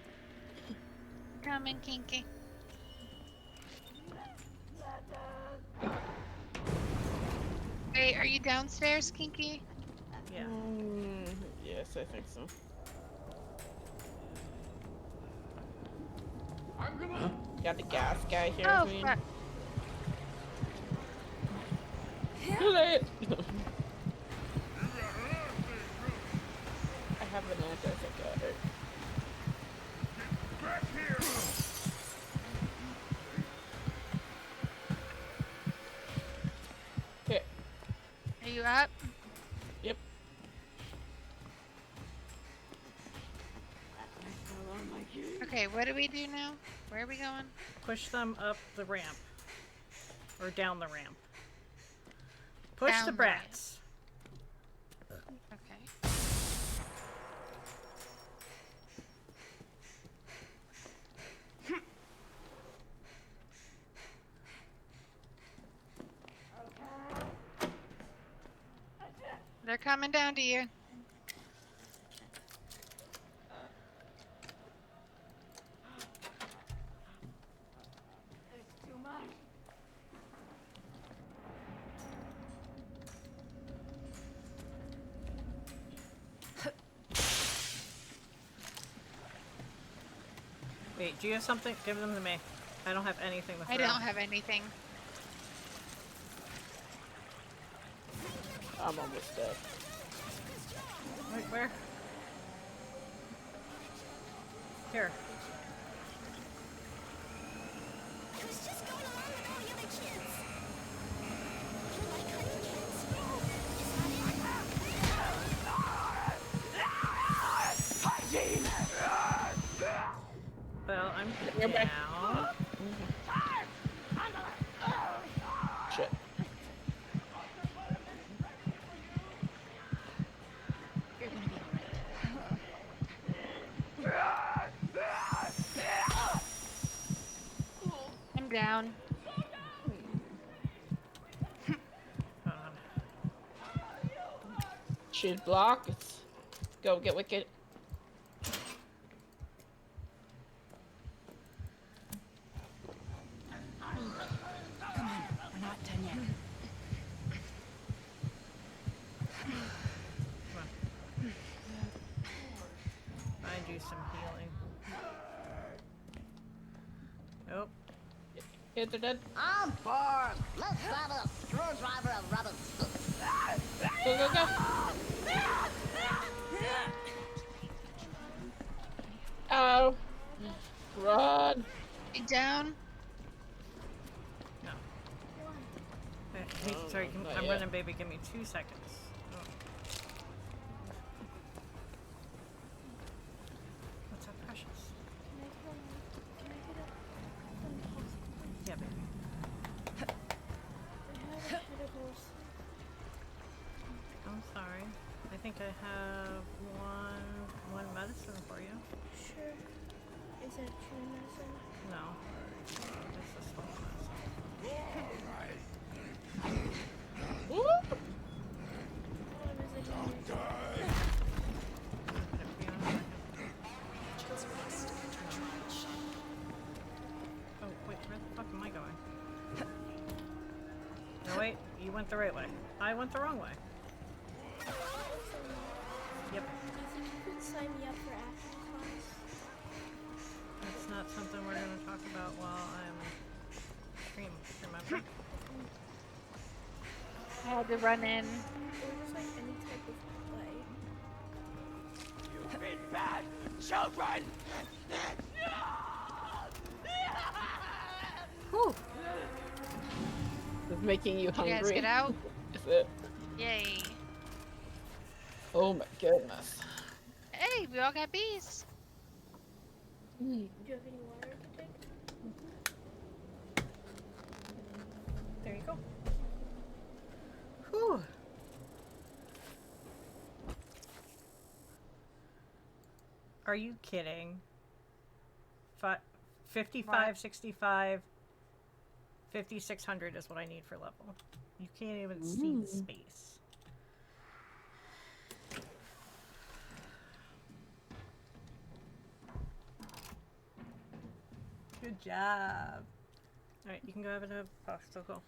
Coming, Kinky. Wait, are you downstairs, Kinky? Yeah. Yes, I think so. Got the gas guy here Oh, with me. fuck. Too late! I have an antipsychotic. Back here. Okay. Are you up? Yep. Okay, what do we do now? Where are we going? Push them up the ramp. Or down the ramp. Push Down the the brats. Okay. They're coming down to you. There's too much. Wait, do you have something? Give them to me. I don't have anything to throw. I don't have anything. I'm almost dead. Wait, where? Here. I was just going along with all the other kids. Well, I'm You're back. down. Shit. You're gonna be alright. I'm down. Should block. Let's go get Wicked. Come on, we're not done yet. I do some healing. Nope. Kids are dead. I'm bored. Let's find a screwdriver and rubber sticks. Go, go, go. Ow. Run. You down? No. Hey, sorry, not I'm yet. running, baby. Give me 2 seconds. Oh. What's up, precious? Yeah, baby. I'm sorry. I think I have one medicine for you. Sure. Is that true medicine? No. It's a small medicine. Oh, wait, where the fuck am I going? No, wait, you went the right way. I went the wrong way. Yep. Do you think you could sign me up for acting class? That's not something we're gonna talk about while I'm stream, remember? I had to run in. Or just like any type of play? bad children! Whew. It's making you You hungry. guys get out? Is it? Yay. Oh my goodness. Hey, we all got bees. Do you have any water to take? There you go. Whew. Are you kidding? 55, 65, 5600 is what I need for level. You can't even see the space. Good job. Alright, you can go have a popsicle.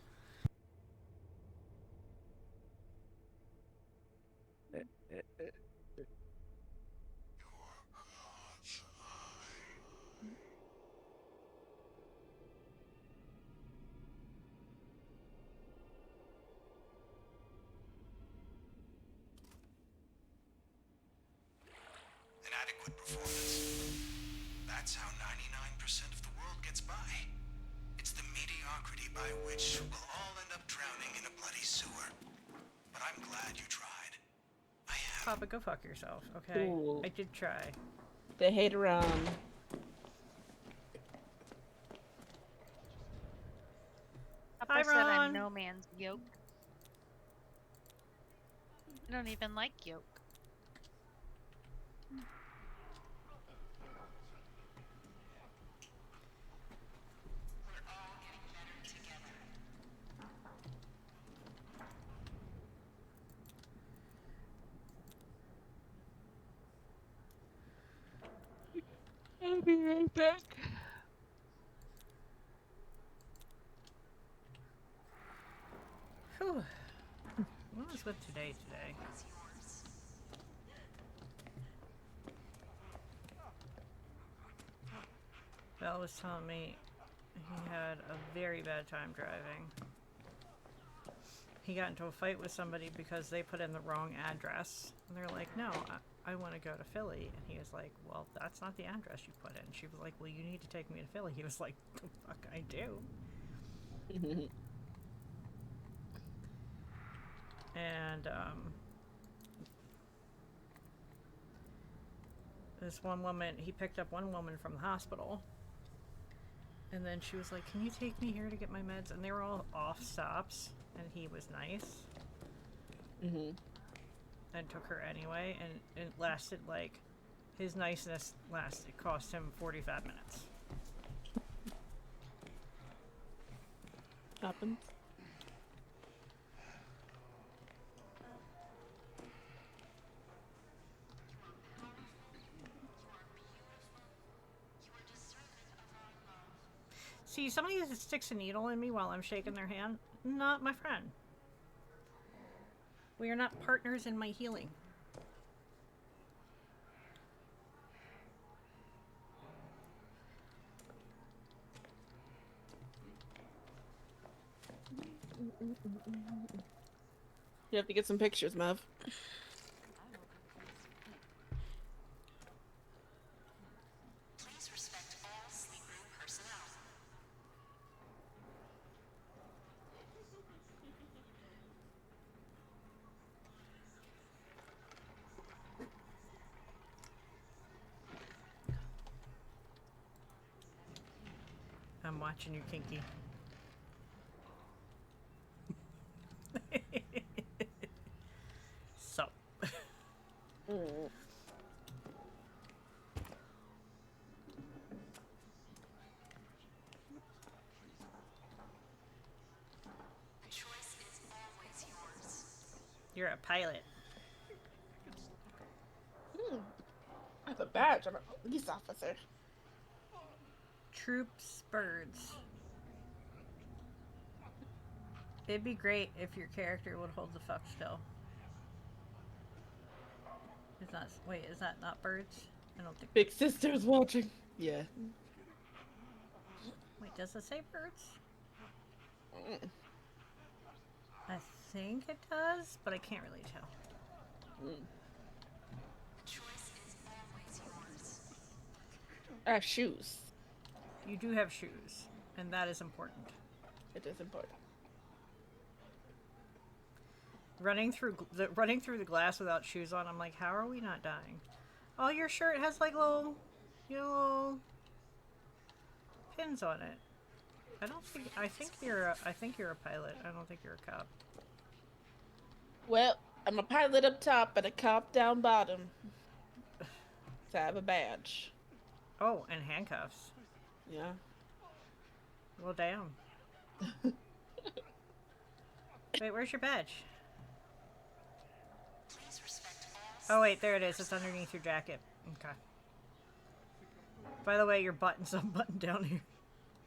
Inadequate performance. That's how 99% of the world gets by. It's the mediocrity by which we'll all end up drowning in a bloody sewer. But I'm glad you tried. I am. Papa, go fuck yourself, okay? Ooh. I did try. They hate around. Papa Hi, said I'm Ron. no man's yoke. I don't even like yolk. I'll be right back. Whew. What was with today? Belle was telling me he had a very bad time driving. He got into a fight with somebody because they put in the wrong address. And they're like, no, I want to go to Philly. And he was like, well, that's not the address you put in. She was like, well, you need to take me to Philly. He was like, the fuck I do. And this one woman, he picked up one woman from the hospital. And then she was like, can you take me here to get my meds? And they were all off stops. And he was nice. And took her anyway. And it lasted like, his niceness lasted, cost him 45 minutes. Happens. See, somebody that sticks a needle in me while I'm shaking their hand, not my friend. We are not partners in my healing. You have to get some pictures, Mev. Please respect all sleep room personnel. I'm watching you, Kinky. So. Choice is always yours. You're a pilot. That's a badge. I'm a police officer. Troops, birds. It'd be great if your character would hold the fuck still. It's not. Wait, is that not birds? I don't think. Big sister's watching. Yeah. Wait, does it say birds? I think it does, but I can't really tell. Choice is always Shoes. You do have shoes, and that is important. It is important. Running through the glass without shoes on, I'm like, how are we not dying? Oh, your shirt has like little pins on it. I think you're a pilot. I don't think you're a cop. Well, I'm a pilot up top and a cop down bottom. So I have a badge. Oh, and handcuffs. Yeah. Well, damn. Wait, where's your badge? Oh wait, there it is. It's underneath your jacket. Okay. By the way, your button's unbuttoned down here.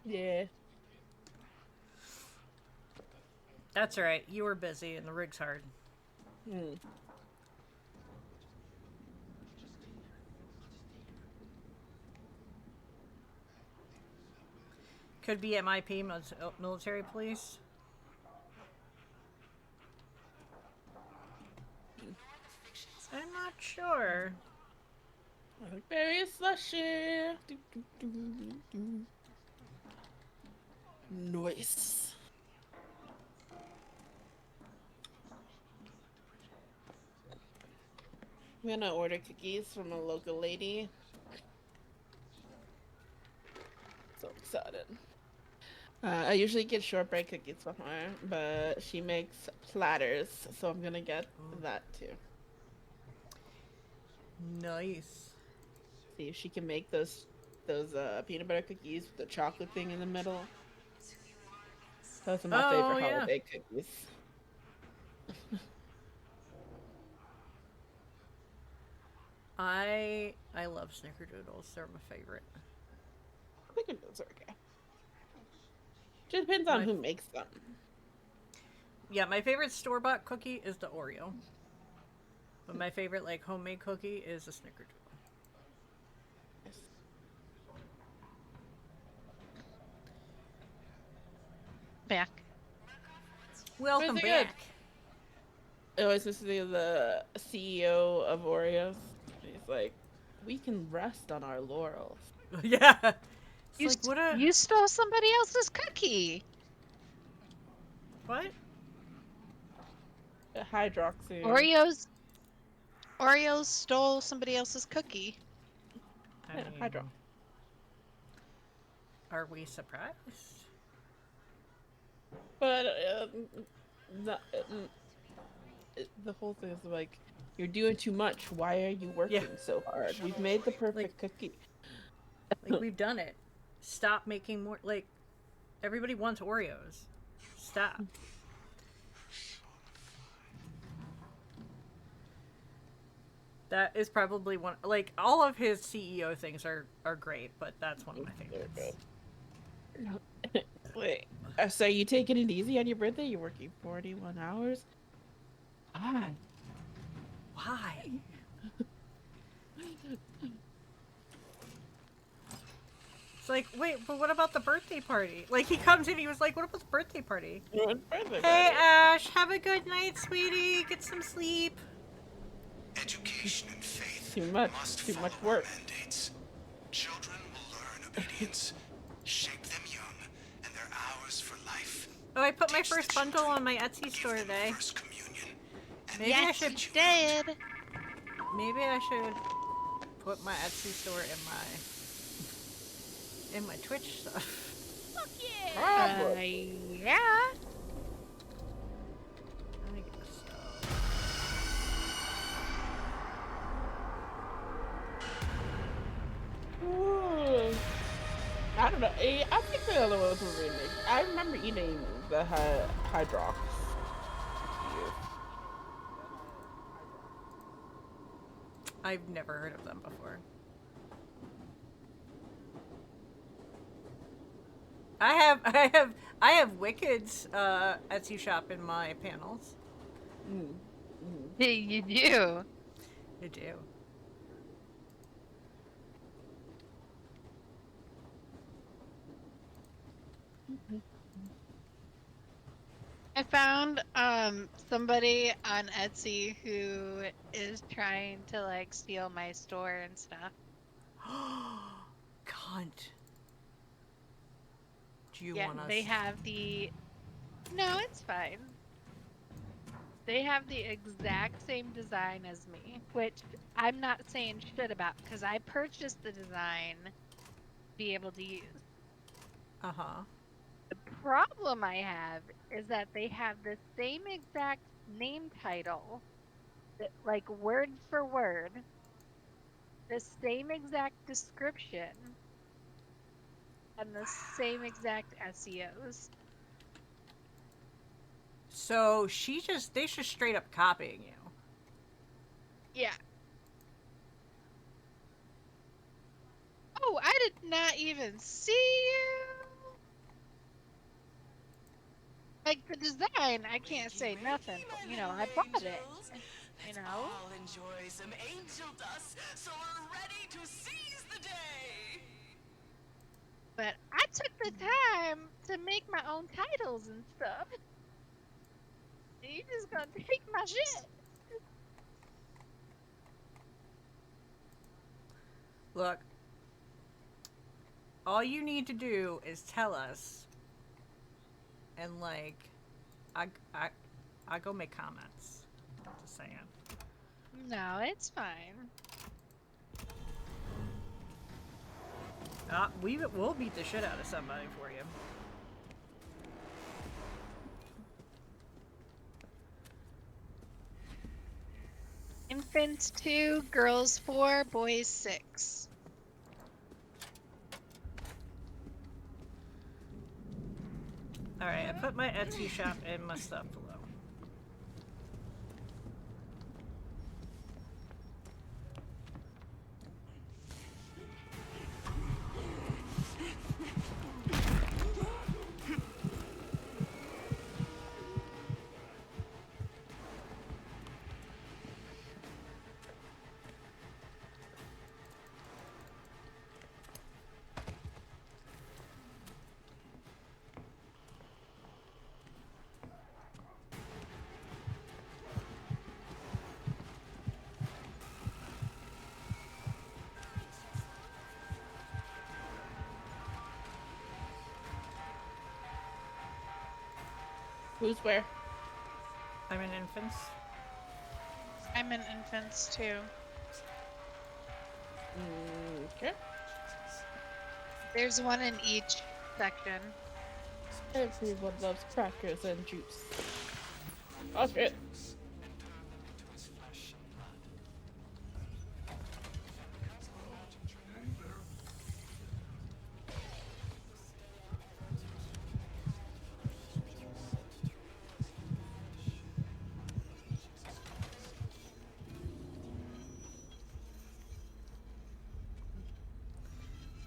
Yeah. That's right. You were busy and the rig's hard. Could be MIP, military police. I'm not sure. Very slushy. Nice. I'm gonna order cookies from a local lady. So excited. I usually get shortbread cookies from her, but she makes platters, so I'm gonna get that too. Nice. See if she can make those peanut butter cookies with the chocolate thing in the middle. Those are my favorite holiday cookies. I love snickerdoodles. They're my favorite. Snickerdoodles are okay. Just depends on who makes them. Yeah, my favorite store-bought cookie is the Oreo. But my favorite like homemade cookie is a snickerdoodle. Back. Welcome back. It was just the CEO of Oreos. He's like, we can rest on our laurels. Yeah. You stole somebody else's cookie. What? Hydroxy. Oreos stole somebody else's cookie. I mean, Hydro. Are we surprised? But the whole thing is like, you're doing too much. Why are you working so hard? We've made the perfect cookie. Like, we've done it. Stop making more. Like, everybody wants Oreos. Stop. That is probably one. Like, all of his CEO things are great, but that's one of my favorites. Wait, so you taking it easy on your birthday? You're working 41 hours? Why? Why? It's like, wait, but what about the birthday party? Like, he comes in, he was like, what about the birthday party? Hey, Ash, have a good night, sweetie. Get some sleep. Education and faith too much work. Mandates. Children will learn obedience, shape them young, and their hours for life. Oh, I put my first bundle on my Etsy store today. Maybe yes, I should. You did. Maybe I should put my Etsy store in my Twitch stuff. Fuck yeah! Yeah. Let me get this stuff. Ooh. I don't know. I think the other ones were really nice. I remember eating the Hydrox. I've never heard of them before. I have Wicked's Etsy shop in my panels. You do. I do. I found somebody on Etsy who is trying to like steal my store and stuff. want? Do you Yeah, want us? they have the. No, it's fine. They have the exact same design as me, which I'm not saying shit about because I purchased the design to be able to use. Uh-huh. The problem I have is that they have the same exact name title, like word for word, the same exact description, and the same exact SEOs. So they just straight up copying you. Yeah. Oh, I did not even see you. Like the design, I can't say nothing, but you know, I bought it. You know? I'll enjoy some angel dust, so we're ready to seize the day. But I took the time to make my own titles and stuff. And you just gonna take my shit. Look, all you need to do is tell us, and like, I, I, I go make comments. Just saying. No, it's fine. We'll beat the shit out of somebody for you. Infants 2, girls 4, boys 6. Alright, I put my Etsy shop in my stuff below. Who's where? I'm in infants. I'm in infants too. Okay. There's one in each section. Everyone loves crackers and juice. Oh shit.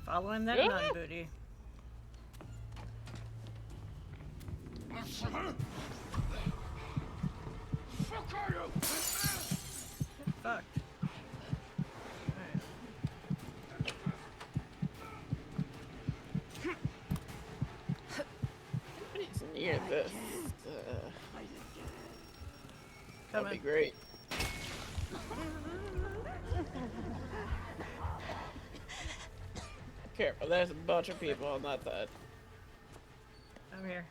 Following that nun booty. Fuck are you? Fuck. It's near this. That'd be great. Careful, there's a bunch of people on that side. I'm here.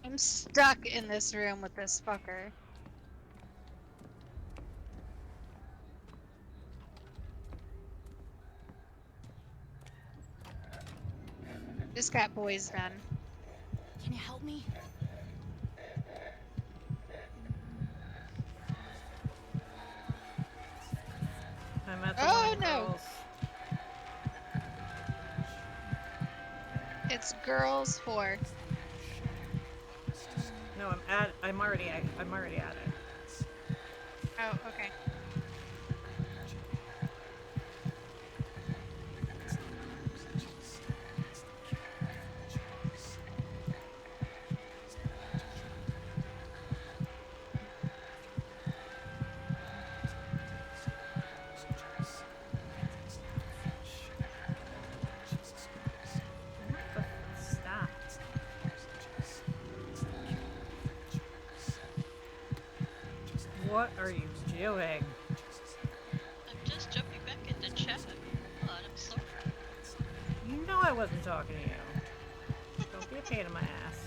I'm stuck in this room with this fucker. Just got boys done. Can you help me? I'm at the Oh one no! girls. It's girls 4. No, I'm already at it. Oh, okay. are you doing? I'm just jumping back into chat. God, I'm sorry. You know I wasn't talking to you. Don't be a pain in my ass.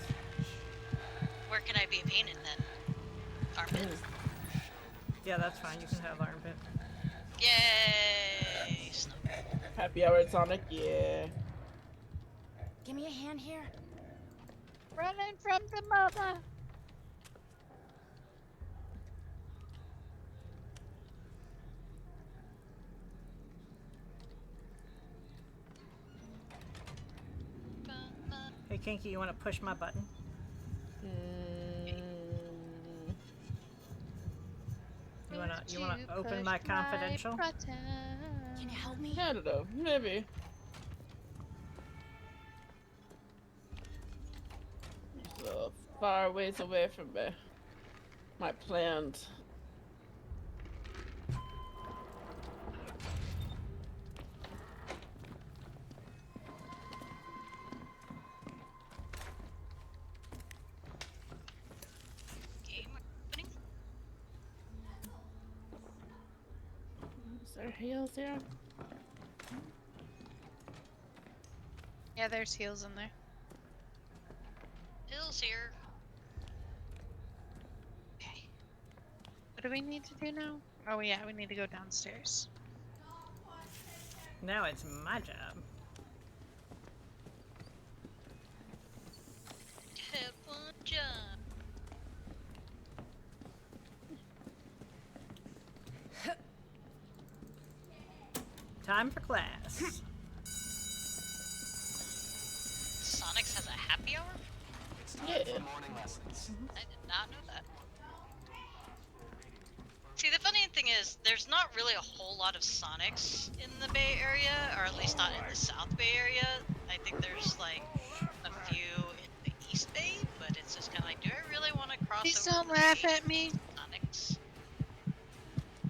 Where can I be a pain in then? Armpit? Yeah, that's fine. You can have armpit. Yay! Snow. Happy hour at Sonic, yeah. Give me a hand here. Running from the mother. Hey, Kinky, you want to push my button? You wanna open my confidential? Can you help me? I don't know, maybe. It's a little far ways away from my plans. Is there heals here? Yeah, there's heals in there. Hill's here. Okay. What do we need to do now? Oh yeah, we need to go downstairs. Now it's my job. Have one job. Time for class. Sonics has a happy hour? It's time for morning lessons. I did not know that. See, the funny thing is, there's not really a whole lot of Sonics in the Bay Area, or at least not in the South Bay Area. I think there's like a few in the East Bay, but it's just kind of like, do I really want to cross Please over don't the laugh Bay at me. Sonics?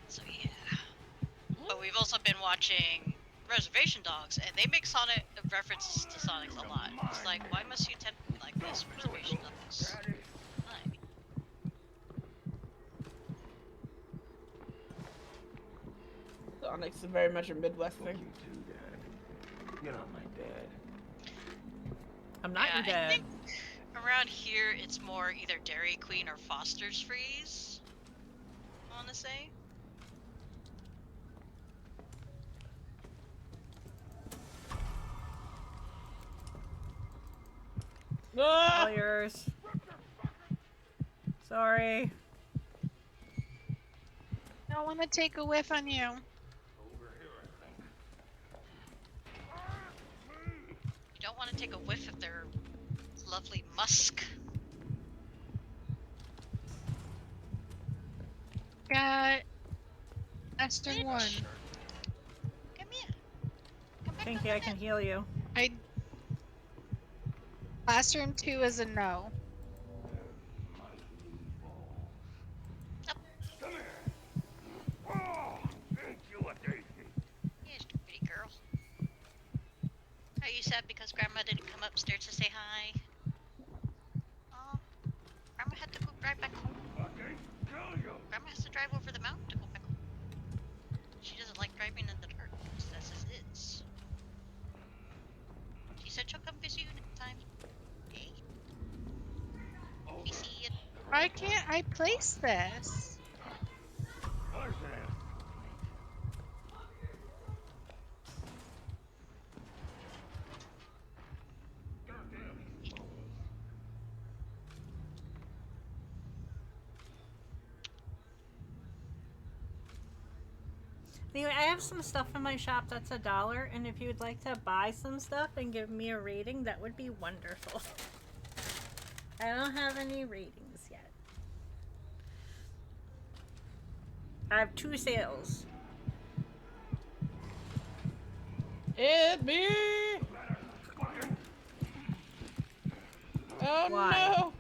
So yeah. But we've also been watching Reservation Dogs, and they make Sonic references to Sonics a lot. It's like, why must you tempt me like this, Reservation Dogs? Why? Sonic's very much a Midwest thing. You're not my dad. I'm not your I dad. think around here it's more either Dairy Queen or Foster's Freeze, I want to say. All yours. Sorry. I don't want to take a whiff on you. You don't want to take a whiff of their lovely musk. Got Esther 1. Come here. Come back. Kinky, I can heal you. Classroom 2 is a no. Come here. Oh, thank you, Daisy. Yes, pretty girl. Are you sad because Grandma didn't come upstairs to say hi? Oh, Grandma had to go drive back home. Grandma has to drive over the mountain to go back home. She doesn't like driving in the dark. That's just it. She said she'll come visit you next time. Hey. We see you. Why can't I place this? Anyway, I have some stuff in my shop that's $1, and if you would like to buy some stuff and give me a rating, that would be wonderful. I don't have any ratings yet. I have 2 sales. Hit me! Oh Why? no!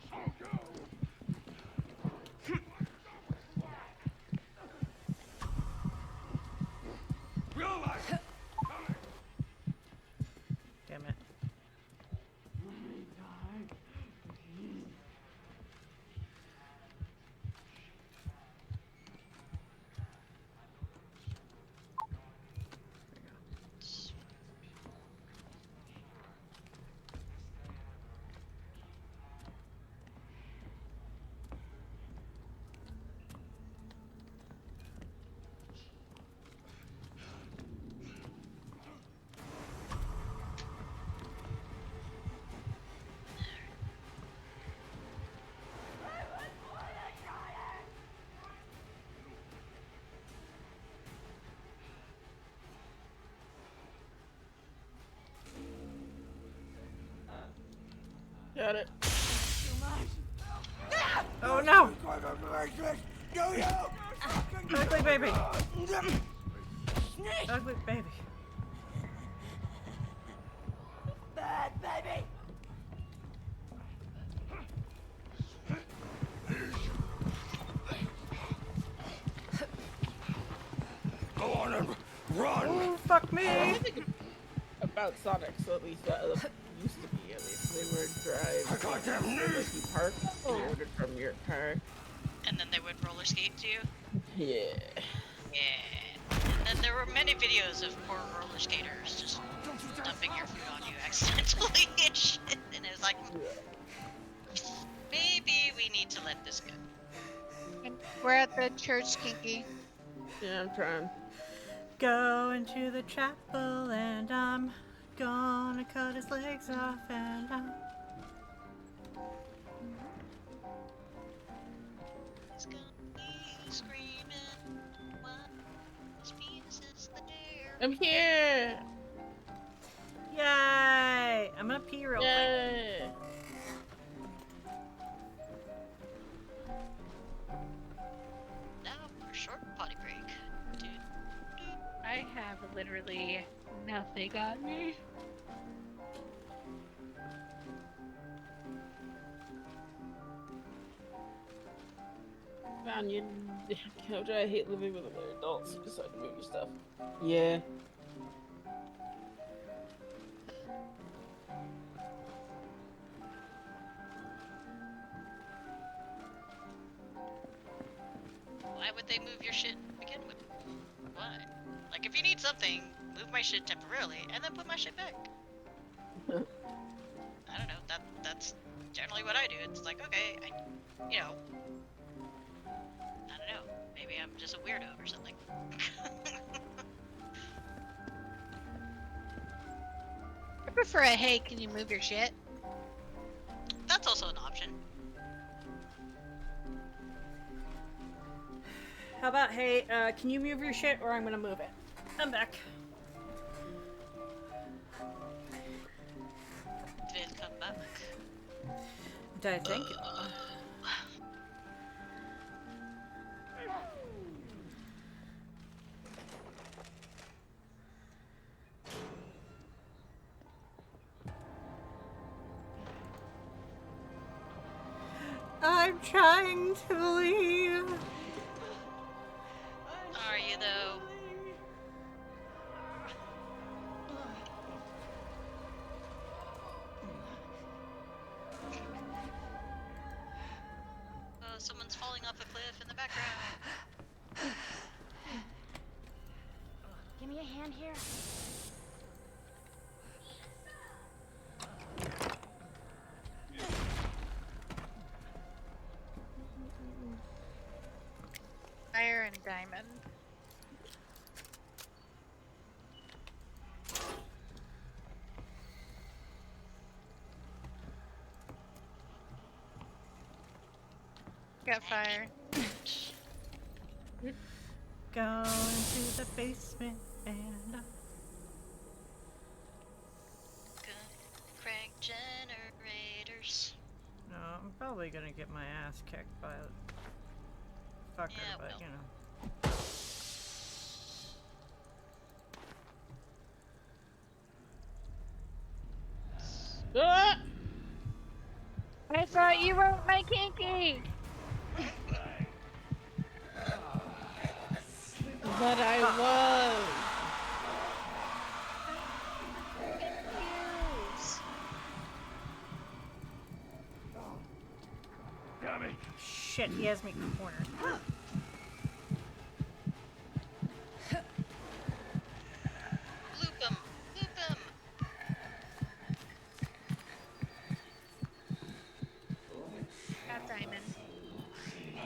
Damn it. Got it. Oh no! Go you! Ugly baby! Ugly baby. Bad baby! Go on and run! Oh, fuck me! About Sonic, so at least that used to be, at least they would drive. Goddamn Like you park, and you ordered from your car. And then they would roller skate to you. Yeah. Yeah. And then there were many videos of poor roller skaters just dumping your food on you accidentally and shit. And it was like, maybe we need to let this go. We're at the church, Kinky. Yeah, I'm trying. Going to the chapel and I'm gonna cut his legs off and I'm... He's gonna be screaming, what Jesus is there? I'm here! Yay! I'm gonna pee real Yay! quick. Now for a short potty break. I have literally nothing on me. Man, I hate living with other adults who decide to move your stuff. Yeah. Why would they move your shit to begin with? Why? Like, if you need something, move my shit temporarily, and then put my shit back. I don't know, that's generally what I do. It's like, okay, I don't know, maybe I'm just a weirdo or something. I prefer a hey, can you move your shit? That's also an option. How about, hey, can you move your shit or I'm gonna move it? I'm back. Did come back. Did I think? I'm trying to believe. Are you though? Oh, someone's falling off a cliff in the background. Give me a hand here. Fire and diamond. Got fire. Going to the basement and Crank generators. no, I'm probably gonna get my ass kicked by a fucker, Yeah, but well. you know. Ah! I thought you wrote my Kinky! But I was. Damn it. Shit, he has me cornered. Loop him! Loop him! Got diamond.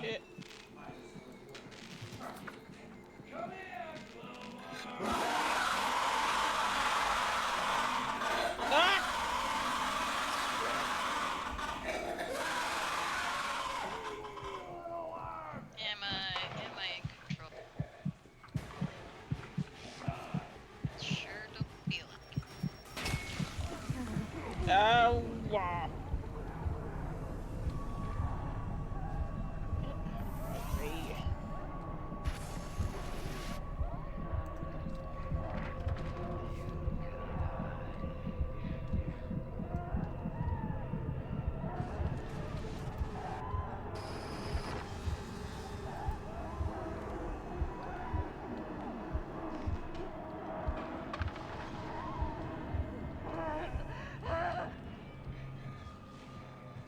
Shit. Am I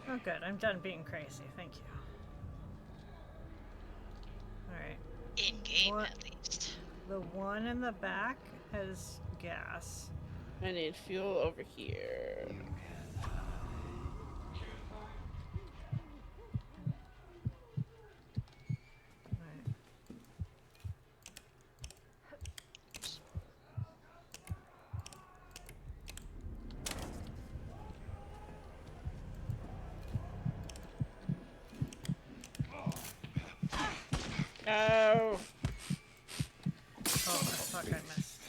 Oh, good. I'm done being crazy. Thank you. Alright. In game, at least. The one in the back has gas. I need fuel over here. Oh. Oh, fuck, I missed.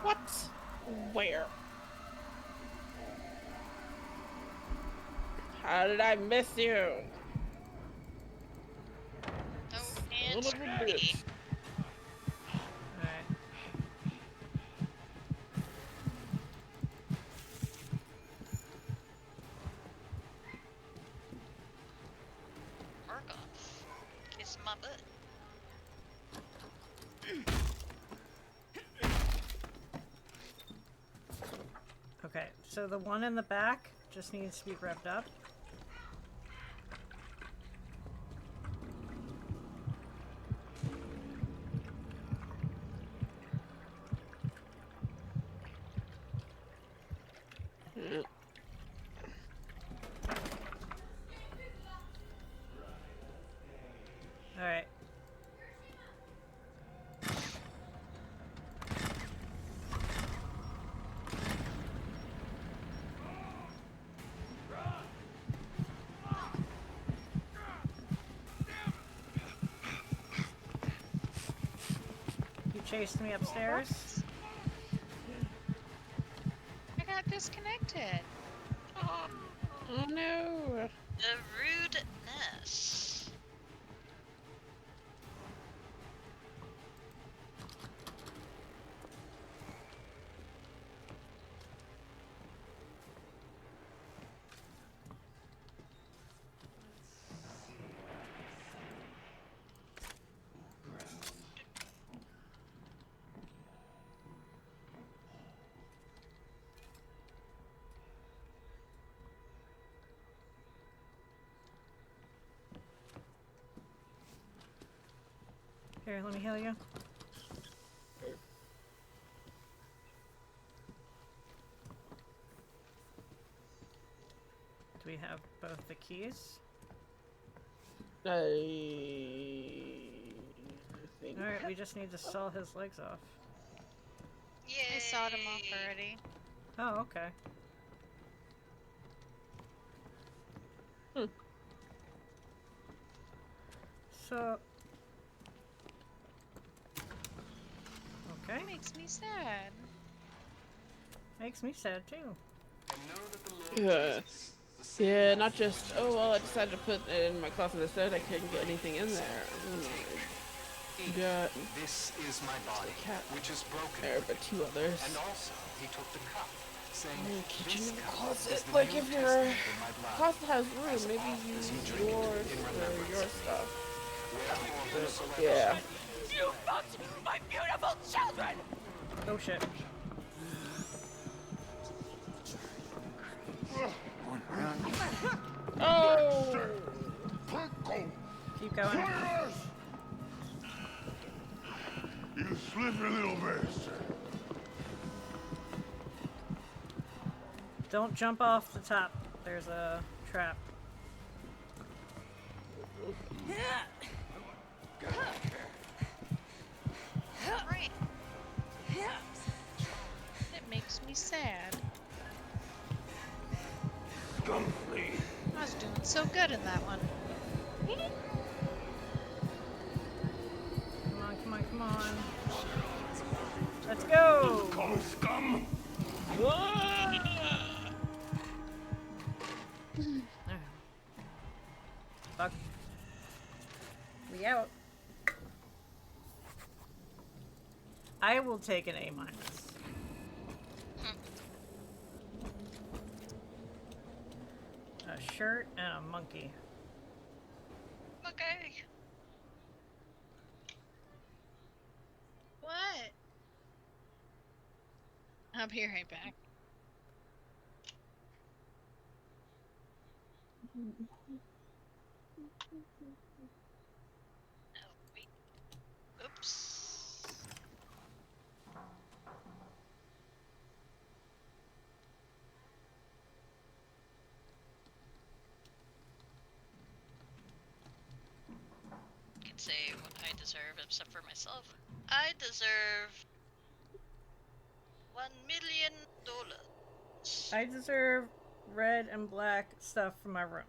What? Where? How did I miss you? Don't Son of a bitch. Alright. Mark off. Kiss my butt. Okay, so the one in the back just needs to be revved up. Alright. You chased me upstairs? I got disconnected. Oh no. The rudeness. Here, let me heal you. Do we have both the keys? I think. Alright, we just need to saw his legs off. I sawed him off already. Oh, okay. So... Okay. That makes me sad. Makes me sad too. Yeah, not just, oh well, I decided to put it in my closet instead, I couldn't get anything in there. Got This is my body, cat which is broken. there, but two others. And also, he took the cup, saying, Kitchen "This in the cup closet. is the Like New if your Testament in my blood. closet has room, As maybe oft use as you drink it yours in for remembrance your of me." stuff. Wherefore, whosoever Yeah. You fucked my beautiful children! Oh shit. Oh! Keep going. You slippery little bastard. Don't jump off the top. There's a trap. Right. It makes me sad. Scumflea. I was doing so good in that one. Come on, come on, come on. Let's go! Call it scum. Fuck. We out. I will take an A-. A shirt and a monkey. Okay. What? I'll be right back. Oh, wait. Oops. Can say what I deserve except for myself. I deserve $1 million. I deserve red and black stuff from my room.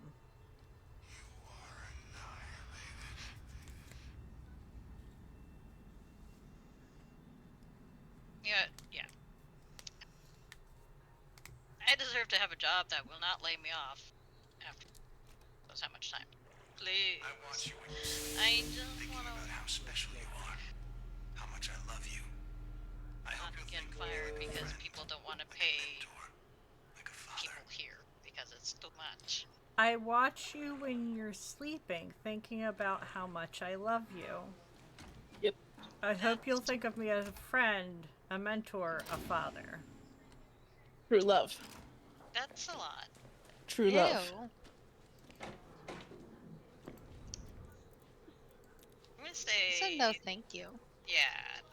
Yeah. I deserve to have a job that will not lay me off after knows how much time. Please. I watch you when you sleep, I don't thinking want about how special you are, how much I love you. I hope you'll get think of me fired like a because friend, people don't want to like a pay mentor, like a father. people here because it's too much. I watch you when you're sleeping, thinking about how much I love you. Yep. I hope you'll think of me as a friend, a mentor, a father. True love. That's a lot. True love. I'm gonna say. So no, thank you. Yeah,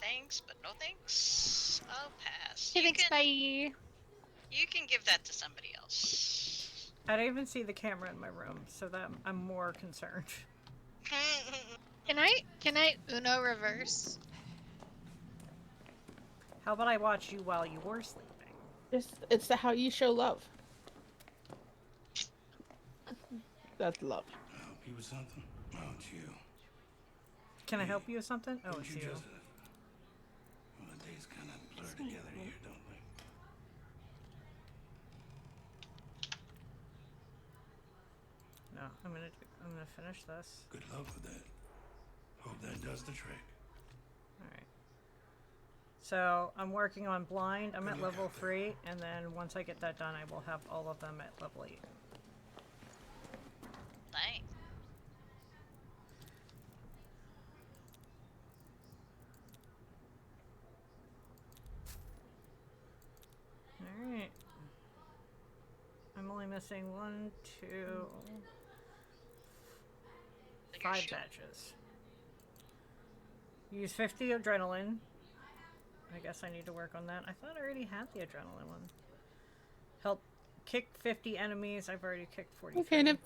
thanks, but no thanks. I'll pass. Okay, thanks, bye. You can give that to somebody else. I don't even see the camera in my room, so that I'm more concerned. Can I Uno reverse? How about I watch you while you were sleeping? It's how you show love. That's love. Help you with something? Oh, it's you. Can I help you with something? Oh, Don't it's you you. just... Well, the days kind of blur together here, don't they? No, I'm gonna finish this. Good luck with that. Hope that does the trick. Alright. So, I'm working on blind. I'm at level 3, and then once I get that done, I will have all of them at level 8. Nice. Alright. I'm only missing 1, 2, 5 badges. Use 50 adrenaline. I guess I need to work on that. I thought I already had the adrenaline one. Help kick 50 enemies. I've already kicked 43. Okay,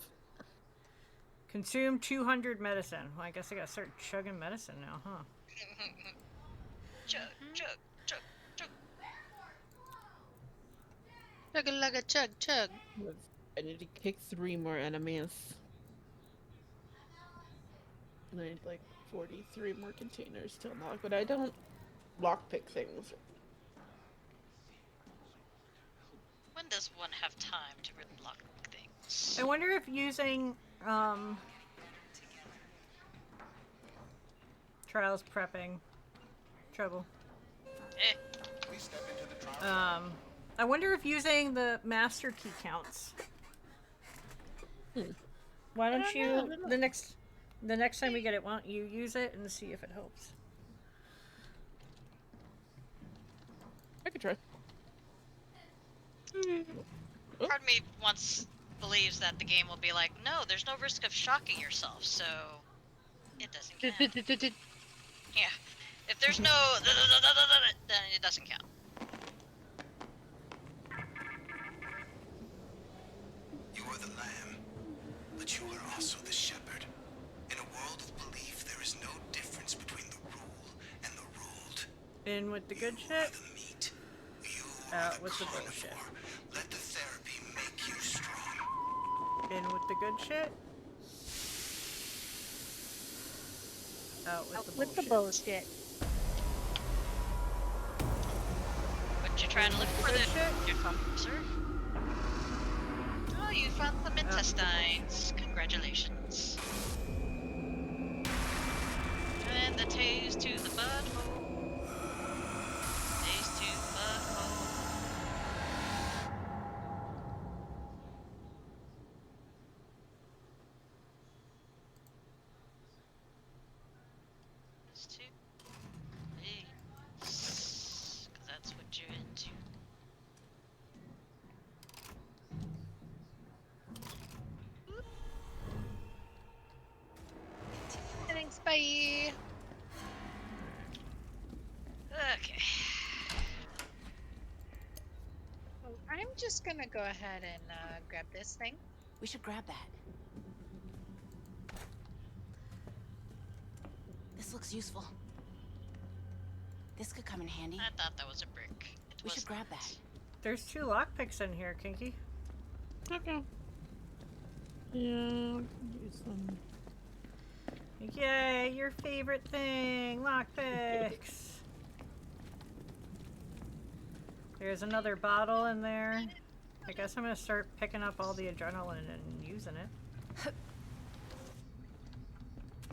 Consume 200 medicine. Well, I guess I gotta start chugging medicine now, huh? Chug. Chugga lugga chug chug. I need to kick 3 more enemies. And I need like 43 more containers to unlock, but I don't lockpick things. When does one have time to really lock things? I wonder if using trials prepping trouble. I wonder if using the master key counts. Why don't you the next time we get it, why don't you use it and see if it helps? I could try. Part of me believes that the game will be like, no, there's no risk of shocking yourself, so it doesn't count. Yeah. If there's no then it doesn't count. You are the lamb, but you are also the shepherd. In a world of belief, there is no difference between the rule and the ruled. In with the good shit. Out with the bullshit. Let the therapy make you strong. In with the good shit. Out with the bullshit. What you trying to look for there, sir? Oh, you found some intestines. Congratulations. And the taste to the butthole. Taste to the butthole. Taste to please. 'Cause that's what you're into. Bye. Okay. Oh, I'm just gonna go ahead and grab this thing. We should grab that. This looks useful. This could come in handy. I thought that was a brick. We should grab that. There's 2 lockpicks in here, Kinky. Okay. Yeah, use them. Yay, your favorite thing, lockpicks. There's another bottle in there. I guess I'm gonna start picking up all the adrenaline and using it.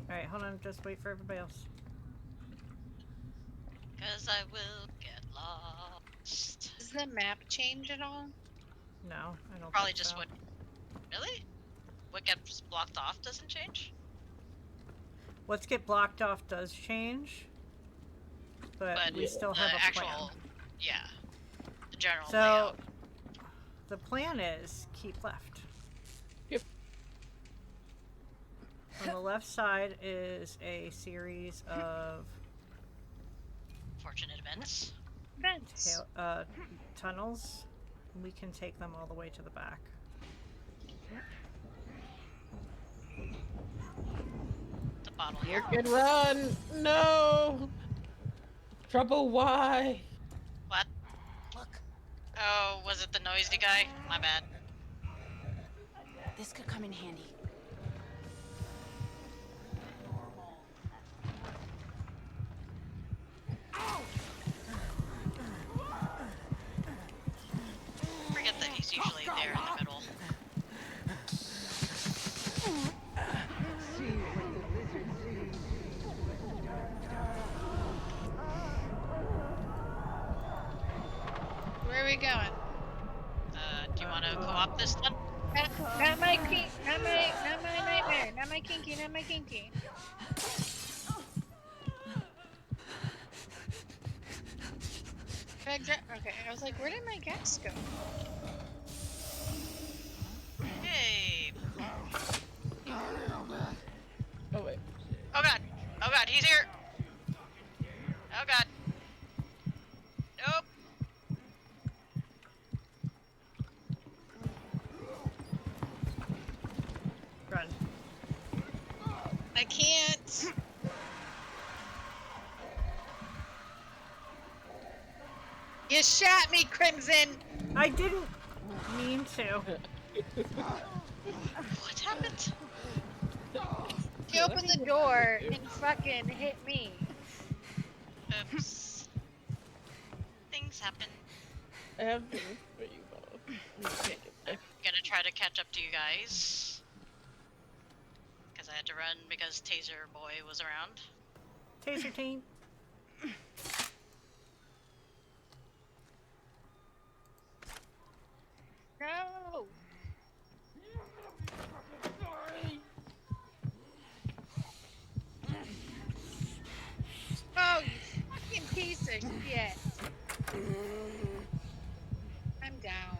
Alright, hold on, just wait for everybody else. Because I will get lost. Does the map change at all? No, I don't Probably think just so. what. Really? What gets blocked off doesn't change? What's get blocked off does change, but we still have a plan. Yeah. The general So, layout. the plan is keep left. Yep. On the left side is a series of Fortunate events. Tunnels. We can take them all the way to the back. The bottle You here. can run. No. Trouble. Why? What? Look. Oh, was it the noisy guy? My bad. This could come in handy. Forget that he's usually there in the middle. Where are we going? Do you want to co-op this one? Not my nightmare. Not my kinky. Not my kinky. Okay, I was like, where did my gas go? Hey. Oh wait. Oh god. Oh god, he's here. Oh god. Nope. Run. I can't. You shot me, Crimson. I didn't mean to. What happened? You opened the door and fucking hit me. Oops. Things happen. I have things for you both. You can't get there. Gonna try to catch up to you guys. Because I had to run because Taser Boy was around. Taser team. No. Oh, you fucking piece of shit. I'm down.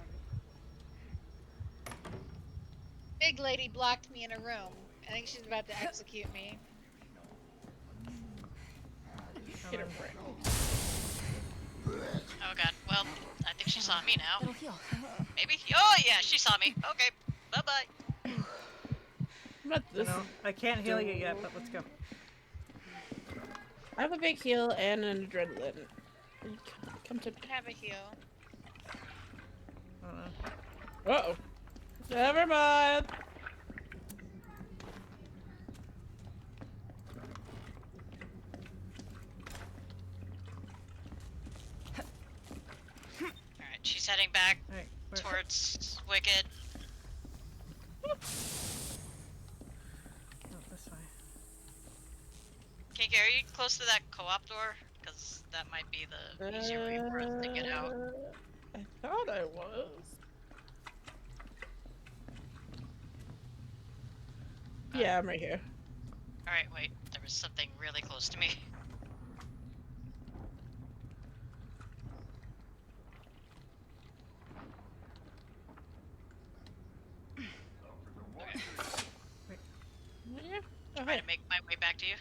Big lady blocked me in a room. I think she's about to execute me. Get her friend. Oh god, well, I think she saw me now. It'll heal. Maybe? Oh yeah, she saw me. Okay, bye-bye. But this. No, I can't heal you yet, but let's go. I have a big heal and an adrenaline. Come to. Have a heal. Uh-oh. Never mind. Alright, she's heading back towards Wicked. Oh, this way. Kinky, are you close to that co-op door? Because that might be the easier way for us to get out. I thought I was. Yeah, I'm right here. Alright, wait. There was something really close to me. Yeah. Trying to make my way back to you.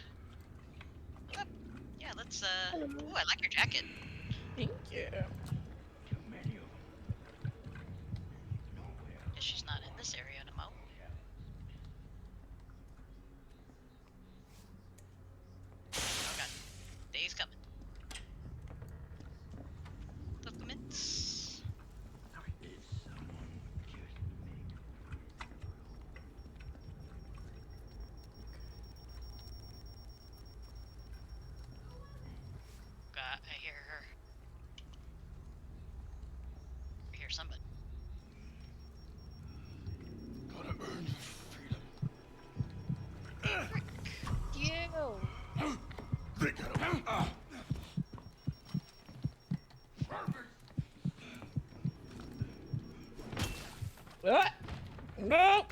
That's ooh, I like your jacket. Thank you. Guess she's not in this area no more. Oh god. Day's coming. Documents. God, I hear her. I hear somebody. Gotta earn your freedom. You. They gotta. No.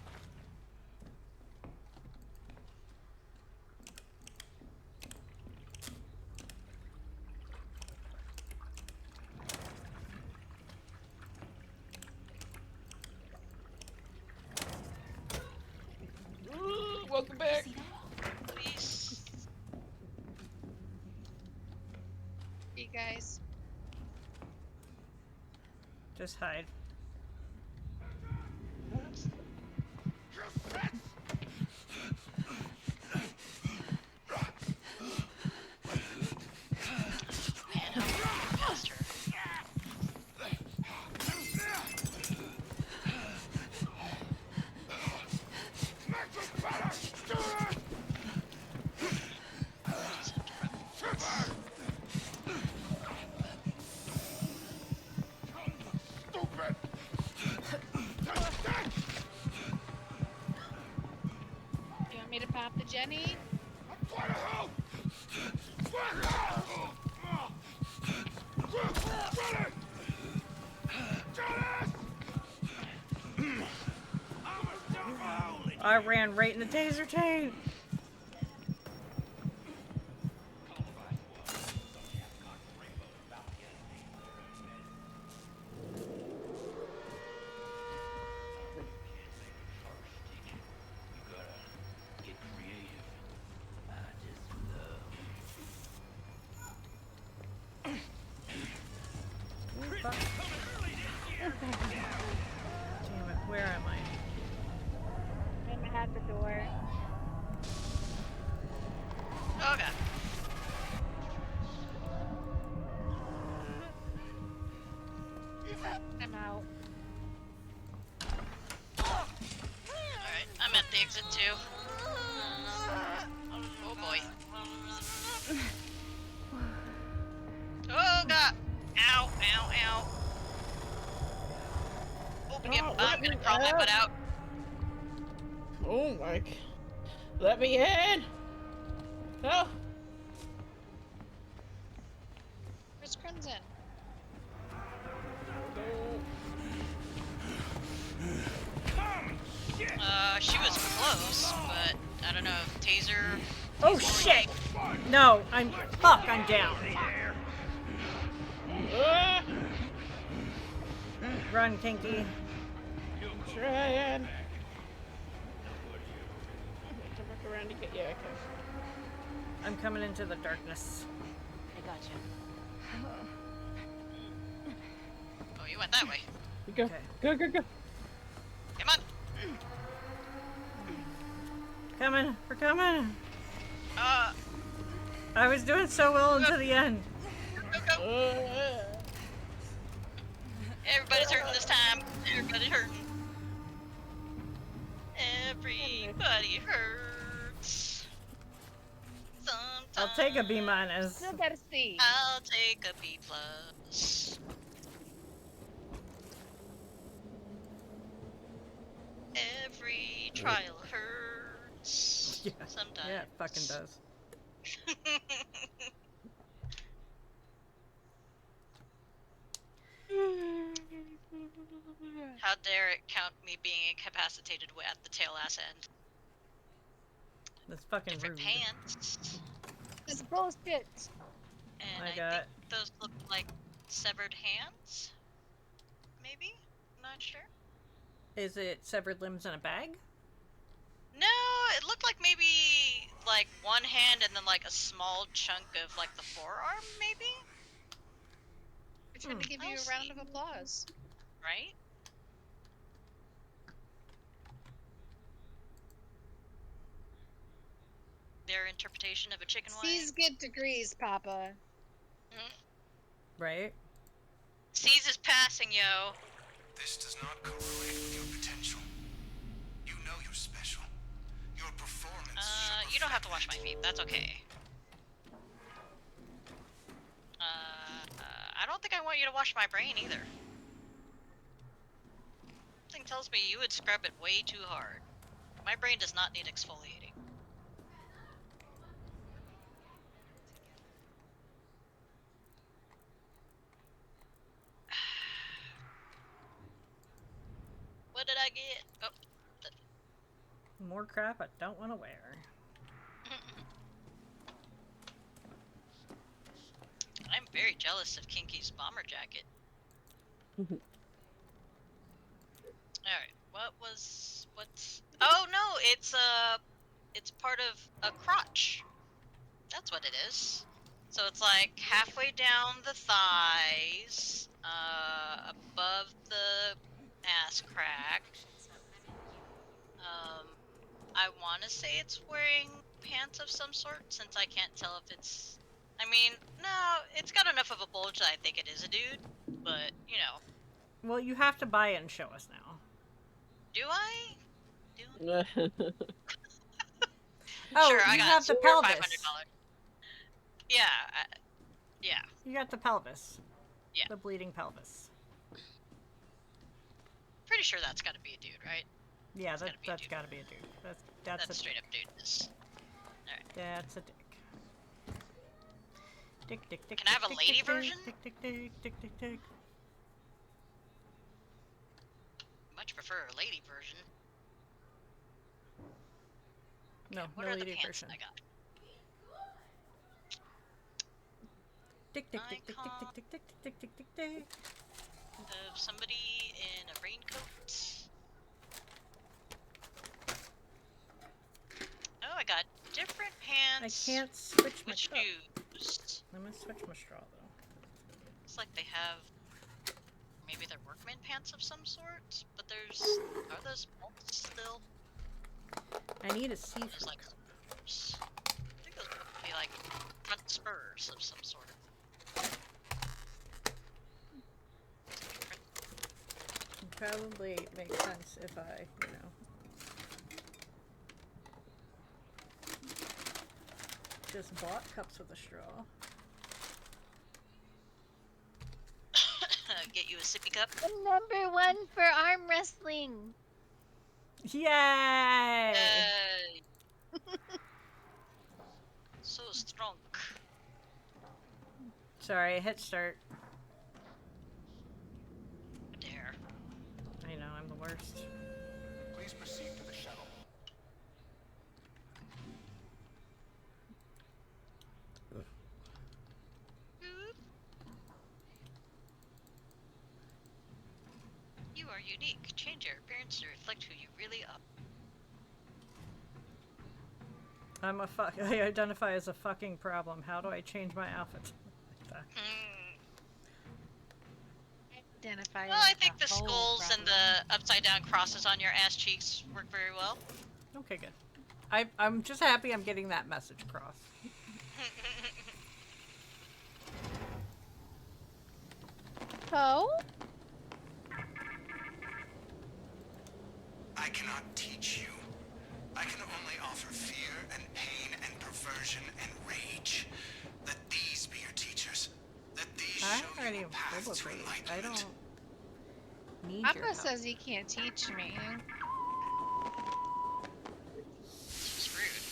Ooh, welcome back. Please. You guys. Just hide. Man, how can I get past her? You want me to pop the Jenny? I ran right in the taser chain. Damn it, where am I? I'm at the door. Oh god. I'm out. Alright, I'm at the exit too. Oh boy. Oh god! Ow, ow, ow. Oh, yeah, I'm gonna crawl my butt out. Oh my. Let me in. No. Where's Crimson? She was close, but I don't know if taser. Oh shit! No, I'm down. Run, Kinky. Trying. Come back around to get you. Okay. I'm coming into the darkness. I got you. Oh, you went that way. Go. Okay. Go. Come on. Coming. We're coming. I was doing so well until the end. Go. Everybody's hurting this time. Everybody's hurting. Everybody hurts. Sometimes. I'll take a B minus. Still got a C. I'll take a B plus. Every trial hurts. Yeah. Sometimes. Yeah, it fucking does. How dare it count me being incapacitated at the tail ass end? That's fucking Different rude. pants. It's bullshit. And I I got- think those look like severed hands? Maybe? Not sure. Is it severed limbs in a bag? No, it looked like maybe like one hand and then like a small chunk of like the forearm, maybe. We're trying to give you a round of applause. Right? Their interpretation of a chicken wing. C's get degrees, Papa. Right? C's is passing, yo. This does not correlate with your potential. You know you're special. Your performance should You don't have to wash my feet. That's okay. I don't think I want you to wash my brain either. Something tells me you would scrub it way too hard. My brain does not need exfoliating. What did I get? Oh. More crap I don't want to wear. I'm very jealous of Kinky's bomber jacket. Alright, what's... Oh no, it's part of a crotch. That's what it is. So it's like halfway down the thighs, above the ass crack. I want to say it's wearing pants of some sort, since I can't tell if it's... I mean, no, it's got enough of a bulge that I think it is a dude, but, you know. Well, you have to buy it and show us now. Do I? Oh, sure, I you got have the $500. pelvis. Yeah, yeah. You got the pelvis. Yeah. The bleeding pelvis. Pretty sure that's gotta be a dude, right? Yeah, that's gotta be a dude. That's a straight up dudeness. Alright. That's a dick. Dick, dick, dick. Can I have a dick, lady dick, version? Dick, dick, dick, dick, dick, dick. Much prefer a lady version. No, What no are the lady pants version. I got? Dick, dick, dick, dick, dick, dick, dick, dick, dick, dick, dick. Of somebody in a raincoat. Oh, I got different pants. I can't switch my straw. shoes. I'm gonna switch my straw though. Looks like they have maybe they're workman pants of some sort, but are those bolts still? I need a seafood like cup. spurs. I think those would be like front spurs of some sort. It probably makes sense if I, you know, just bought cups with a straw. Get you a sippy cup. The #1 for arm wrestling. Yay! So strong. Sorry, I hit start. Dare. I know, I'm the worst. Please proceed to the shuttle. You are unique. Change your appearance to reflect who you really are. I identify as a fucking problem. How do I change my outfit? Identify. Well, I think the skulls and the upside down crosses on your ass cheeks work very well. Okay, good. I'm just happy I'm getting that message across. Oh? I cannot teach you. I can only offer fear and pain and perversion and rage. Let these be your teachers. Let these show you a path to enlightenment. I don't need Papa your help. says he can't teach me. It's rude.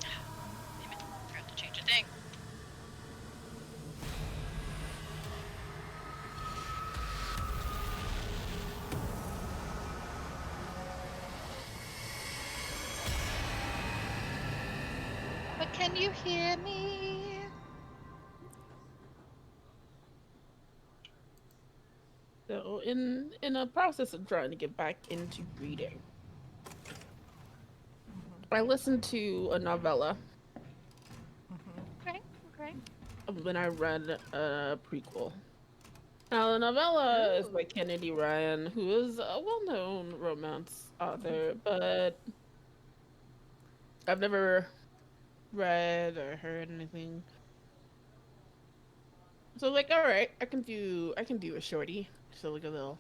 Damn it. Forgot to change a thing. But can you hear me? So in a process of trying to get back into reading, I listened to a novella Okay, okay. when I read a prequel. Now, the novella is by Ooh. Kennedy Ryan, who is a well-known romance author, but I've never read or heard anything. So like, all right, I can do a shorty, so like a Little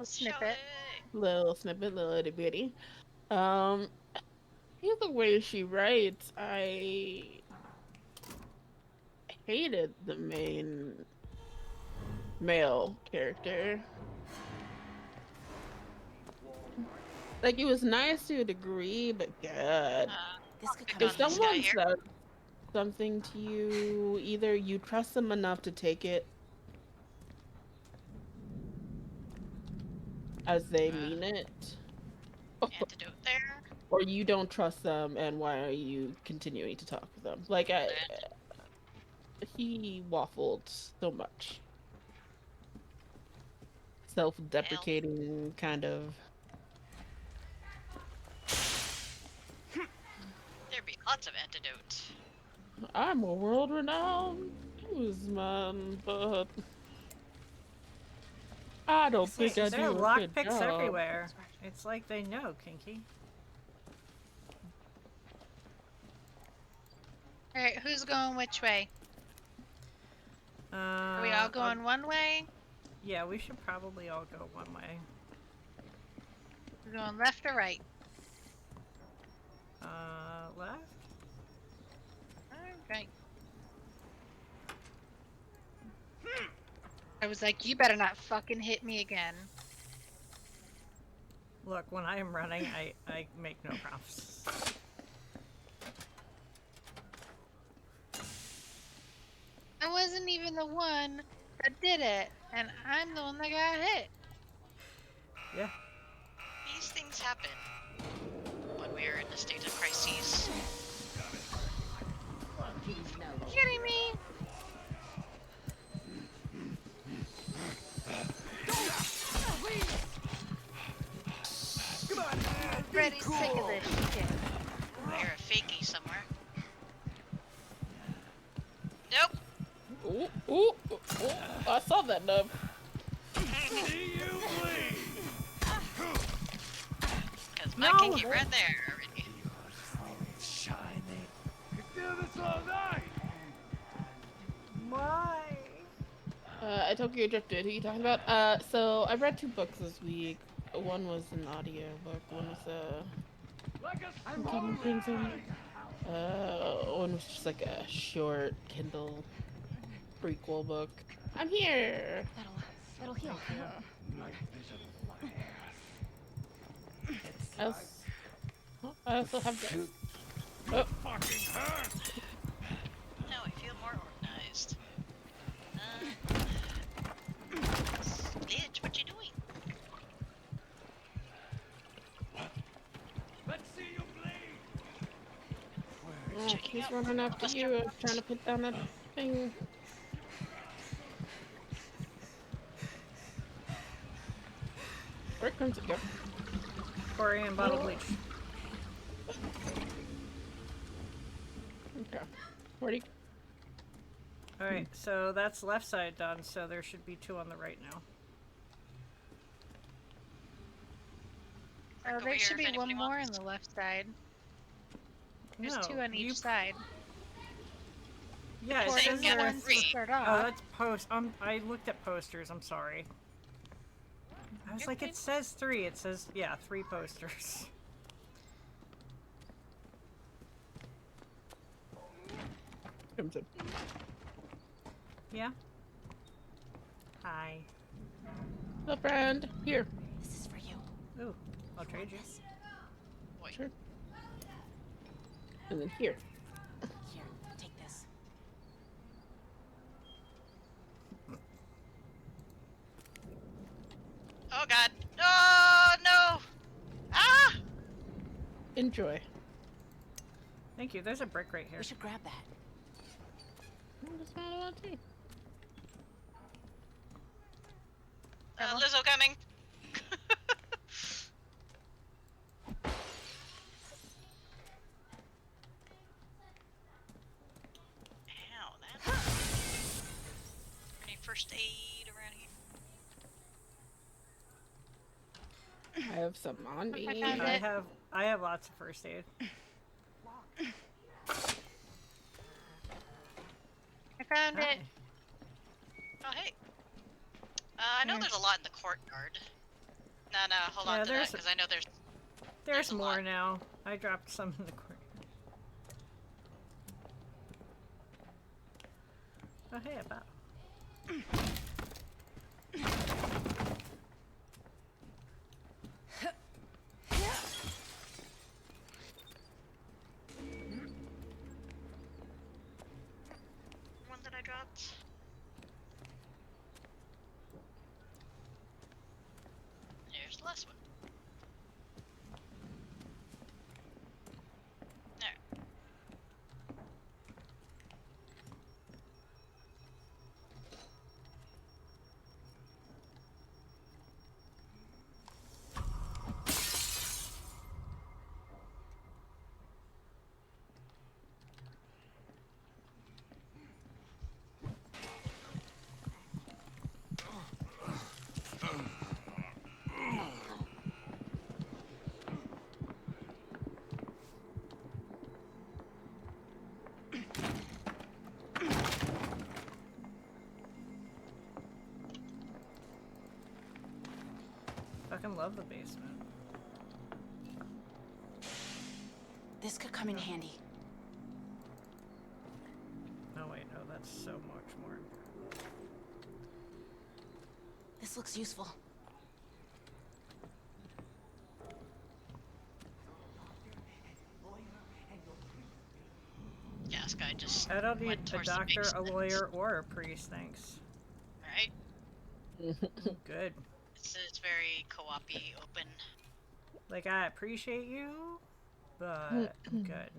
snippet. little snippet, little itty bitty. Um, the way she writes, I hated the main male character. Like, it was nice to a degree, but God, This could if someone says something to you, either you trust them enough to take it as they mean it, Antidote there. or you don't trust them, and why are you continuing to talk to them? Like, he waffled so much. Self-deprecating, kind of. There'd be lots of antidotes. I'm a world-renowned newsman, but I don't think I There are do a good lockpicks job. everywhere. It's like they know, Kinky. Alright, who's going which way? Are we all going one way? Yeah, we should probably all go one way. We're going left or right? Left? Alright. I was like, you better not fucking hit me again. Look, when I am running, I make no promises. I wasn't even the one that did it, and I'm the one that got hit. Yeah. These things happen when we're in a state of crises. Kidding me? Come on, man. Pretty sick of this shit. I hear a fakie somewhere. Nope. Ooh, ooh, ooh, ooh. I saw that nub. See you bleed. Because my kinky right there already. Shining. You do this all night. Why? I Tokyo Drifted. Who are you talking about? So I've read 2 books this week. One was an audio book. One was one was just like a short Kindle prequel book. I'm here. That'll heal. I also have this. Oh. Fucking hurt. Now I feel more organized. Glitch, what you doing? Let's see you bleed. Oh, he's running after you. I'm trying to put down that thing. Where comes it go? Korean bottle bleach. Okay. Where'd he? Alright, so that's left side done, so there should be 2 on the right now. Oh, there should be one more on the left side. There's 2 on each side. Yeah, it Or says does the there are one to 3. start Oh, off. that's post. I looked at posters. I'm sorry. I was like, it says 3. It says, yeah, 3 posters. Crimson. Yeah. Hi. The friend here. This is for you. Ooh, I'll trade you. Sure. And then here. Here, take this. Oh god. Oh no! Ah! Enjoy. Thank you. There's a brick right here. We should grab that. Lizzo coming. Ow, that's... Any first aid around here? I have some on me. I have lots of first aid. I found it. Oh, hey. I know there's a lot in the courtyard. No, hold on to that, because I know there's more now. I dropped some in the courtyard. Oh, hey, about. One that I dropped. Here's the last one. There. Fucking love the basement. This could come in handy. No, wait, no, that's so much more. This looks useful. Yeah, this guy just I don't need went a towards the doctor, a basement. lawyer, or a priest, thanks. Right? Good. It's very co-op-y, open. Like, I appreciate you, but I'm good.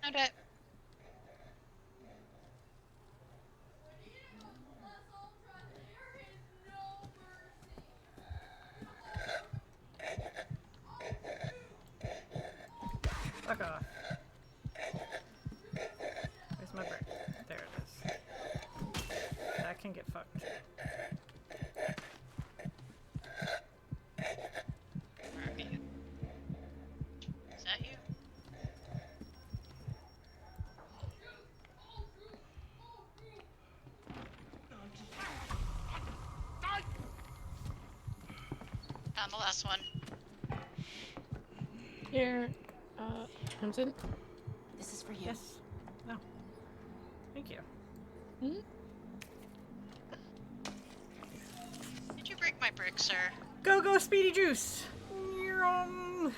Okay. Fuck off. Where's my brick? There it is. That can get fucked. Where are you? Is that you? Found the last one. Here, Crimson. This is for you. Yes. No. Thank you. Hmm? Did you break my brick, sir? Go, go, Speedy Juice! Oh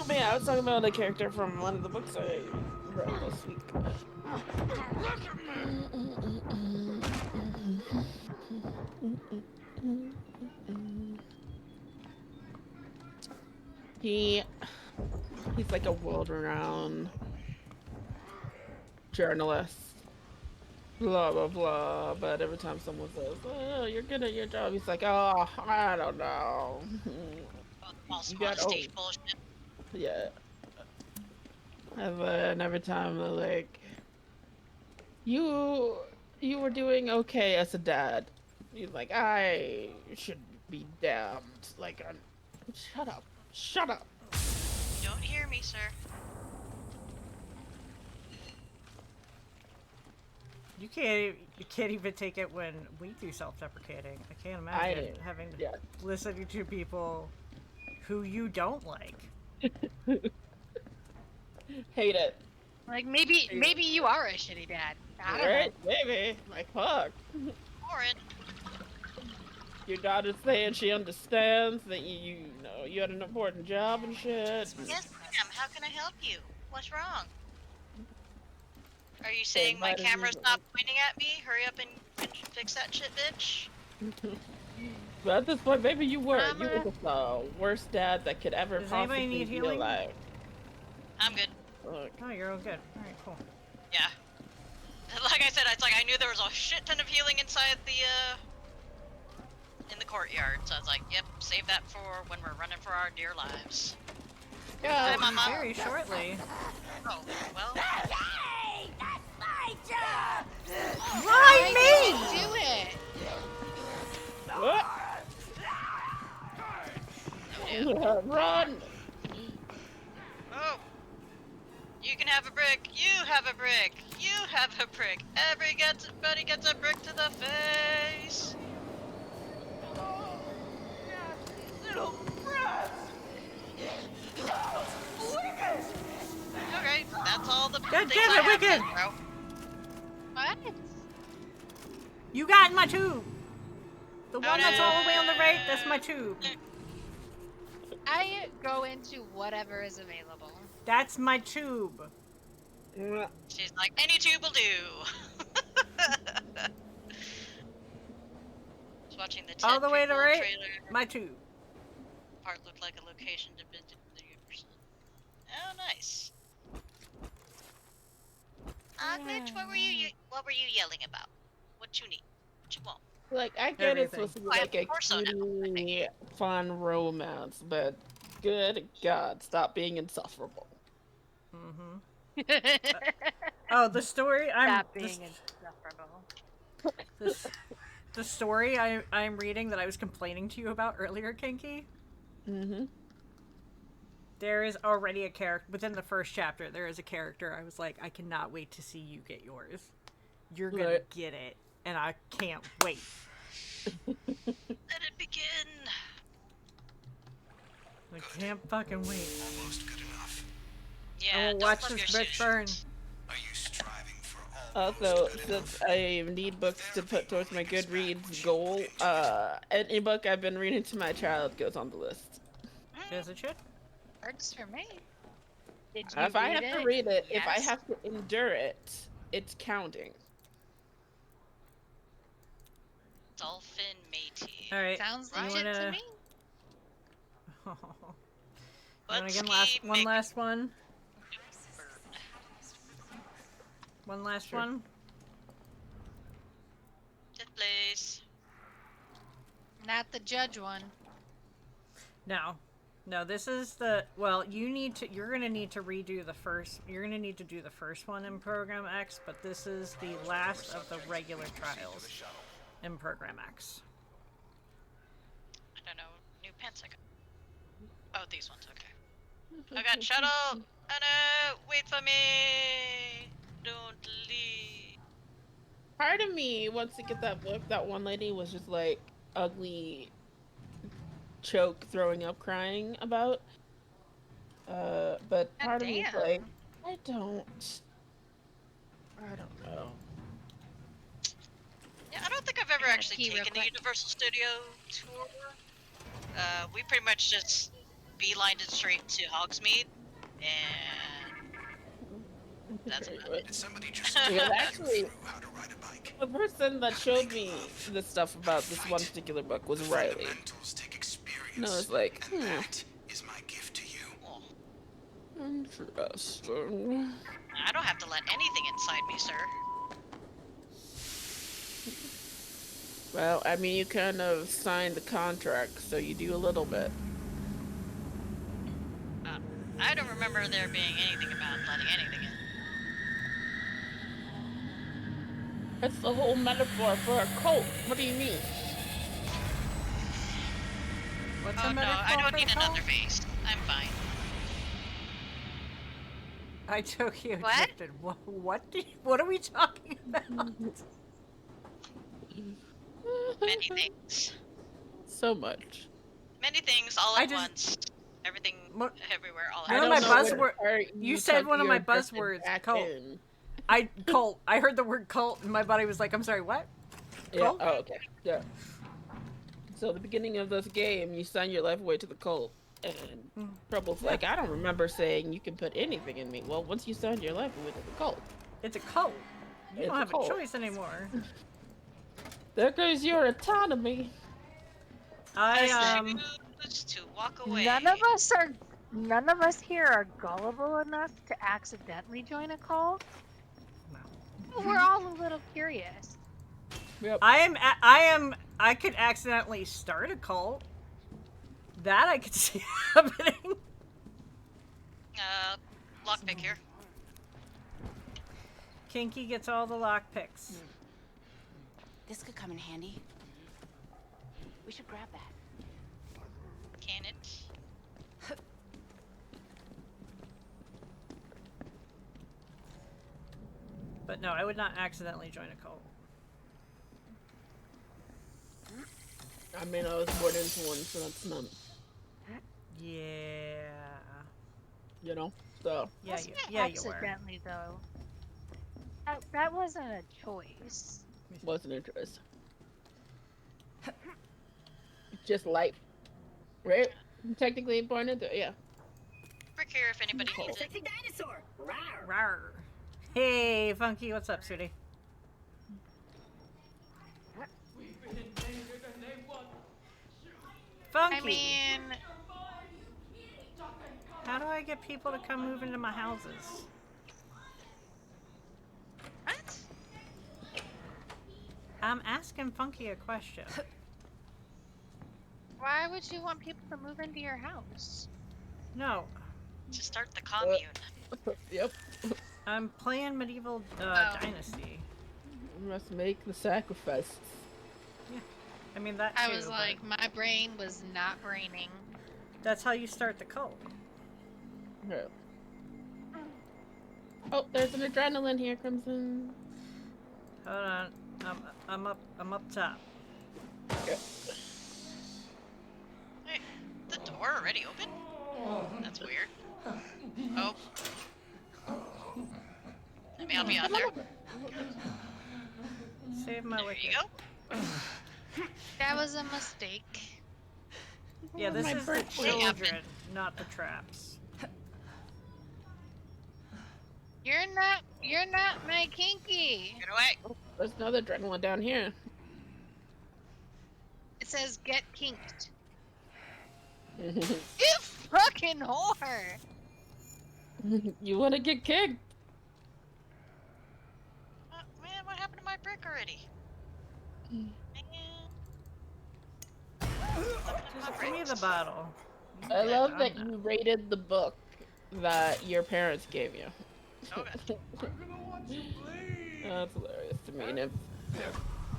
man, I was talking about a character from one of the books I read this week. He's like a world-renowned journalist. Blah blah blah. But every time someone says, "Oh, you're good at your job," he's like, "Oh, I don't know." False got stage bullshit. Yeah. And then every time they're like, you were doing okay as a dad. He's like, I should be damned. Like, shut up. Shut up. You don't hear me, sir. You can't even take it when we do self-deprecating. I can't imagine having to listening to people who you don't like. Hate it. Like maybe you are a shitty dad. I don't know. Maybe. Like, fuck. Or it. Your daughter's saying she understands that you know you had an important job and shit. Yes, ma'am. How can I help you? What's wrong? Are you saying my might as camera's well. not pointing at me? Hurry up and fix that shit, bitch. But at this point, maybe you were. You were Camera. just the worst dad that could ever Does anybody possibly need be healing? alive. I'm good. Look. Oh, you're all good. Alright, cool. Yeah. Like I said, it's like I knew there was a shit ton of healing inside the, in the courtyard. So I was like, yep, save that for when we're running for our dear lives. Yeah, Hi, Mama. very shortly. Oh, well. Hey, that's my job! Why me? Do it. What? Run! Oh. You can have a brick. You have a brick. You have a brick. Everybody gets a brick to the face. Little brat! Wicked! Okay, that's all the God things damn I it, have Wicked! to throw. What? You got in my tube! The one that's no. all the way on the right, that's my tube. I go into whatever is available. That's my tube. She's like, any tube will do. Just watching the All the way to People right, trailer. my tube. Part looked like a location depicted in the universe. Oh, nice. Glitch, what were you yelling about? What you need? What you want? Like, I get it's Everything. supposed to be like a cutie, fun romance, but good God, stop being insufferable. Oh, the story Stop being insufferable. The story I'm reading that I was complaining to you about earlier, Kinky. There is already a character within the first chapter. There is a character. I was like, I cannot wait to see you get yours. You're gonna get it, and I can't wait. Let it begin. I can't fucking wait. Almost good enough. Yeah, I will don't watch love this your bitch burn. Are you striving for all? Also, since I need books to put towards my Goodreads goal, any book I've been reading to my child goes on the list. Does it should? Works for me. Did you If I read have it? to read it, if I Yes. have to endure it, it's counting. Dolphin matey. All right. Sounds you legit wanna... to me. Wanna get one last one? One last one? Yes, please. Not the judge one. No. No, this is the... Well, you're gonna need to redo the first... You're gonna need to do the first one in Program X, but this is the last of the regular trials in Program X. I don't know. New pants I got. Oh, these ones. Okay. I got shuttle. Anna, wait for me. Don't leave. Part of me wants to get that book. That one lady was just like ugly, choke, throwing up, crying about. But part of me is like, I don't know. Yeah, I don't think I've ever actually taken the Universal Studio tour. We pretty much just beelined it straight to Hogsmeade, and that's about it. Somebody just Well, actually, the person that showed me the stuff about this one particular book was Riley. And I was like, is my gift to you. Interesting. I don't have to let anything inside me, sir. Well, I mean, you kind of signed the contract, so you do a little bit. I don't remember there being anything about letting anything in. That's the whole metaphor for a cult. What do you mean? What's Oh a no, I metaphor don't for need the another cult? face. I'm fine. I Tokyo What? drifted. What are we talking about? Many things. So much. Many things all at once. Everything, everywhere, all at One of once. my buzzwords. You said one of my drifted buzzwords. back Cult. in. Cult. I heard the word cult, and my body was like, "I'm sorry, what?" Yeah. Cult? Oh, okay. Yeah. So at the beginning of this game, you sign your life away to the cult, and Trouble's like, I don't remember saying you can put anything in me. Well, once you signed your life away to the cult, It's a cult. You It's don't a have cult. a choice anymore. There goes your autonomy. I Choose to walk away. None of us here are gullible enough to accidentally join a cult. But we're all a little curious. Yep. I could accidentally start a cult. That I could see happening. Lockpick here. Kinky gets all the lockpicks. This could come in handy. We should grab that. Can it? But no, I would not accidentally join a cult. I mean, I was born into one, so that's not. Yeah. You know, so. Yeah, you were. Accidentally, though. That wasn't a choice. Wasn't a choice. Just life, right? Technically born into it, yeah. Brick here if anybody needs it. Dinosaur. Rawr. Rawr. Hey, Funky, what's up, sweetie? Funky. I mean, how do I get people to come move into my houses? What? I'm asking Funky a question. why would you want people to move into your house? No. To start the commune. Yep. I'm playing Medieval Dynasty. You must make the sacrifice. Yeah. I mean, that too, I was like, my brain was not braining. That's how you start the cult. Yeah. Oh, there's an adrenaline here, Crimson. Hold on. I'm up top. Okay. Wait, the door already open? That's weird. Oh. Let me help you out there. Save my wicket. There you go. That was a mistake. Yeah, this is the Hey, children, not the traps. You're not my Kinky. Get away. Oh, there's another adrenaline down here. It says get kinked. You fucking whore. You want to get kicked? Man, what happened to my brick already? Man. Just give me the bottle. I love that you rated the book that your parents gave you. Okay. That's hilarious to me. And if...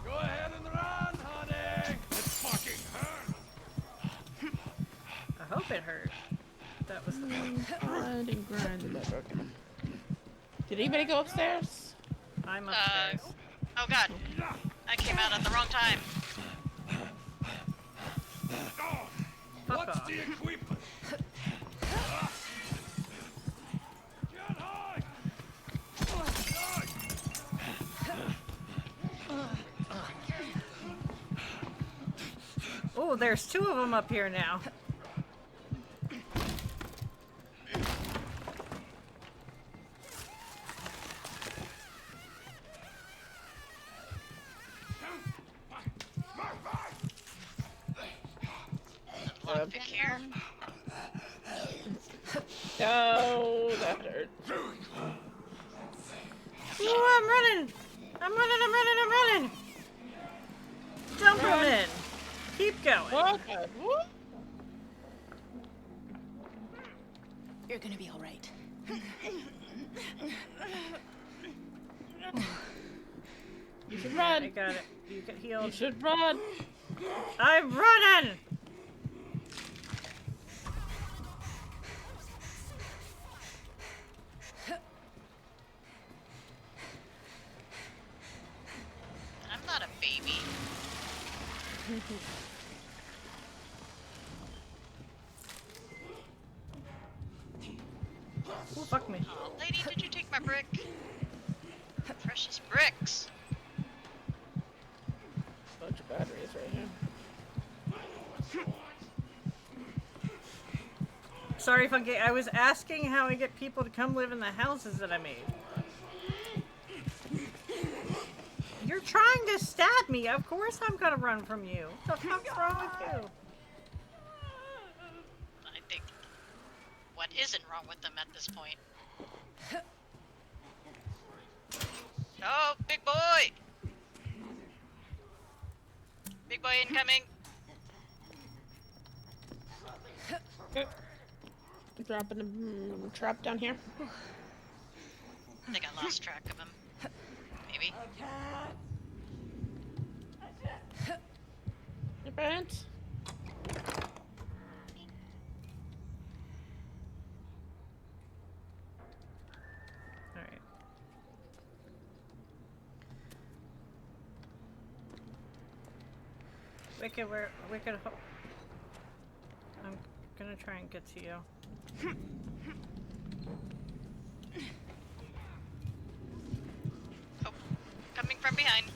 Go ahead and run, honey. It's fucking hurt. I hope it hurt. That was the point. Grind and grind and that broke. Did anybody go upstairs? I'm upstairs. Oh god. I came out at the wrong time. Fuck off. The equipment. Get high. Oh, there's two of them up here now. Lockpick here. Oh, that hurt. Oh, I'm running! I'm running! Dump him in! Keep going. Okay. You're gonna be all right. You should run. I got it. You get healed. You should run. I'm running! I'm not a baby. Oh, fuck me. Oh, lady, did you take my brick? Precious bricks. Bunch of batteries right here. Sorry, Funky. I was asking how I get people to come live in the houses that I made. You're trying to stab me. Of course I'm gonna run from you. What the fuck's wrong with you? I think what isn't wrong with them at this point? Oh, big boy! Big boy incoming. Dropping a trap down here. I think I lost track of him. Maybe. Your parents? Alright. Wicked, I'm gonna try and get to you. Oh, coming from behind.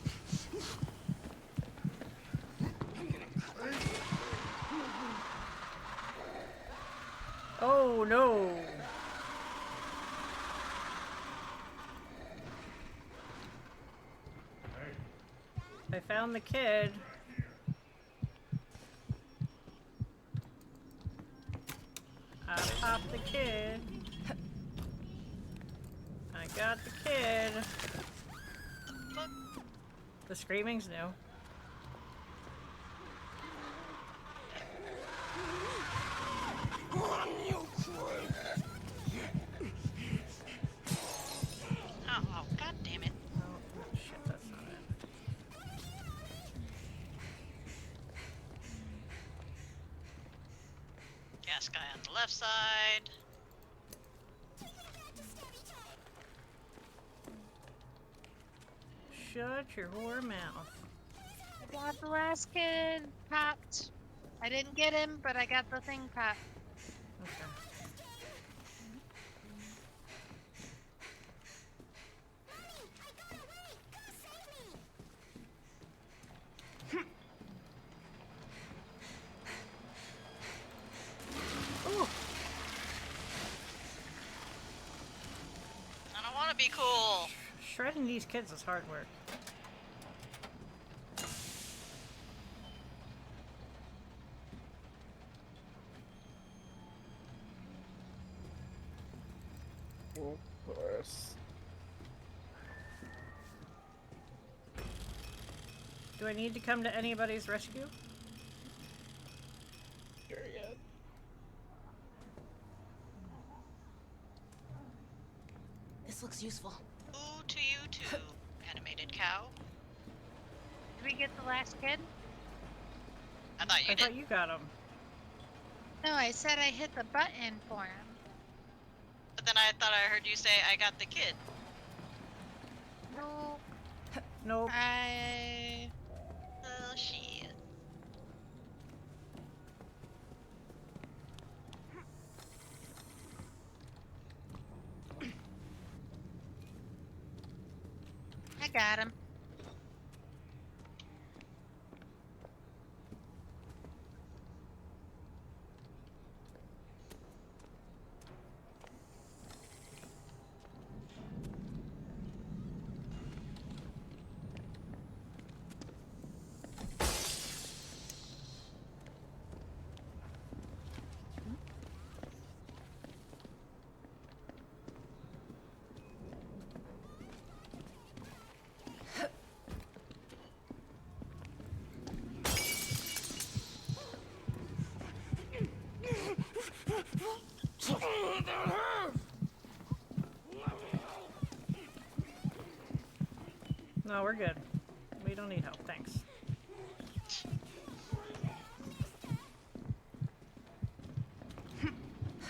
Oh no! I found the kid. I popped the kid. I got the kid. The screaming's new. Oh, god damn it. Oh, shit, that's not it. Gas guy on the left side. Shut your whore mouth. I got the last kid popped. I didn't get him, but I got the thing popped. Okay. Ooh. I don't want to be cool. Shredding these kids is hard work. Of course. Do I need to come to anybody's rescue? Sure, yeah. This looks useful. Ooh to you too, animated cow. Did we get the last kid? I thought you I did. thought you got him. No, I said I hit the button for him. But then I thought I heard you say I got the kid. No. Nope. Oh shit. I got him. No, we're good. We don't need help, thanks.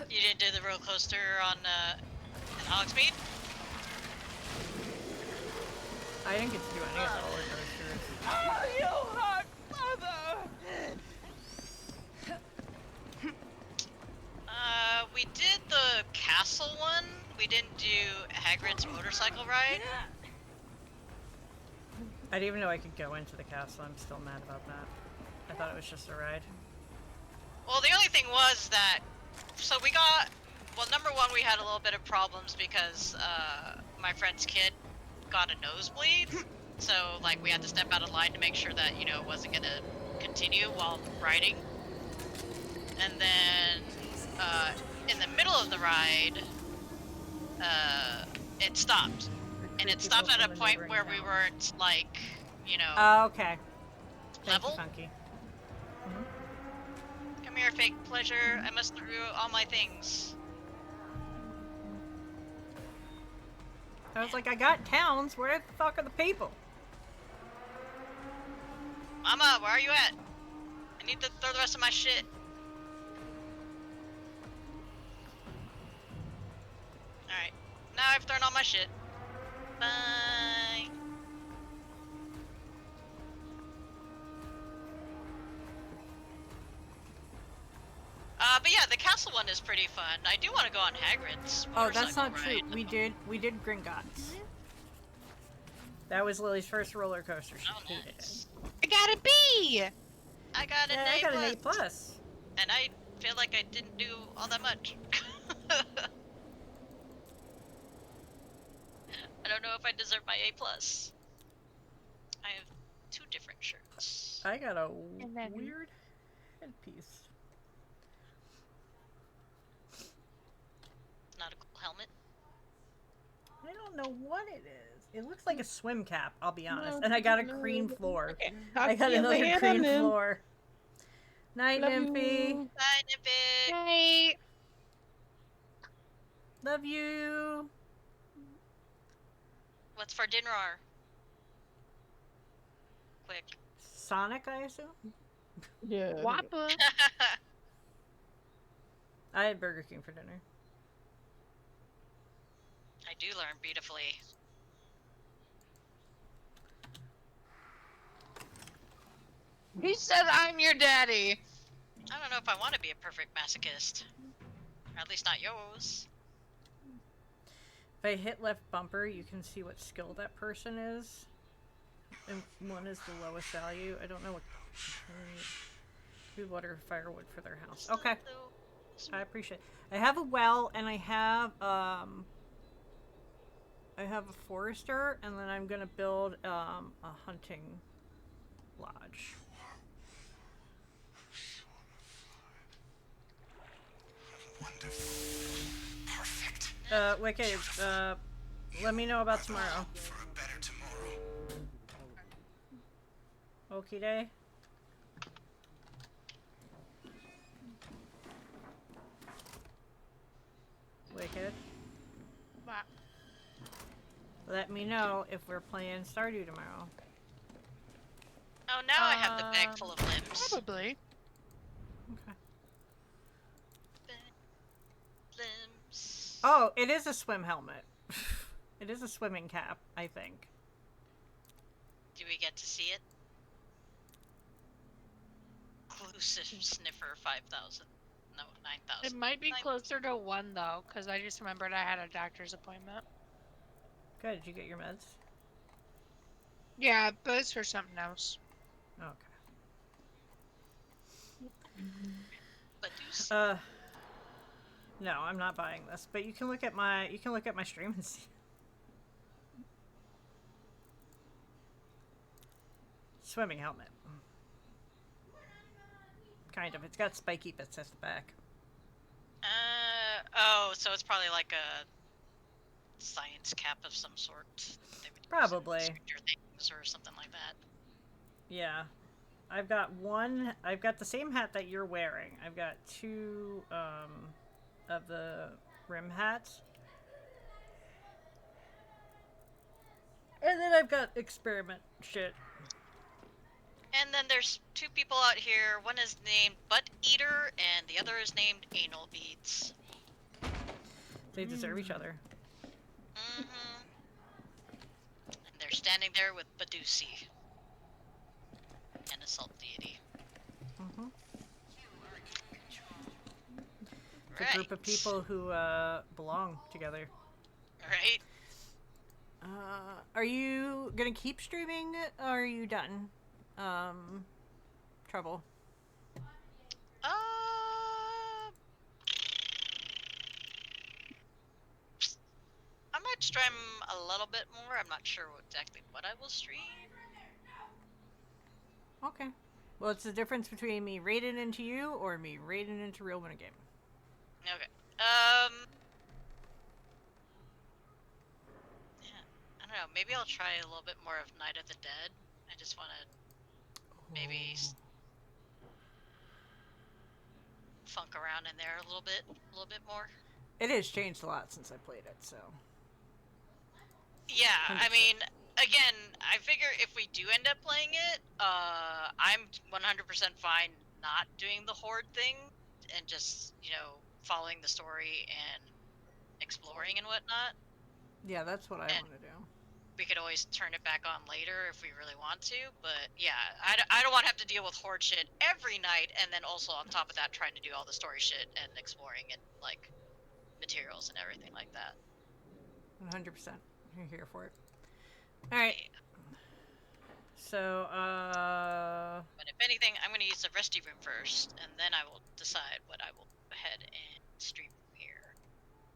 You didn't do the roller coaster on in Hogsmeade? I didn't get to do any of the roller coasters. Oh, you hot mother! We did the castle one. We didn't do Hagrid's motorcycle ride. I didn't even know I could go into the castle. I'm still mad about that. I thought it was just a ride. Well, the only thing was that, so we got, well, number one, we had a little bit of problems because my friend's kid got a nosebleed. So, like, we had to step out of line to make sure that, you know, it wasn't gonna continue while riding. And then, in the middle of the ride, it stopped. And it stopped at a point where we weren't, like, you know, Oh, okay. Thank you, level. Funky. Come here, fake pleasure. I must do all my things. I was like, I got towns. Where the fuck are the people? Mama, where are you at? I need to throw the rest of my shit. Alright. Now I've thrown all my shit. Bye. But yeah, the castle one is pretty fun. I do want to go on Hagrid's Oh, that's motorcycle not true. ride. We did Gringotts. That was Lily's first roller coaster. She hated it. I got a B! I got an Yeah, A+. I got an A+. And I feel like I didn't do all that much. I don't know if I deserve my A+. I have 2 different shirts. I got a And then- weird headpiece. Not a cool helmet. I don't know what it is. It looks like a swim cap, I'll be honest. And I got a green floor. Okay. I got another green floor. Night, Love Nymphy. you. Bye, Nippy. Hey! Love you. What's for dinner? Quick. Sonic, I assume? Yeah. Wappa! I had Burger King for dinner. I do learn beautifully. He said I'm your daddy! I don't know if I want to be a perfect masochist. Or at least not yours. If I hit left bumper, you can see what skill that person is. And one is the lowest value. I don't know what... Food, water, firewood for their house. Okay. I appreciate it. I have a well, and I have a forester, and then I'm gonna build a hunting lodge. Wonderful. Perfect. Wicked, let me know about tomorrow. For a better tomorrow. Okie day. Wicked. What? Let me know if we're playing Stardew tomorrow. Oh, now I have the bag full of limbs. Probably. Okay. Limbs. Oh, it is a swim helmet. It is a swimming cap, I think. Do we get to see it? Inclusive sniffer 5,000. No, 9,000. It might be closer to 1 though, because I just remembered I had a doctor's appointment. Good. Did you get your meds? Yeah, but it's for something else. Okay. But do no, I'm not buying this. But you can look at my stream and see. Swimming helmet. Kind of. It's got spiky bits at the back. Oh, so it's probably like a science cap of some sort. They would use in Probably. Stranger Things or something like that. Yeah. I've got the same hat that you're wearing. I've got 2 of the rim hats. And then I've got experiment shit. And then there's 2 people out here. One is named Butt Eater, and the other is named Anal Beads. They deserve each other. Mm-hmm. And they're standing there with Badusi. And a salt deity. Mm-hmm. Right. A group of people who belong together. Right? Are you gonna keep streaming, or are you done? Trouble. I'm not stream a little bit more. I'm not sure exactly what I will stream. Okay. Well, it's the difference between me raiding into you or me raiding into Real Winner Game. Okay. Yeah, I don't know. Maybe I'll try a little bit more of Night of the Dead. I just want to maybe funk around in there a little bit more. It has changed a lot since I played it, so. Yeah, 100%. I mean, again, I figure if we do end up playing it, I'm 100% fine not doing the horde thing and just, following the story and exploring and whatnot. Yeah, that's what I want to do. We could always turn it back on later if we really want to, but yeah, I don't want to have to deal with horde shit every night, and then also on top of that trying to do all the story shit and exploring and, like, materials and everything like that. 100%. You're here for it. Alright. So, But if anything, I'm going to use the resty room first, and then I will decide what I will go ahead and stream from here.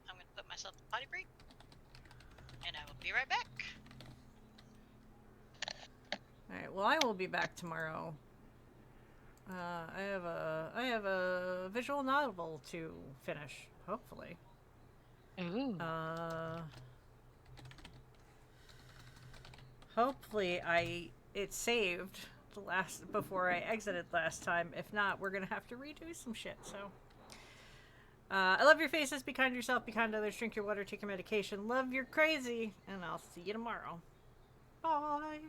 I'm going to put myself a potty break, and I will be right back. Alright, well, I will be back tomorrow. I have a visual novel to finish, hopefully. Ooh. Hopefully it saved before I exited last time. If not, we're gonna have to redo some shit. So, I love your faces. Be kind to yourself. Be kind to others. Drink your water. Take your medication. Love your crazy. And I'll see you tomorrow. Bye.